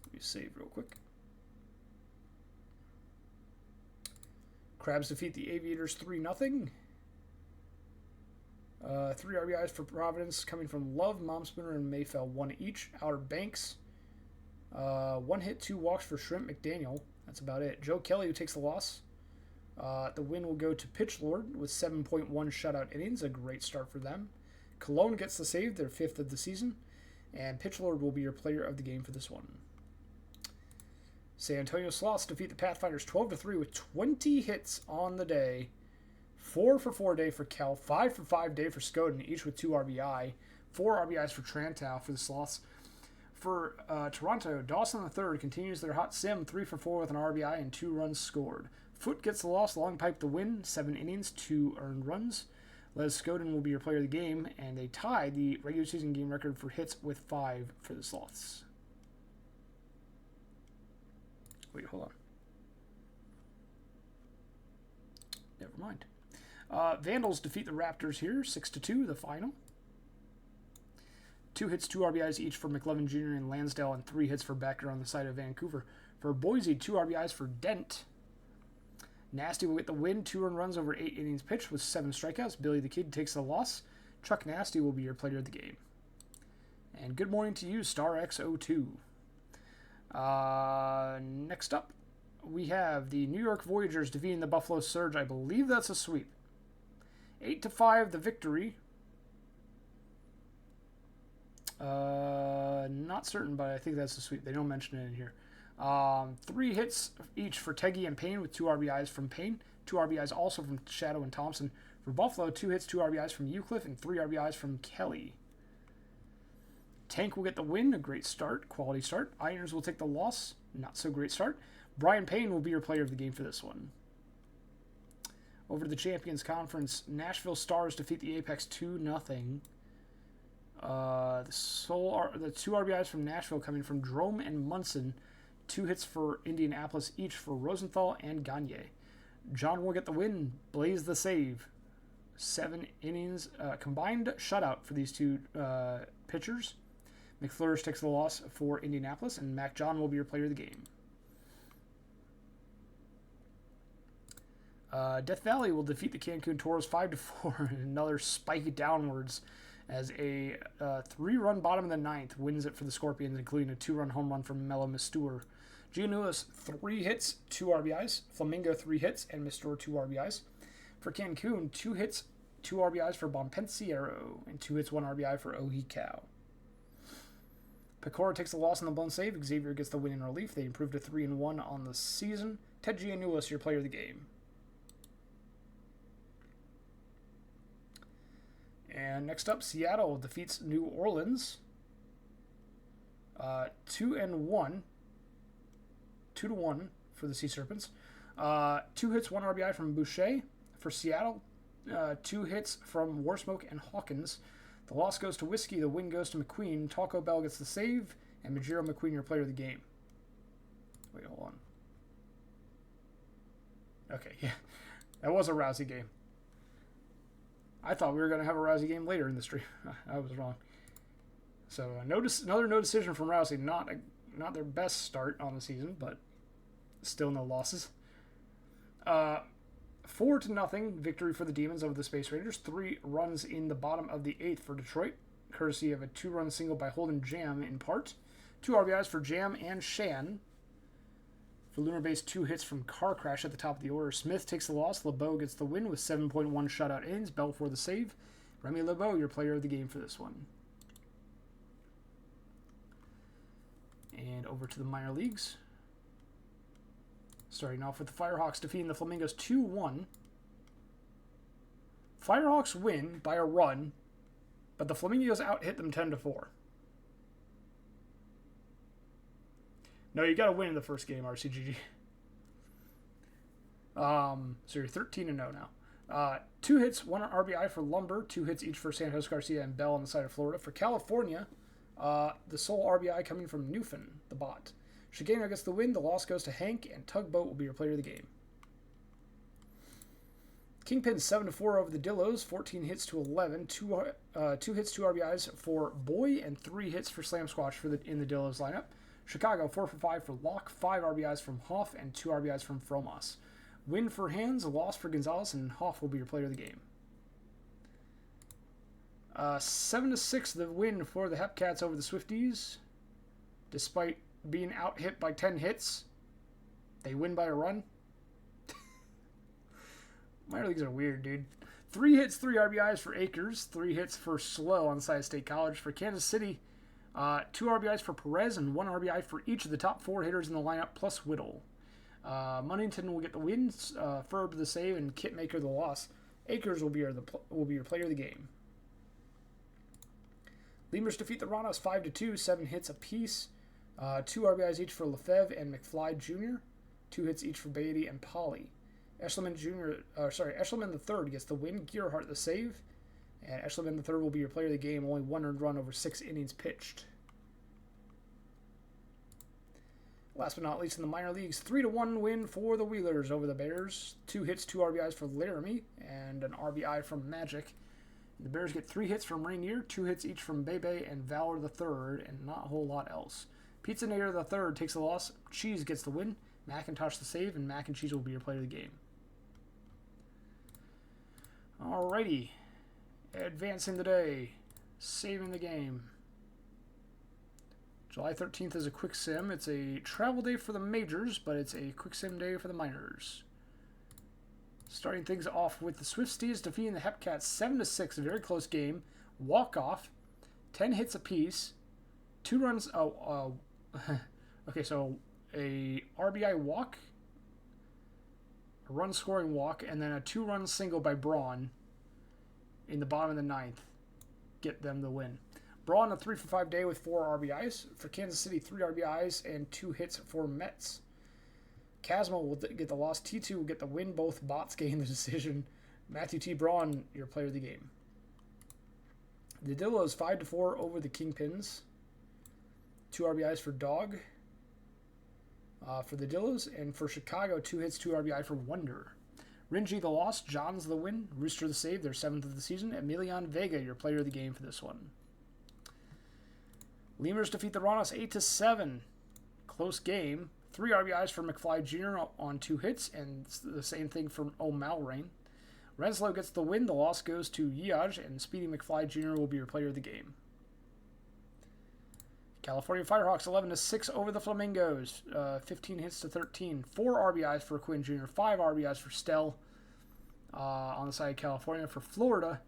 A: Let me save real quick. Crabs defeat the Aviators 3-0. 3 RBIs for Providence coming from Love, Momspooner, and Mayfell. 1 each. Outer Banks. 1 hit, 2 walks for Shrimp McDaniel. That's about it. Joe Kelly, who takes the loss. The win will go to Pitchlord with 7.1 shutout innings. A great start for them. Cologne gets the save, their 5th of the season. And Pitchlord will be your player of the game for this one. San Antonio Sloths defeat the Pathfinders 12-3 with 20 hits on the day. 4 for 4 day for Kel, 5 for 5 day for Scoden, each with 2 RBI. 4 RBIs for Trantow for the Sloths. For Toronto, Dawson III continues their hot sim, 3 for 4 with an RBI and 2 runs scored. Foot gets the loss, Long Pipe the win, 7 innings, 2 earned runs. Les Scoden will be your player of the game, and they tied the regular season game record for hits with 5 for the Sloths. Wait, hold on. Never mind. Vandals defeat the Raptors here, 6-2, the final. 2 hits, 2 RBIs each for McLovin Jr. and Lansdale, and 3 hits for Becker on the side of Vancouver. For Boise, 2 RBIs for Dent. Nasty will get the win, 2 earned runs over 8 innings pitched with 7 strikeouts. Billy the Kid takes the loss. Chuck Nasty will be your player of the game. And good morning to you, Star X02. Next up, we have the New York Voyagers defeating the Buffalo Surge. I believe that's a sweep. 8-5, the victory. Not certain, but I think that's a sweep. They don't mention it in here. 3 hits each for Teggy and Payne with 2 RBIs from Payne. 2 RBIs also from Shadow and Thompson. For Buffalo, 2 hits, 2 RBIs from Eucliffe, and 3 RBIs from Kelly. Tank will get the win, a great start, quality start. Irons will take the loss, not so great start. Brian Payne will be your player of the game for this one. Over to the Champions Conference, Nashville Stars defeat the Apex 2-0. The two RBIs from Nashville coming from Drome and Munson. 2 hits for Indianapolis each for Rosenthal and Gagne. John will get the win. Blaze the save. 7 innings. Combined shutout for these two pitchers. McFlourish takes the loss for Indianapolis, and Mac John will be your player of the game. Death Valley will defeat the Cancun Toros 5-4 in another spike downwards as a 3-run bottom of the ninth wins it for the Scorpions, including a 2-run home run from Melo Mistur. Gianoulis, 3 hits, 2 RBIs. Flamingo, 3 hits, and Mistur, 2 RBIs. For Cancun, 2 hits, 2 RBIs for Bonpensiero, and 2 hits, 1 RBI for Ohikau. Pecora takes the loss on the blown save. Xavier gets the win in relief. They improved to 3-1 on the season. Ted Gianoulis, your player of the game. And next up, Seattle defeats New Orleans 2-1. 2-1 for the Sea Serpents. 2 hits, 1 RBI from Boucher. For Seattle, 2 hits from Warsmoke and Hawkins. The loss goes to Whiskey. The win goes to McQueen. Taco Bell gets the save. And Majiro McQueen, your player of the game. Wait, hold on. Okay, yeah. That was a Rousey game. I thought we were going to have a Rousey game later in the stream. I was wrong. So another no decision from Rousey. Not their best start on the season, but still no losses. 4-0 victory for the Demons over the Space Rangers. 3 runs in the bottom of the 8th for Detroit, courtesy of a 2-run single by Holden Jam in part. 2 RBIs for Jam and Shan. For Lunar Base, 2 hits from Car Crash at the top of the order. Smith takes the loss. LeBeau gets the win with 7.1 shutout innings. Bell for the save. Remy LeBeau, your player of the game for this one. And over to the minor leagues. Starting off with the Firehawks defeating the Flamingos 2-1. Firehawks win by a run, but the Flamingos out-hit them 10-4. No, you got to win in the first game, RCGG. So you're 13-0 now. 2 hits, 1 RBI for Lumber, 2 hits each for Santos Garcia and Bell on the side of Florida. For California, the sole RBI coming from Newfen, the bot. Shigeno gets the win. The loss goes to Hank, and Tugboat will be your player of the game. Kingpin 7-4 over the Dillos, 14 hits to 11, 2 hits, 2 RBIs for Boy, and 3 hits for Slam Squatch in the Dillos lineup. Chicago 4-for-5 for Locke, 5 RBIs from Hoff, and 2 RBIs from Fromas. Win for Hands, a loss for Gonzalez, and Hoff will be your player of the game. 7-6 the win for the Hepcats over the Swifties. Despite being out-hit by 10 hits, they win by a run. Minor leagues are weird, dude. 3 hits, 3 RBIs for Akers, 3 hits for Slow on the side of State College. For Kansas City, 2 RBIs for Perez and 1 RBI for each of the top 4 hitters in the lineup, plus Whittle. Munnington will get the wins, Ferb the save, and Kitmaker the loss. Akers will be your player of the game. Lemurs defeat the Ranos 5-2, 7 hits apiece. 2 RBIs each for Lefebvre and McFly Jr., 2 hits each for Beatty and Polly. Eshelman III gets the win, Gearhart the save, and Eshelman III will be your player of the game, only 1 earned run over 6 innings pitched. Last but not least in the minor leagues, 3-1 win for the Wheelers over the Bears. 2 hits, 2 RBIs for Laramie, and an RBI from Magic. The Bears get 3 hits from Rainier, 2 hits each from Bebe and Valor III, and not a whole lot else. Pizza Nader III takes the loss. Cheese gets the win. McIntosh the save, and Mac and Cheese will be your player of the game. Alrighty. Advancing today. Saving the game. July 13th is a quick sim. It's a travel day for the majors, but it's a quick sim day for the minors. Starting things off with the Swifties defeating the Hepcats 7-6, a very close game. Walk-off. 10 hits apiece. 2 runs. Okay, so a RBI walk, a run scoring walk, and then a 2-run single by Braun in the bottom of the 9th get them the win. Braun a 3-for-5 day with 4 RBIs. For Kansas City, 3 RBIs and 2 hits for Mets. Kazma will get the loss. T2 will get the win. Both bots gain the decision. Matthew T. Braun, your player of the game. The Dillos 5-4 over the Kingpins. 2 RBIs for Dog for the Dillos. And for Chicago, 2 hits, 2 RBI for Wonder. Ringy the loss, Johns the win, Rooster the save, their 7th of the season. Emilion Vega, your player of the game for this one. Lemurs defeat the Ronos 8-7. Close game. 3 RBIs for McFly Jr. on 2 hits, and the same thing from O'Malrain. Renslow gets the win. The loss goes to Yaj, and Speedy McFly Jr. will be your player of the game. California Firehawks 11-6 over the Flamingos. 15 hits to 13. 4 RBIs for Quinn Jr., 5 RBIs for Stell on the side of California. For Florida,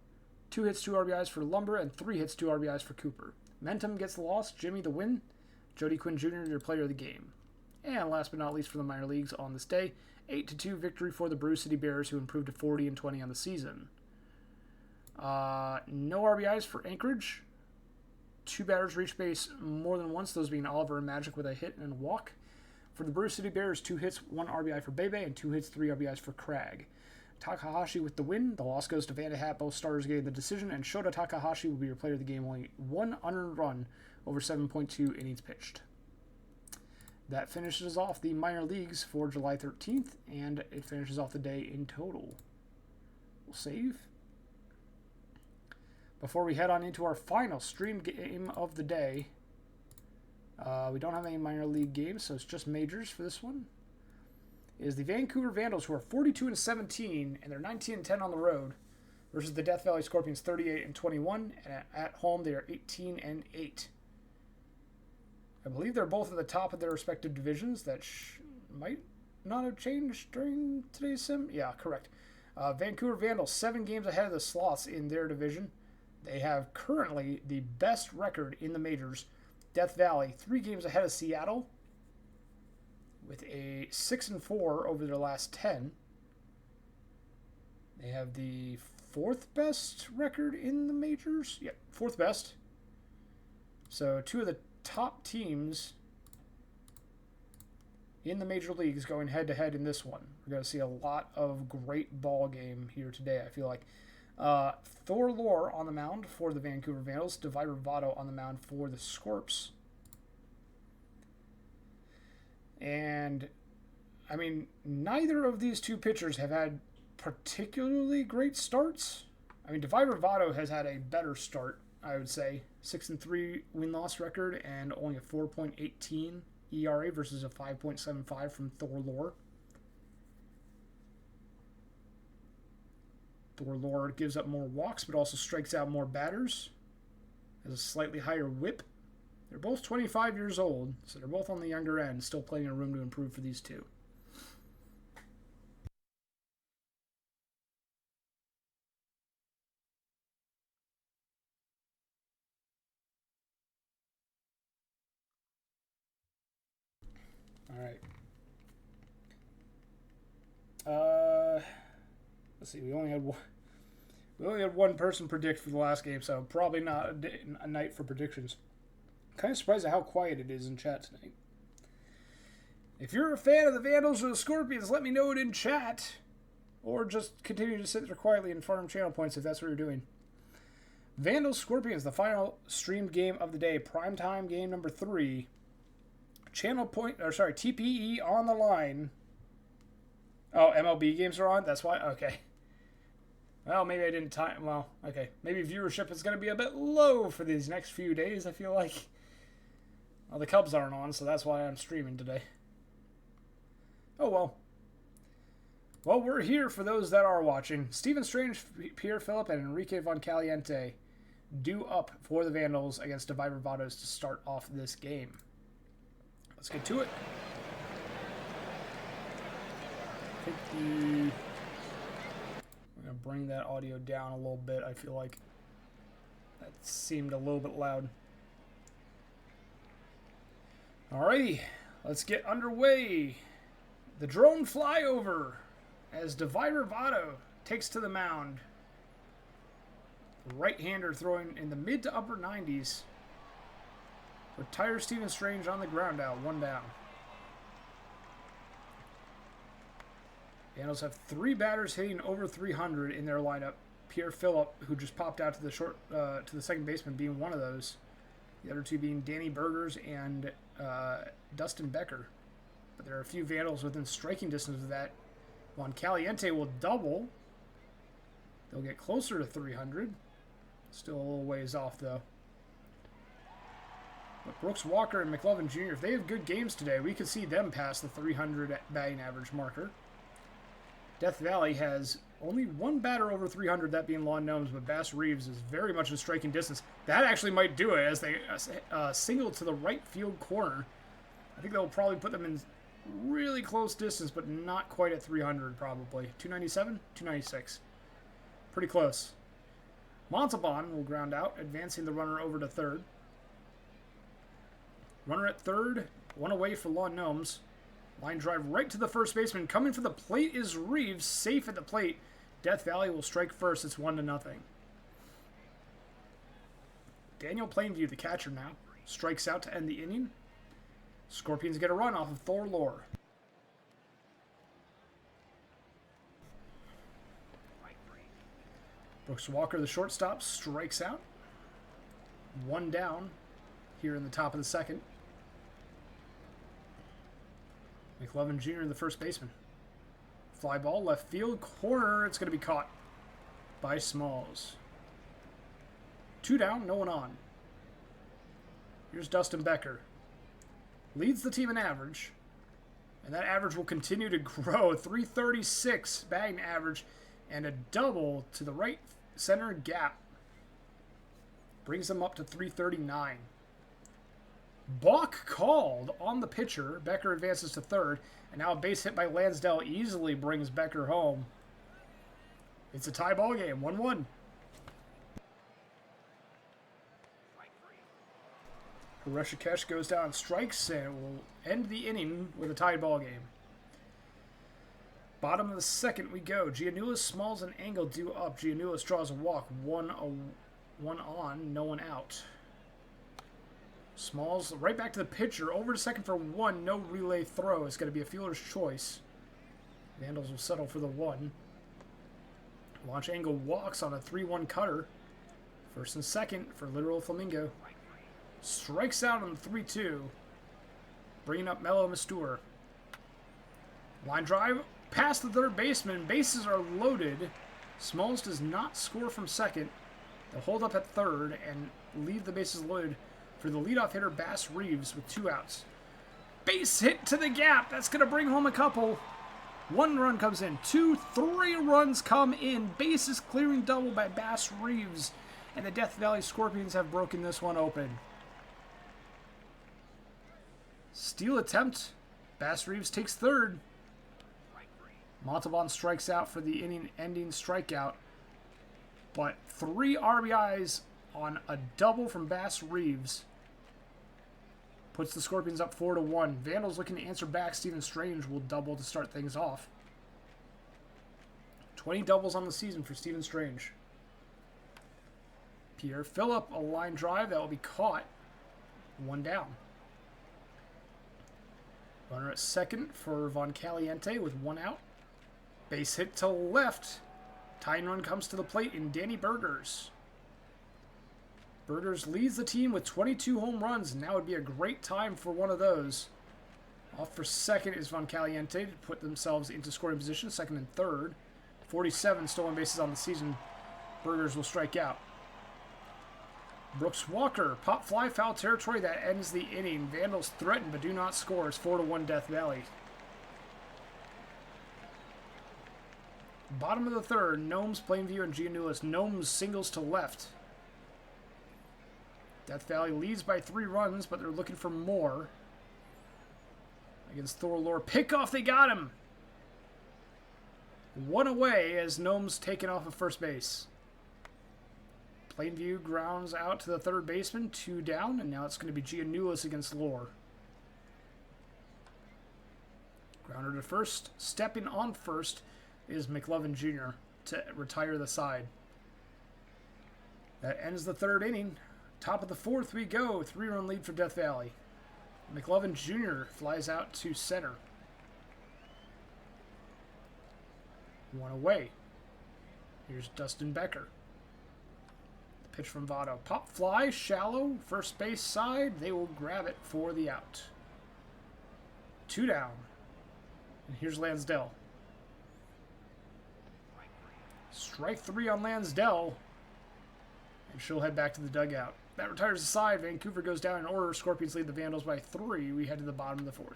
A: 2 hits, 2 RBIs for Lumber, and 3 hits, 2 RBIs for Cooper. Mentum gets the loss. Jimmy the win. Jody Quinn Jr., your player of the game. And last but not least for the minor leagues on this day, 8-2 victory for the Brew City Bears, who improved to 40-20 on the season. No RBIs for Anchorage. 2 batters reached base more than once, those being Oliver and Magic with a hit and a walk. For the Brew City Bears, 2 hits, 1 RBI for Bebe, and 2 hits, 3 RBIs for Cragg. Takahashi with the win. The loss goes to Vanderhat, both starters getting the decision, and Shota Takahashi will be your player of the game, only 1 unearned run over 7.2 innings pitched. That finishes off the minor leagues for July 13th, and it finishes off the day in total. We'll save. Before we head on into our final stream game of the day, we don't have any minor league games, so it's just majors for this one. It is the Vancouver Vandals, who are 42-17, and they're 19-10 on the road, versus the Death Valley Scorpions, 38-21, and at home they are 18-8. I believe they're both at the top of their respective divisions. That might not have changed during today's sim. Yeah, correct. Vancouver Vandals, 7 games ahead of the Sloths in their division. They have currently the best record in the majors. Death Valley, 3 games ahead of Seattle, with a 6-4 over their last 10. They have the 4th best record in the majors. Yep, 4th best. So 2 of the top teams in the major leagues going head-to-head in this one. We're going to see a lot of great ball game here today, I feel like. Thor Lore on the mound for the Vancouver Vandals. Devi Ravato on the mound for the Scorps. And, I mean, neither of these 2 pitchers have had particularly great starts. I mean, Devi Ravato has had a better start, I would say. 6-3 win-loss record and only a 4.18 ERA versus a 5.75 from Thor Lore. Thor Lore gives up more walks, but also strikes out more batters. Has a slightly higher whip. They're both 25 years old, so they're both on the younger end. Still plenty of room to improve for these 2. All right. Let's see. We only had one person predict for the last game, so probably not a night for predictions. Kind of surprised at how quiet it is in chat tonight. If you're a fan of the Vandals or the Scorpions, let me know it in chat, or just continue to sit there quietly and farm channel points if that's what you're doing. Vandals Scorpions, the final streamed game of the day, primetime game number 3. TPE on the line. Oh, MLB games are on? That's why? Okay. Well, maybe I didn't time. Well, okay. Maybe viewership is going to be a bit low for these next few days, I feel like. Well, the Cubs aren't on, so that's why I'm streaming today. Oh, well. Well, we're here for those that are watching. Stephen Strange, Pierre Phillip, and Enrique Von Caliente due up for the Vandals against Devi Ravatos to start off this game. Let's get to it. I think I'm going to bring that audio down a little bit. I feel like that seemed a little bit loud. Alrighty, let's get underway. The drone flyover as Devi Ravato takes to the mound. Right-hander throwing in the mid to upper 90s. Retires Stephen Strange on the ground out, 1 down. Vandals have 3 batters hitting over 300 in their lineup. Pierre Phillip, who just popped out to the to the second baseman, being one of those. The other two being Danny Burgers and Dustin Becker. But there are a few Vandals within striking distance of that. Von Caliente will double. They'll get closer to 300. Still a little ways off, though. But Brooks Walker and McLovin Jr., if they have good games today, we could see them pass the 300 batting average marker. Death Valley has only one batter over 300, that being Lon Gnomes, but Bass Reeves is very much in striking distance. That actually might do it as they single to the right field corner. I think they'll probably put them in really close distance, but not quite at 300 probably. 297? 296. Pretty close. Montalban will ground out, advancing the runner over to third. Runner at third, one away for Lon Gnomes. Line drive right to the first baseman. Coming for the plate is Reeves, safe at the plate. Death Valley will strike first. It's 1-0. Daniel Plainview, the catcher now, strikes out to end the inning. Scorpions get a run off of Thor Lore. Brooks Walker, the shortstop, strikes out. One down here in the top of the second. McLovin Jr., the first baseman. Fly ball, left field, corner. It's going to be caught by Smalls. Two down, no one on. Here's Dustin Becker. Leads the team in average. And that average will continue to grow. 336 batting average and a double to the right center gap. Brings them up to 339. Balk called on the pitcher. Becker advances to third. And now a base hit by Lansdale easily brings Becker home. It's a tie ball game, 1-1. Reshikesh goes down and strikes, and it will end the inning with a tied ball game. Bottom of the second we go. Giannoulis, Smalls, and Angle due up. Giannoulis draws a walk. One on, no one out. Smalls right back to the pitcher. Over to second for one. No relay throw. It's going to be a fielder's choice. Vandals will settle for the one. Launch Angle walks on a 3-1 cutter. First and second for Literal Flamingo. Strikes out on the 3-2. Bringing up Mello Mastur. Line drive past the third baseman. Bases are loaded. Smalls does not score from second. They'll hold up at third and leave the bases loaded for the leadoff hitter Bass Reeves with 2 outs. Base hit to the gap. That's going to bring home a couple. 1 run comes in. 2, 3 runs come in. Bases clearing double by Bass Reeves. And the Death Valley Scorpions have broken this one open. Steal attempt. Bass Reeves takes third. Montalban strikes out for the inning-ending strikeout. But 3 RBIs on a double from Bass Reeves puts the Scorpions up 4-1. Vandals looking to answer back. Stephen Strange will double to start things off. 20 doubles on the season for Stephen Strange. Pierre Phillip, a line drive that will be caught. 1 down. Runner at second for Von Caliente with 1 out. Base hit to left. Tying run comes to the plate in Danny Burgers. Burgers leads the team with 22 home runs, and now would be a great time for one of those. Off for second is Von Caliente to put themselves into scoring position, second and third. 47 stolen bases on the season. Burgers will strike out. Brooks Walker, pop fly, foul territory, that ends the inning. Vandals threaten but do not score. It's 4-1 Death Valley. Bottom of the third, Gnomes, Plainview, and Giannoulis. Gnomes singles to left. Death Valley leads by 3 runs, but they're looking for more. Against Thor Lore. Pickoff, they got him! 1 away as Gnomes taken off of first base. Plainview grounds out to the third baseman, 2 down, and now it's going to be Giannoulis against Lore. Grounder to first. Stepping on first is McLovin Jr. to retire the side. That ends the third inning. Top of the fourth we go. 3-run lead for Death Valley. McLovin Jr. flies out to center. 1 away. Here's Dustin Becker. The pitch from Votto. Pop fly, shallow, first base side. They will grab it for the out. 2 down. And here's Lansdell. Strike 3 on Lansdell. And she'll head back to the dugout. That retires the side. Vancouver goes down in order. Scorpions lead the Vandals by 3. We head to the bottom of the 4th.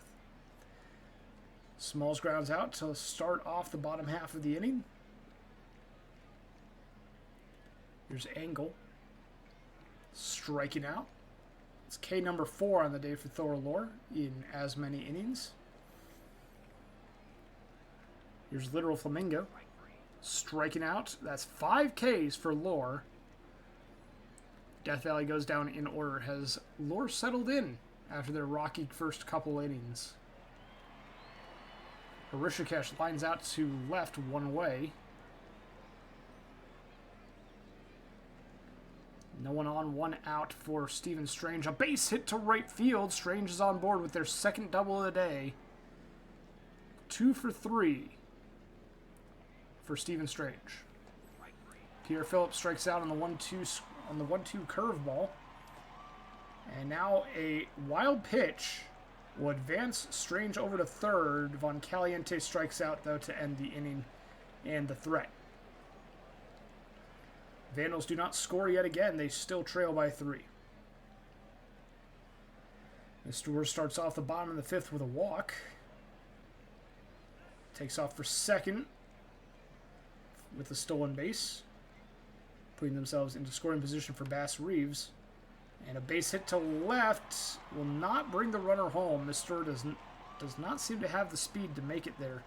A: Smalls grounds out to start off the bottom half of the inning. Here's Angle. Striking out. It's K number 4 on the day for Thor Lore in as many innings. Here's Literal Flamingo. Striking out. That's 5 Ks for Lore. Death Valley goes down in order. Has Lore settled in after their rocky first couple innings? Rishikesh lines out to left one way. No one on, one out for Stephen Strange. A base hit to right field. Strange is on board with their second double of the day. 2 for 3 for Stephen Strange. Pierre Phillips strikes out on the 1-2 curveball. And now a wild pitch will advance Strange over to third. Von Caliente strikes out, though, to end the inning and the threat. Vandals do not score yet again. They still trail by 3. Mr. starts off the bottom of the 5th with a walk. Takes off for second with a stolen base. Putting themselves into scoring position for Bass Reeves. And a base hit to left will not bring the runner home. Mr. does not seem to have the speed to make it there.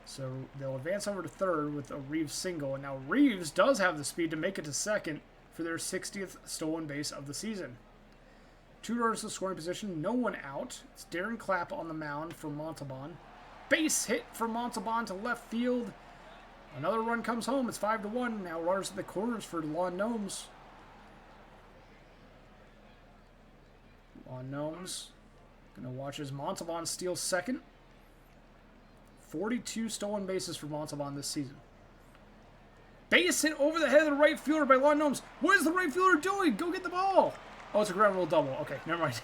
A: So they'll advance over to third with a Reeves single. And now Reeves does have the speed to make it to second for their 60th stolen base of the season. 2 runners in scoring position, no one out. It's Darren Clapp on the mound for Montalban. Base hit for Montalban to left field. Another run comes home. It's 5-1. Now runners at the corners for Lawn Gnomes. Lawn Gnomes going to watch as Montalban steals second. 42 stolen bases for Montalban this season. Base hit over the head of the right fielder by Lawn Gnomes. What is the right fielder doing? Go get the ball. Oh, it's a ground rule double. Okay, never mind.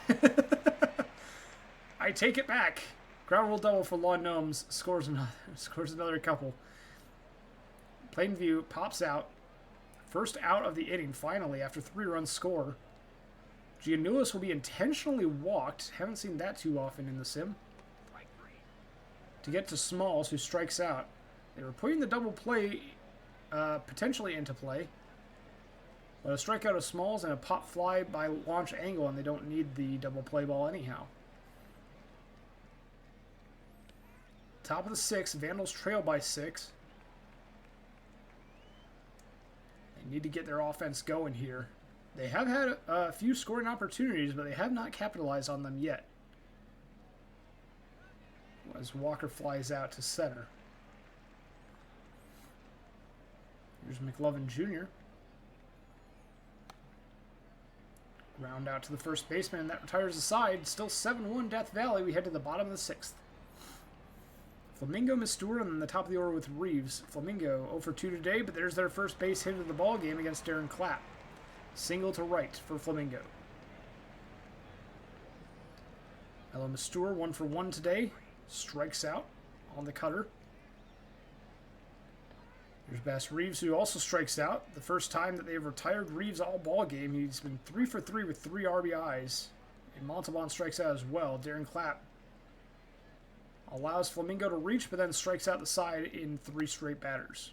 A: I take it back. Ground rule double for Lawn Gnomes. Scores another couple. Plainview pops out. First out of the inning, finally, after 3 runs score. Giannoulis will be intentionally walked. Haven't seen that too often in the sim. To get to Smalls, who strikes out. They were putting the double play potentially into play. But a strikeout of Smalls and a pop fly by Launch Angle, and they don't need the double play ball anyhow. Top of the 6th, Vandals trail by 6. They need to get their offense going here. They have had a few scoring opportunities, but they have not capitalized on them yet. As Walker flies out to center. Here's McLovin Jr. Ground out to the first baseman, and that retires the side. Still 7-1 Death Valley. We head to the bottom of the 6th. Flamingo, Mistura, and then the top of the order with Reeves. Flamingo 0 for 2 today, but there's their first base hit of the ball game against Darren Clapp. Single to right for Flamingo. Ella Mistura 1 for 1 today. Strikes out on the cutter. There's Bass Reeves, who also strikes out. The first time that they've retired Reeves all ball game. He's been 3 for 3 with 3 RBIs. And Montalban strikes out as well. Darren Clapp allows Flamingo to reach, but then strikes out the side in 3 straight batters.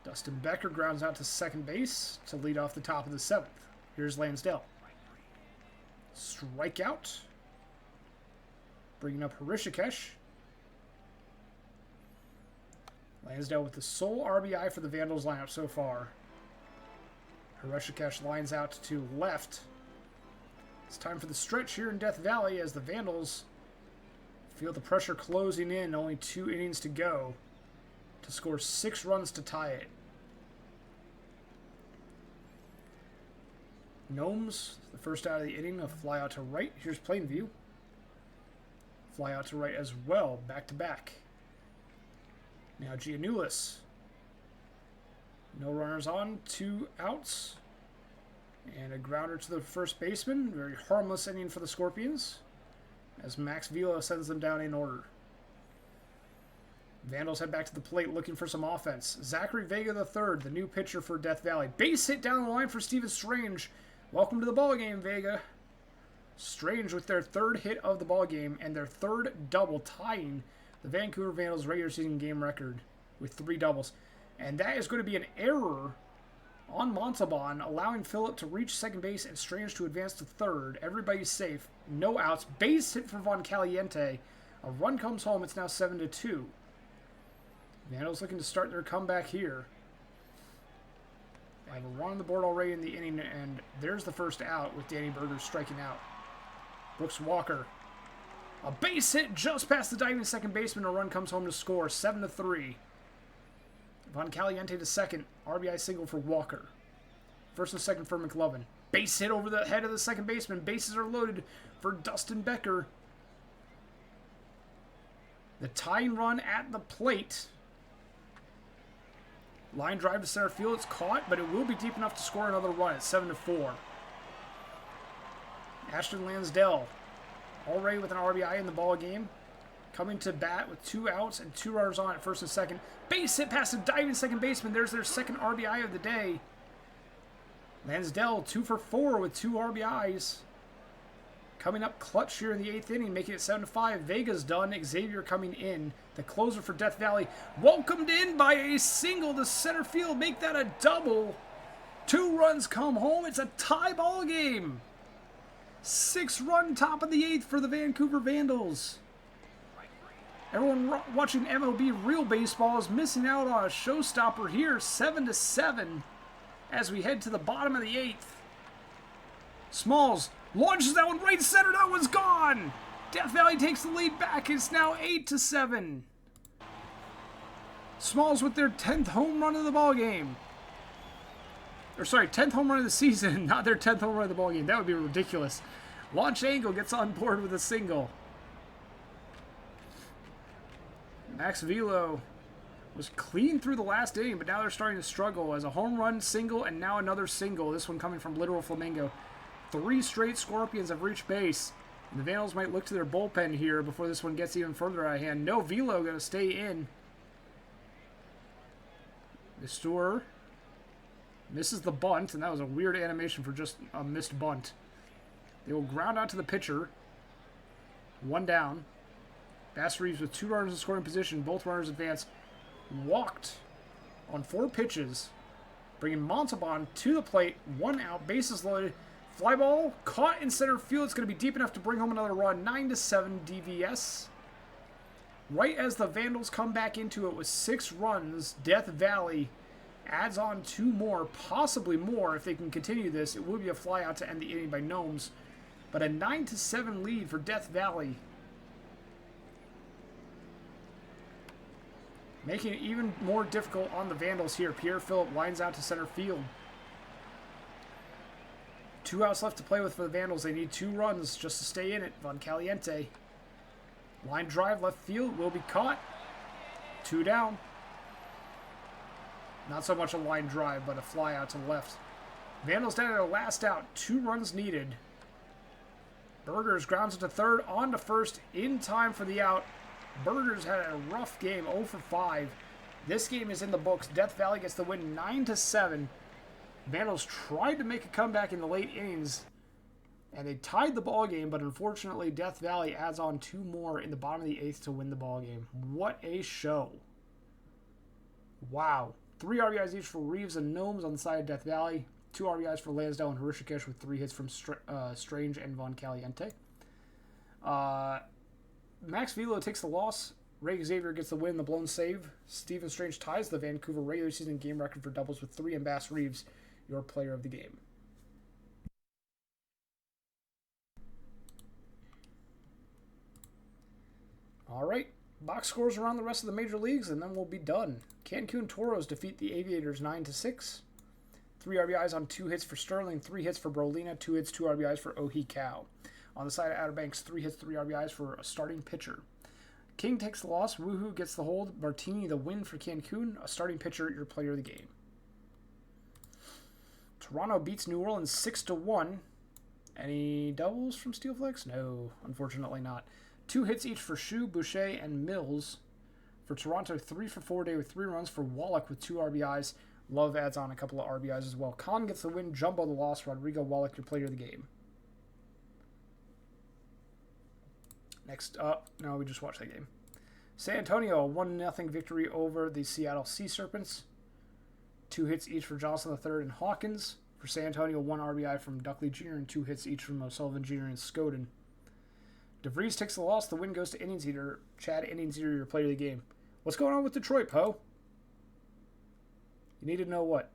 A: Dustin Becker grounds out to second base to lead off the top of the 7th. Here's Lansdell. Strikeout. Bringing up Rishikesh. Lansdale with the sole RBI for the Vandals lineup so far. Rishikesh lines out to left. It's time for the stretch here in Death Valley as the Vandals feel the pressure closing in. Only 2 innings to go to score 6 runs to tie it. Gnomes, the first out of the inning, a fly out to right. Here's Plainview. Fly out to right as well, back to back. Now Giannoulis No runners on, 2 outs. And a grounder to the first baseman. Very harmless inning for the Scorpions, as Max Velo sends them down in order. Vandals head back to the plate looking for some offense. Zachary Vega III, the new pitcher for Death Valley. Base hit down the line for Steven Strange. Welcome to the ballgame, Vega. Strange with their 3rd hit of the ballgame and their 3rd double, tying the Vancouver Vandals regular season game record with 3 doubles. And that is going to be an error on Montalban, allowing Phillip to reach second base and Strange to advance to 3rd. Everybody's safe. No outs. Base hit for Von Caliente. A run comes home. It's now 7-2. Vandals looking to start their comeback here. They have a run on the board already in the inning, and there's the first out with Danny Berger striking out. Brooks Walker. A base hit just past the diving second baseman. A run comes home to score. 7-3. Von Caliente to second. RBI single for Walker. First and second for McLovin. Base hit over the head of the second baseman. Bases are loaded for Dustin Becker. The tying run at the plate. Line drive to center field. It's caught, but it will be deep enough to score another run at 7-4. Ashton Lansdell, already with an RBI in the ball game, coming to bat with 2 outs and 2 runners on at first and second. Base hit past the diving second baseman. There's their second RBI of the day. Lansdell 2 for 4 with 2 RBIs. Coming up clutch here in the 8th inning, making it 7-5. Vega's done. Xavier coming in. The closer for Death Valley. Welcomed in by a single to center field. Make that a double. 2 runs come home. It's a tie ball game. 6-run top of the 8th for the Vancouver Vandals. Everyone watching MLB Real Baseball is missing out on a showstopper here. 7-7 as we head to the bottom of the 8th. Smalls launches that one right center. That one's gone. Death Valley takes the lead back. It's now 8-7. Smalls with their 10th home run of the ball game. Or sorry, 10th home run of the season, not their 10th home run of the ball game. That would be ridiculous. Launch Angle gets on board with a single. Max Velo was clean through the last inning, but now they're starting to struggle as a home run, single, and now another single. This one coming from Literal Flamingo. 3 straight Scorpions have reached base. And the Vandals might look to their bullpen here before this one gets even further out of hand. No, Velo going to stay in. Mistur misses the bunt, and that was a weird animation for just a missed bunt. They will ground out to the pitcher. 1 down. Bass Reeves with 2 runners in scoring position. Both runners advance. Walked on 4 pitches, bringing Montalban to the plate. 1 out. Bases loaded. Fly ball caught in center field. It's going to be deep enough to bring home another run. 9-7 DVS. Right as the Vandals come back into it with 6 runs, Death Valley adds on 2 more, possibly more if they can continue this. It will be a fly out to end the inning by Gnomes. But a 9-7 lead for Death Valley. Making it even more difficult on the Vandals here. Pierre Phillip lines out to center field. 2 outs left to play with for the Vandals. They need 2 runs just to stay in it. Von Caliente. Line drive left field will be caught. 2 down. Not so much a line drive, but a fly out to the left. Vandals down at a last out. 2 runs needed. Burgers grounds it to third, on to first, in time for the out. Burgers had a rough game, 0 for 5. This game is in the books. Death Valley gets the win 9-7. Vandals tried to make a comeback in the late innings, and they tied the ball game, but unfortunately Death Valley adds on 2 more in the bottom of the 8th to win the ball game. What a show. Wow. 3 RBIs each for Reeves and Gnomes on the side of Death Valley. 2 RBIs for Lansdale and Hrishikesh with 3 hits from Strange and Von Caliente. Max Velo takes the loss. Ray Xavier gets the win, the blown save. Stephen Strange ties the Vancouver regular season game record for doubles with 3, and Bass Reeves, your player of the game. All right, box scores around the rest of the major leagues, and then we'll be done. Cancun Toros defeat the Aviators 9-6. 3 RBIs on 2 hits for Sterling, 3 hits for Brolina, 2 hits, 2 RBIs for Ohi Cow. On the side of Outer Banks, 3 hits, 3 RBIs for a starting pitcher. King takes the loss. Woohoo gets the hold. Martini the win for Cancun. A starting pitcher, your player of the game. Toronto beats New Orleans 6-1. Any doubles from Steelflex? No, unfortunately not. 2 hits each for Shu, Boucher, and Mills. For Toronto, 3 for 4 day with 3 runs for Wallach with 2 RBIs. Love adds on a couple of RBIs as well. Khan gets the win, Jumbo the loss. Rodrigo Wallach, your player of the game. Next up, no, we just watched that game. San Antonio, a 1-0 victory over the Seattle Sea Serpents. 2 hits each for Johnson III and Hawkins. For San Antonio, 1 RBI from Duckley Jr. and 2 hits each from O'Sullivan Jr. and Scoden. DeVries takes the loss. The win goes to Innings Eater. Chad Innings Eater, your player of the game. What's going on with Detroit, Poe? You need to know what?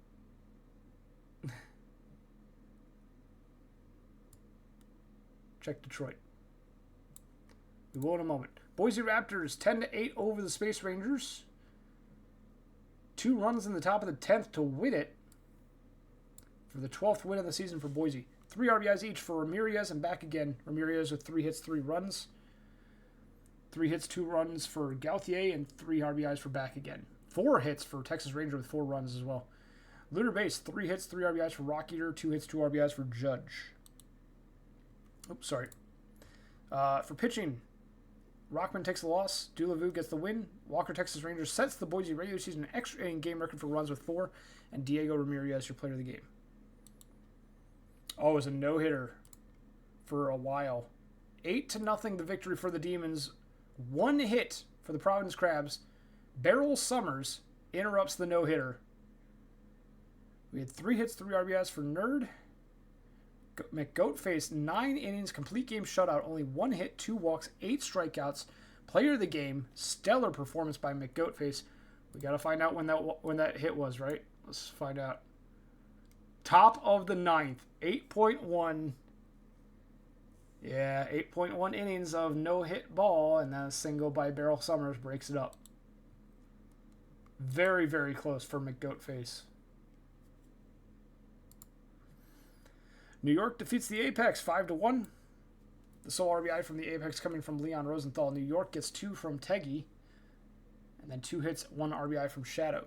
A: Check Detroit. We will in a moment. Boise Raptors 10-8 over the Space Rangers. 2 runs in the top of the 10th to win it. For the 12th win of the season for Boise. 3 RBIs each for Ramirez and back again. Ramirez with 3 hits, 3 runs. 3 hits, 2 runs for Gauthier and 3 RBIs for back again. 4 hits for Texas Ranger with 4 runs as well. Lunar Base, 3 hits, 3 RBIs for Rock Eater, 2 hits, 2 RBIs for Judge. Oops, sorry. For pitching, Rockman takes the loss. Dulavu gets the win. Walker Texas Rangers sets the Boise regular season extra inning game record for runs with 4. And Diego Ramirez, your player of the game. Oh, it was a no-hitter for a while. 8-0 the victory for the Demons. 1 hit for the Providence Crabs. Beryl Summers interrupts the no-hitter. We had 3 hits, 3 RBIs for Nerd. McGoatface, 9 innings, complete game shutout, only 1 hit, 2 walks, 8 strikeouts. Player of the game, stellar performance by McGoatface. We got to find out when that hit was, right? Let's find out. Top of the 9th, 8.1. Yeah, 8.1 innings of no-hit ball, and then a single by Beryl Summers breaks it up. Very, very close for McGoatface. New York defeats the Apex 5-1. The sole RBI from the Apex coming from Leon Rosenthal. New York gets 2 from Teggy. And then 2 hits, 1 RBI from Shadow.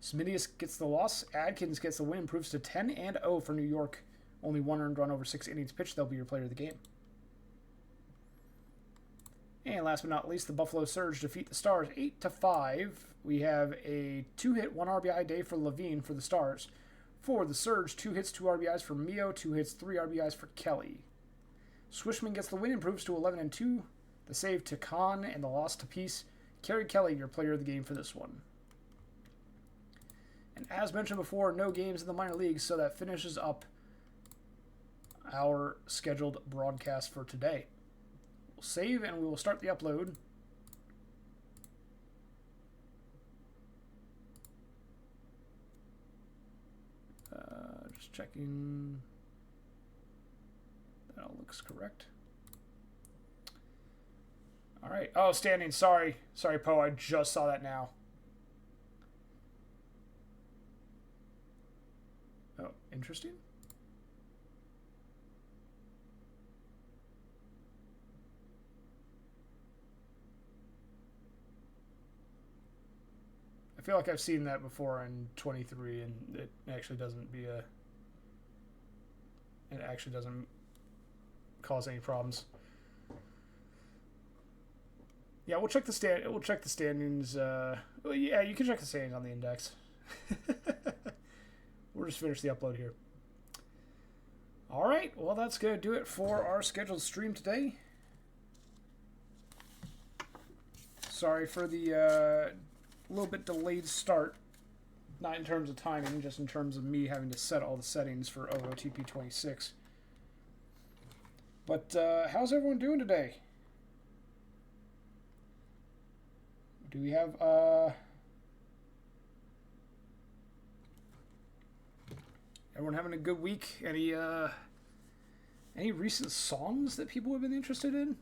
A: Smidius gets the loss. Adkins gets the win. Improves to 10-0 for New York. Only 1 earned run over 6 innings pitched. They'll be your player of the game. And last but not least, the Buffalo Surge defeat the Stars 8-5. We have a 2-hit, 1 RBI day for Levine for the Stars. For the Surge, 2 hits, 2 RBIs for Mio, 2 hits, 3 RBIs for Kelly. Swishman gets the win, improves to 11-2. The save to Khan and the loss to Peace. Kerry Kelly, your player of the game for this one. And as mentioned before, no games in the minor leagues, so that finishes up our scheduled broadcast for today. We'll save and we will start the upload. Just checking. That all looks correct. All right. Oh, standing. Sorry, Poe. I just saw that now. Oh, interesting. I feel like I've seen that before in 23, and it actually doesn't cause any problems. Yeah, we'll check the standings. Well, yeah, you can check the standings on the index. We'll just finish the upload here. All right, well, that's going to do it for our scheduled stream today. Sorry for the little bit delayed start. Not in terms of timing, just in terms of me having to set all the settings for OOTP 26. But how's everyone doing today? Do we have everyone having a good week? Any recent songs that people have been interested in?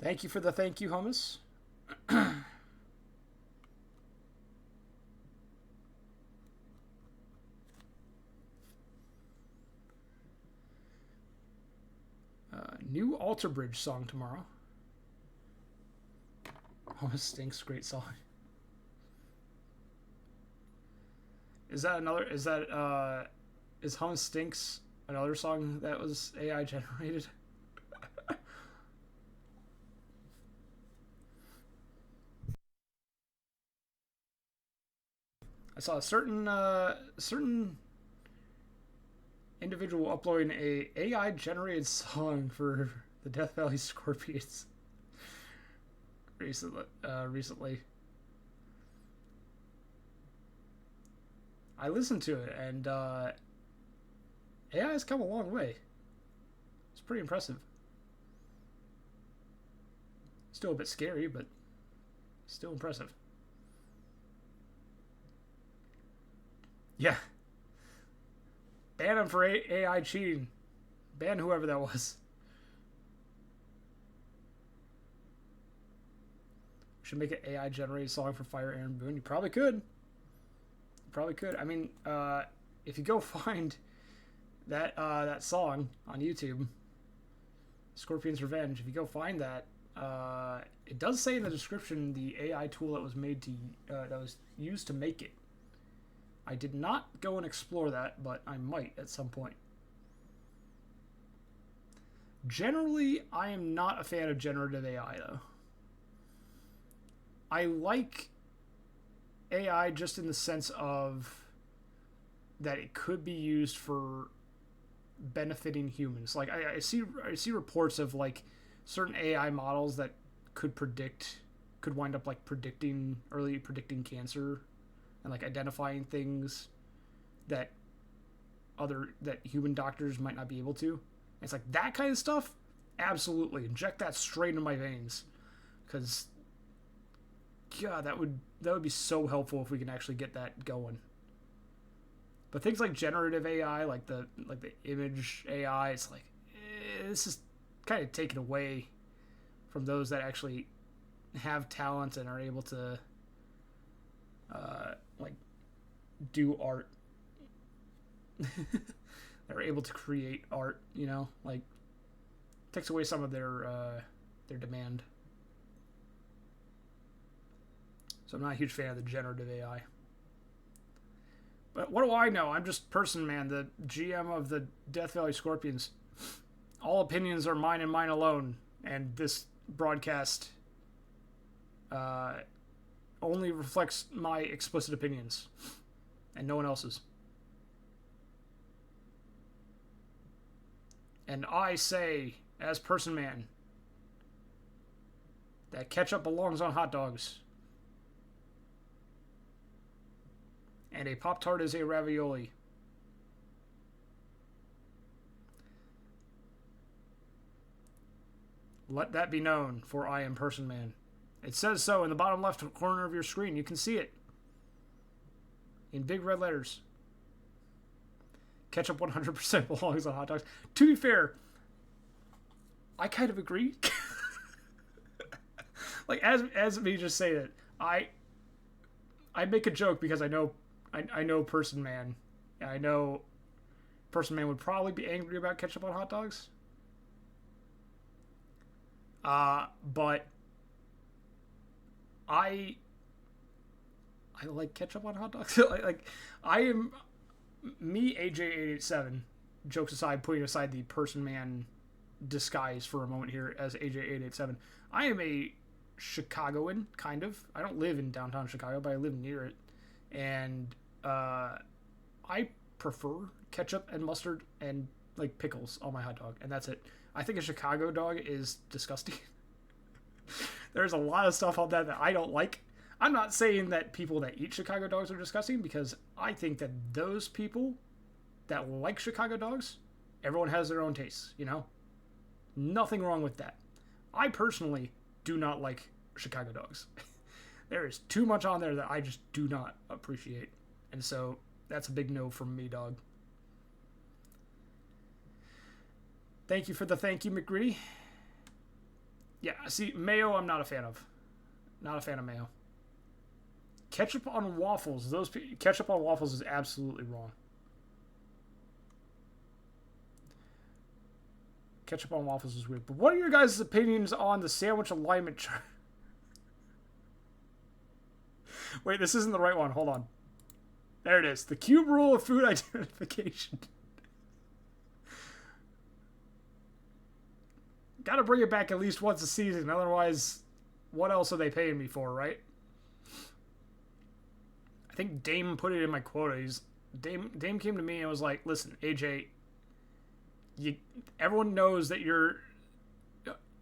A: Thank you for the thank you, hummus. New Alter Bridge song tomorrow. Hummus stinks, great song. Is that another? Is Hum Stinks another song that was AI generated? I saw a certain individual uploading a AI generated song for the Death Valley Scorpions recently. I listened to it, and AI has come a long way. It's pretty impressive. Still a bit scary, but still impressive. Yeah. Ban him for AI cheating. Ban whoever that was. Should make an AI generated song for Fire Aaron Boone. You probably could. You probably could. I mean, if you go find that song on YouTube, Scorpion's Revenge, if you go find that, it does say in the description the AI tool that was made to that was used to make it. I did not go and explore that, but I might at some point. Generally, I am not a fan of generative AI, though. I like AI just in the sense of that it could be used for benefiting humans. Like I see reports of like certain AI models that could wind up like early predicting cancer and like identifying things that human doctors might not be able to. And it's like that kind of stuff. Absolutely, inject that straight into my veins, because God, that would be so helpful if we can actually get that going. But things like generative AI, like the image AI, it's like this is kind of taken away from those that actually have talent and are able to like do art. They're able to create art, you know, like takes away some of their demand. So I'm not a huge fan of the generative AI. But what do I know? I'm just Person Man, the GM of the Death Valley Scorpions. All opinions are mine and mine alone. And this broadcast only reflects my explicit opinions and no one else's. And I say, as Person Man, that ketchup belongs on hot dogs. And a Pop-Tart is a ravioli. Let that be known, for I am Person Man. It says so in the bottom left corner of your screen. You can see it. In big red letters. Ketchup 100% belongs on hot dogs. To be fair, I kind of agree. Like, as me just say it, I make a joke because I know Person Man. And I know Person Man would probably be angry about ketchup on hot dogs. But I like ketchup on hot dogs. like I am me, AJay887. Jokes aside, putting aside the Person Man disguise for a moment here as AJay887. I am a Chicagoan, kind of. I don't live in downtown Chicago, but I live near it, and I prefer ketchup and mustard and like pickles on my hot dog, and that's it. I think a Chicago dog is disgusting. There's a lot of stuff on that I don't like. I'm not saying that people that eat Chicago dogs are disgusting, because I think that those people that like Chicago dogs, everyone has their own tastes, you know? Nothing wrong with that. I personally do not like Chicago dogs. There is too much on there that I just do not appreciate. And so that's a big no from me, dog. Thank you for the thank you, McGritty. Yeah, see, mayo I'm not a fan of. Not a fan of mayo. Ketchup on waffles. Ketchup on waffles is absolutely wrong. Ketchup on waffles is weird. But what are your guys' opinions on the sandwich alignment chart? Wait, this isn't the right one. Hold on. There it is. The cube rule of food identification. Gotta bring it back at least once a season. Otherwise, what else are they paying me for, right? I think Dame put it in my quota. Dame came to me and was like, listen, AJ, everyone knows that you're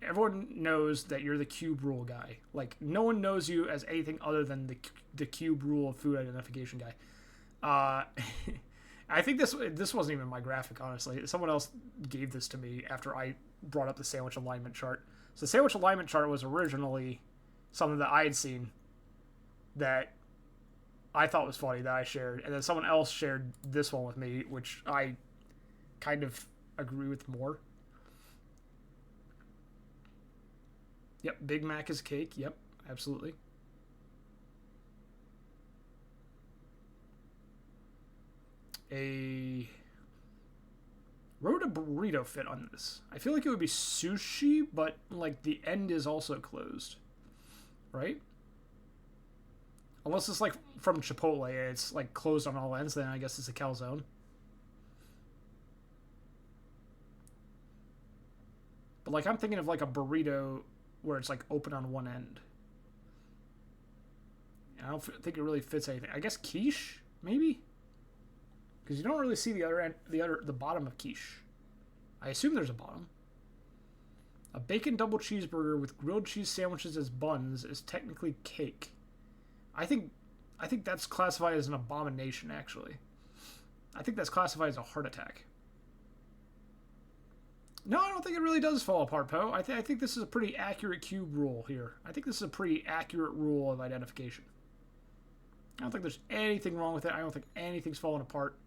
A: the cube rule guy. Like, no one knows you as anything other than the cube rule of food identification guy. I think this wasn't even my graphic, honestly. Someone else gave this to me after I brought up the sandwich alignment chart. So the sandwich alignment chart was originally something that I had seen that I thought was funny that I shared, and then someone else shared this one with me, which I kind of agree with more. Yep, Big Mac is cake. Yep, absolutely. Where would a burrito fit on this? I feel like it would be sushi, but like the end is also closed, right? Unless it's like from Chipotle, it's like closed on all ends, then I guess it's a calzone. But like I'm thinking of like a burrito where it's like open on one end. I don't think it really fits anything. I guess quiche, maybe? Because you don't really see the other end, the bottom of quiche. I assume there's a bottom. A bacon double cheeseburger with grilled cheese sandwiches as buns is technically cake. I think that's classified as an abomination, actually. I think that's classified as a heart attack. No, I don't think it really does fall apart, Poe. I think this is a pretty accurate cube rule here. I think this is a pretty accurate rule of identification. I don't think there's anything wrong with it. I don't think anything's falling apart.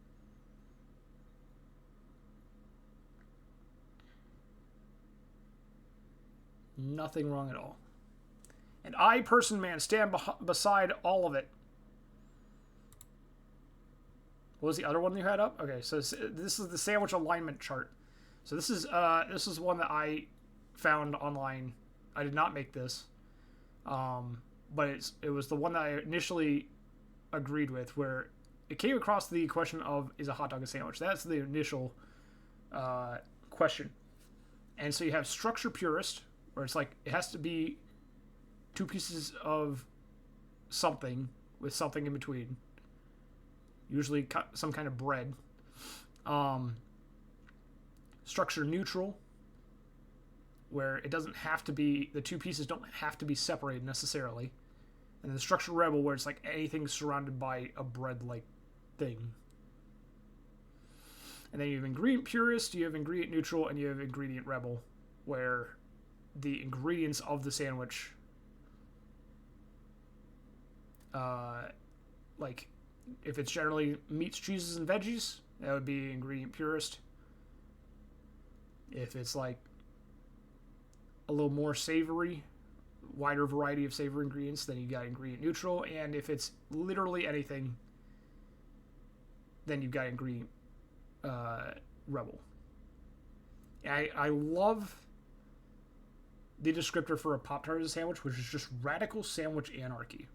A: Nothing wrong at all. And I, person man, stand beside all of it. What was the other one you had up? Okay, so this is the sandwich alignment chart. So this is one that I found online. I did not make this, but it was the one that I initially agreed with, where it came across the question of, is a hot dog a sandwich? That's the initial question. And so you have structure purist, where it's like it has to be two pieces of something with something in between, usually some kind of bread. Structure neutral, where it doesn't have to be, the two pieces don't have to be separated necessarily. And then structure rebel, where it's like anything surrounded by a bread-like thing. And then you have ingredient purist, you have ingredient neutral, and you have ingredient rebel, where the ingredients of the sandwich, like if it's generally meats, cheeses, and veggies, that would be ingredient purist. If it's like a little more savory, wider variety of savory ingredients, then you got ingredient neutral. And if it's literally anything, then you've got ingredient rebel. I love the descriptor for a Pop-Tart as a sandwich, which is just radical sandwich anarchy.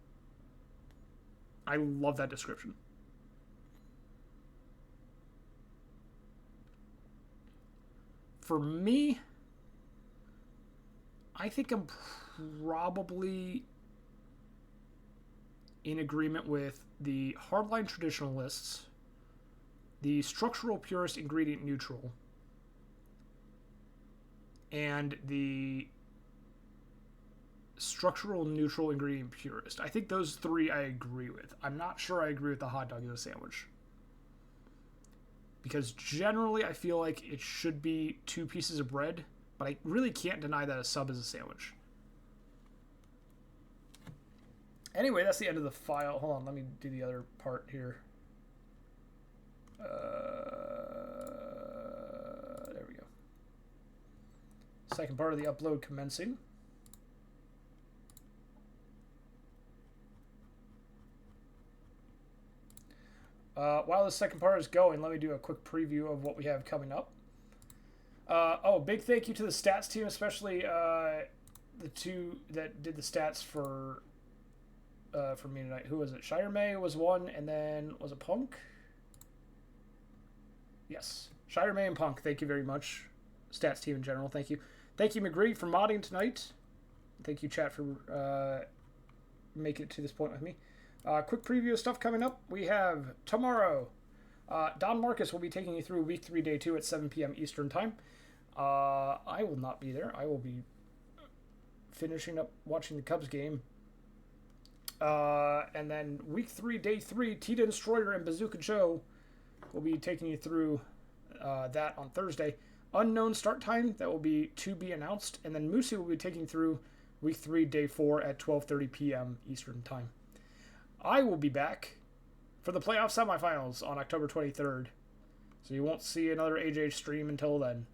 A: I love that description. For me, I think I'm probably in agreement with the hardline traditionalists, the structural purist ingredient neutral, and the structural neutral ingredient purist. I think those three I agree with. I'm not sure I agree with the hot dog as a sandwich, because generally I feel like it should be two pieces of bread, but I really can't deny that a sub is a sandwich. Anyway, that's the end of the file. Hold on, let me do the other part here. There we go. Second part of the upload commencing. While the second part is going, let me do a quick preview of what we have coming up. Big thank you to the stats team, especially the two that did the stats for for me tonight. Who was it? Shire May was one, and then was it Punk? Yes. Shire May and Punk, thank you very much. Stats team in general, thank you. Thank you, McGree, for modding tonight. Thank you, chat, for making it to this point with me. Quick preview of stuff coming up. We have tomorrow, Don Marcus will be taking you through Week 3, Day 2 at 7 p.m. Eastern Time. I will not be there. I will be finishing up watching the Cubs game. And then Week 3, Day 3, Tita Destroyer and Bazooka Joe will be taking you through that on Thursday. Unknown start time, that will be to be announced. And then Moosey will be taking through Week 3, Day 4 at 12:30 p.m. Eastern Time. I will be back for the playoff semifinals on October 23rd. So you won't see another AJ stream until then,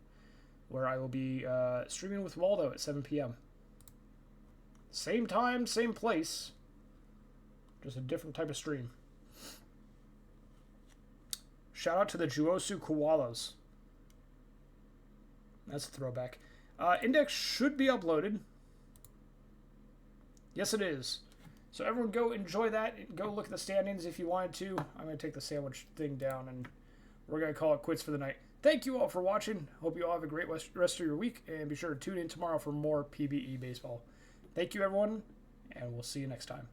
A: where I will be streaming with Waldo at 7 p.m. Same time, same place. Just a different type of stream. Shout out to the Juosu Koalas. That's a throwback. Index should be uploaded. Yes, it is. So everyone go enjoy that. Go look at the standings if you wanted to. I'm going to take the sandwich thing down, and we're going to call it quits for the night. Thank you all for watching. Hope you all have a great rest of your week, and be sure to tune in tomorrow for more PBE baseball. Thank you, everyone, and we'll see you next time.